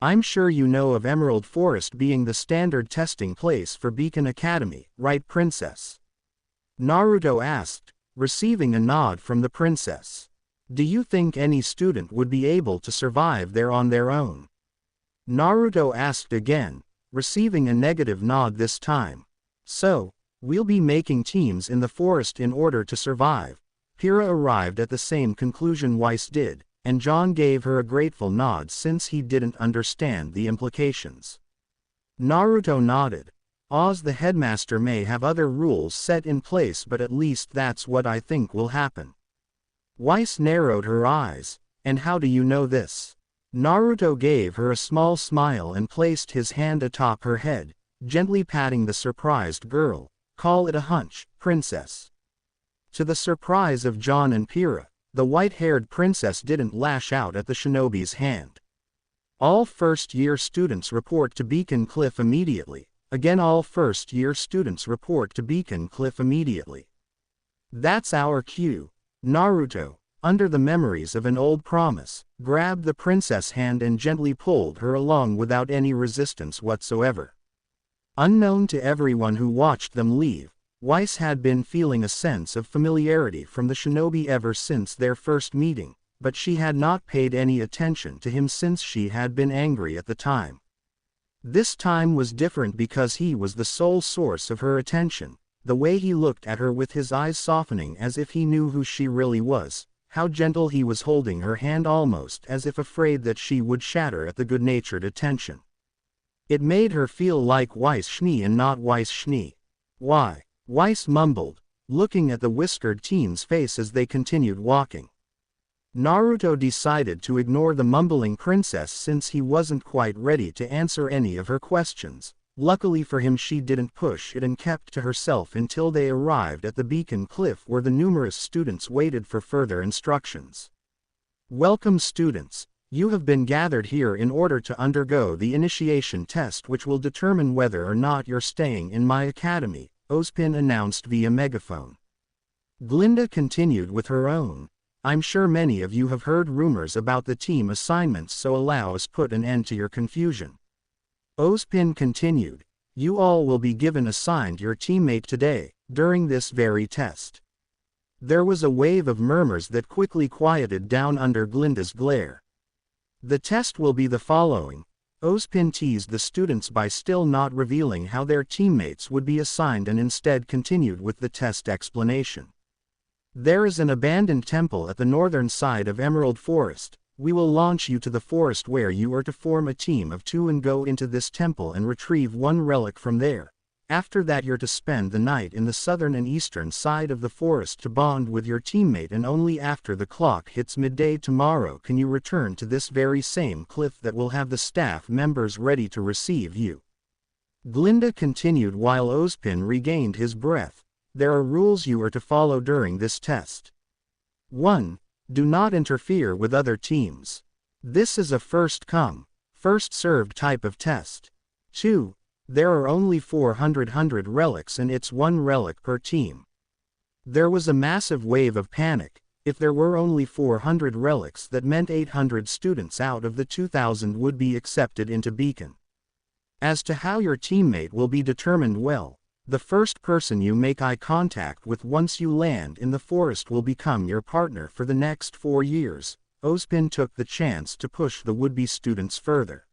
I'm sure you know of Emerald Forest being the standard testing place for Beacon Academy, right, princess? Naruto asked, receiving a nod from the princess. Do you think any student would be able to survive there on their own? Naruto asked again, receiving a negative nod this time. So, we'll be making teams in the forest in order to survive. Pira arrived at the same conclusion Weiss did, and John gave her a grateful nod since he didn't understand the implications. Naruto nodded. Oz the headmaster may have other rules set in place, but at least that's what I think will happen. Weiss narrowed her eyes. And how do you know this? Naruto gave her a small smile and placed his hand atop her head, gently patting the surprised girl. Call it a hunch, princess. To the surprise of John and Pira, the white-haired princess didn't lash out at the shinobi's hand. All first-year students report to Beacon Cliff immediately. Again, all first-year students report to Beacon Cliff immediately. That's our cue. Naruto, under the memories of an old promise, grabbed the princess' hand and gently pulled her along without any resistance whatsoever. Unknown to everyone who watched them leave, Weiss had been feeling a sense of familiarity from the shinobi ever since their first meeting, but she had not paid any attention to him since she had been angry at the time. This time was different because he was the sole source of her attention, the way he looked at her with his eyes softening as if he knew who she really was, how gentle he was holding her hand almost as if afraid that she would shatter at the good-natured attention. It made her feel like Weiss Schnee and not Weiss Schnee. Why? Weiss mumbled, looking at the whiskered teen's face as they continued walking. Naruto decided to ignore the mumbling princess since he wasn't quite ready to answer any of her questions. Luckily for him, she didn't push it and kept to herself until they arrived at the beacon cliff where the numerous students waited for further instructions. Welcome students. You have been gathered here in order to undergo the initiation test which will determine whether or not you're staying in my academy, Ozpin announced via megaphone. Glinda continued with her own. I'm sure many of you have heard rumors about the team assignments, so allow us put an end to your confusion. Ozpin continued. You all will be given assigned your teammate today, during this very test. There was a wave of murmurs that quickly quieted down under Glinda's glare. The test will be the following. Ozpin teased the students by still not revealing how their teammates would be assigned and instead continued with the test explanation. There is an abandoned temple at the northern side of Emerald Forest. We will launch you to the forest where you are to form a team of 2 and go into this temple and retrieve 1 relic from there. After that you're to spend the night in the southern and eastern side of the forest to bond with your teammate, and only after the clock hits midday tomorrow can you return to this very same cliff that will have the staff members ready to receive you. Glinda continued while Ozpin regained his breath. There are rules you are to follow during this test. 1. Do not interfere with other teams. This is a first-come, first-served type of test. 2. There are only 400 relics and it's 1 relic per team. There was a massive wave of panic. If there were only 400 relics, that meant 800 students out of the 2,000 would be accepted into Beacon. As to how your teammate will be determined, well, the first person you make eye contact with once you land in the forest will become your partner for the next 4 years. Ozpin took the chance to push the would-be students further.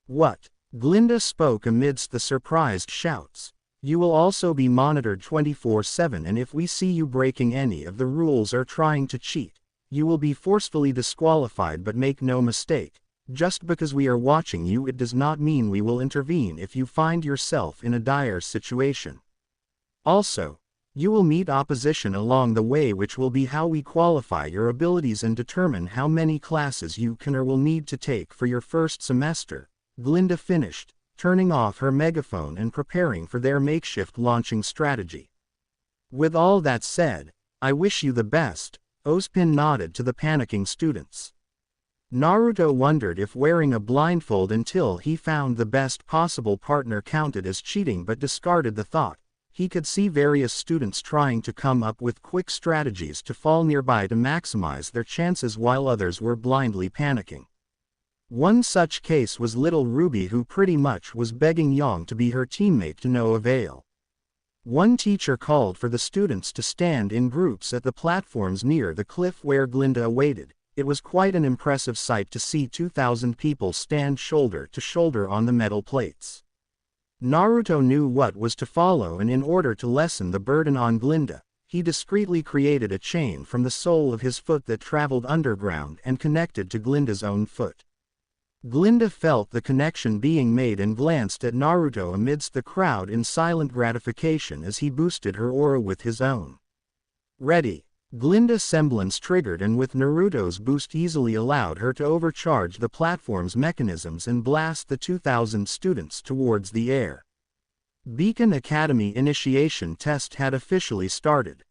What? Glinda spoke amidst the surprised shouts. You will also be monitored 24/7, and if we see you breaking any of the rules or trying to cheat, you will be forcefully disqualified. But make no mistake, just because we are watching you it does not mean we will intervene if you find yourself in a dire situation. Also, you will meet opposition along the way, which will be how we qualify your abilities and determine how many classes you can or will need to take for your first semester. Glinda finished, turning off her megaphone and preparing for their makeshift launching strategy. With all that said, I wish you the best, Ozpin nodded to the panicking students. Naruto wondered if wearing a blindfold until he found the best possible partner counted as cheating, but discarded the thought. He could see various students trying to come up with quick strategies to fall nearby to maximize their chances while others were blindly panicking. One such case was little Ruby, who pretty much was begging Yang to be her teammate to no avail. One teacher called for the students to stand in groups at the platforms near the cliff where Glinda awaited. It was quite an impressive sight to see 2,000 people stand shoulder to shoulder on the metal plates. Naruto knew what was to follow, and in order to lessen the burden on Glinda, he discreetly created a chain from the sole of his foot that traveled underground and connected to Glinda's own foot. Glinda felt the connection being made and glanced at Naruto amidst the crowd in silent gratification as he boosted her aura with his own. Ready. Glinda's semblance triggered, and with Naruto's boost easily allowed her to overcharge the platform's mechanisms and blast the 2,000 students towards the air. Beacon Academy initiation test had officially started.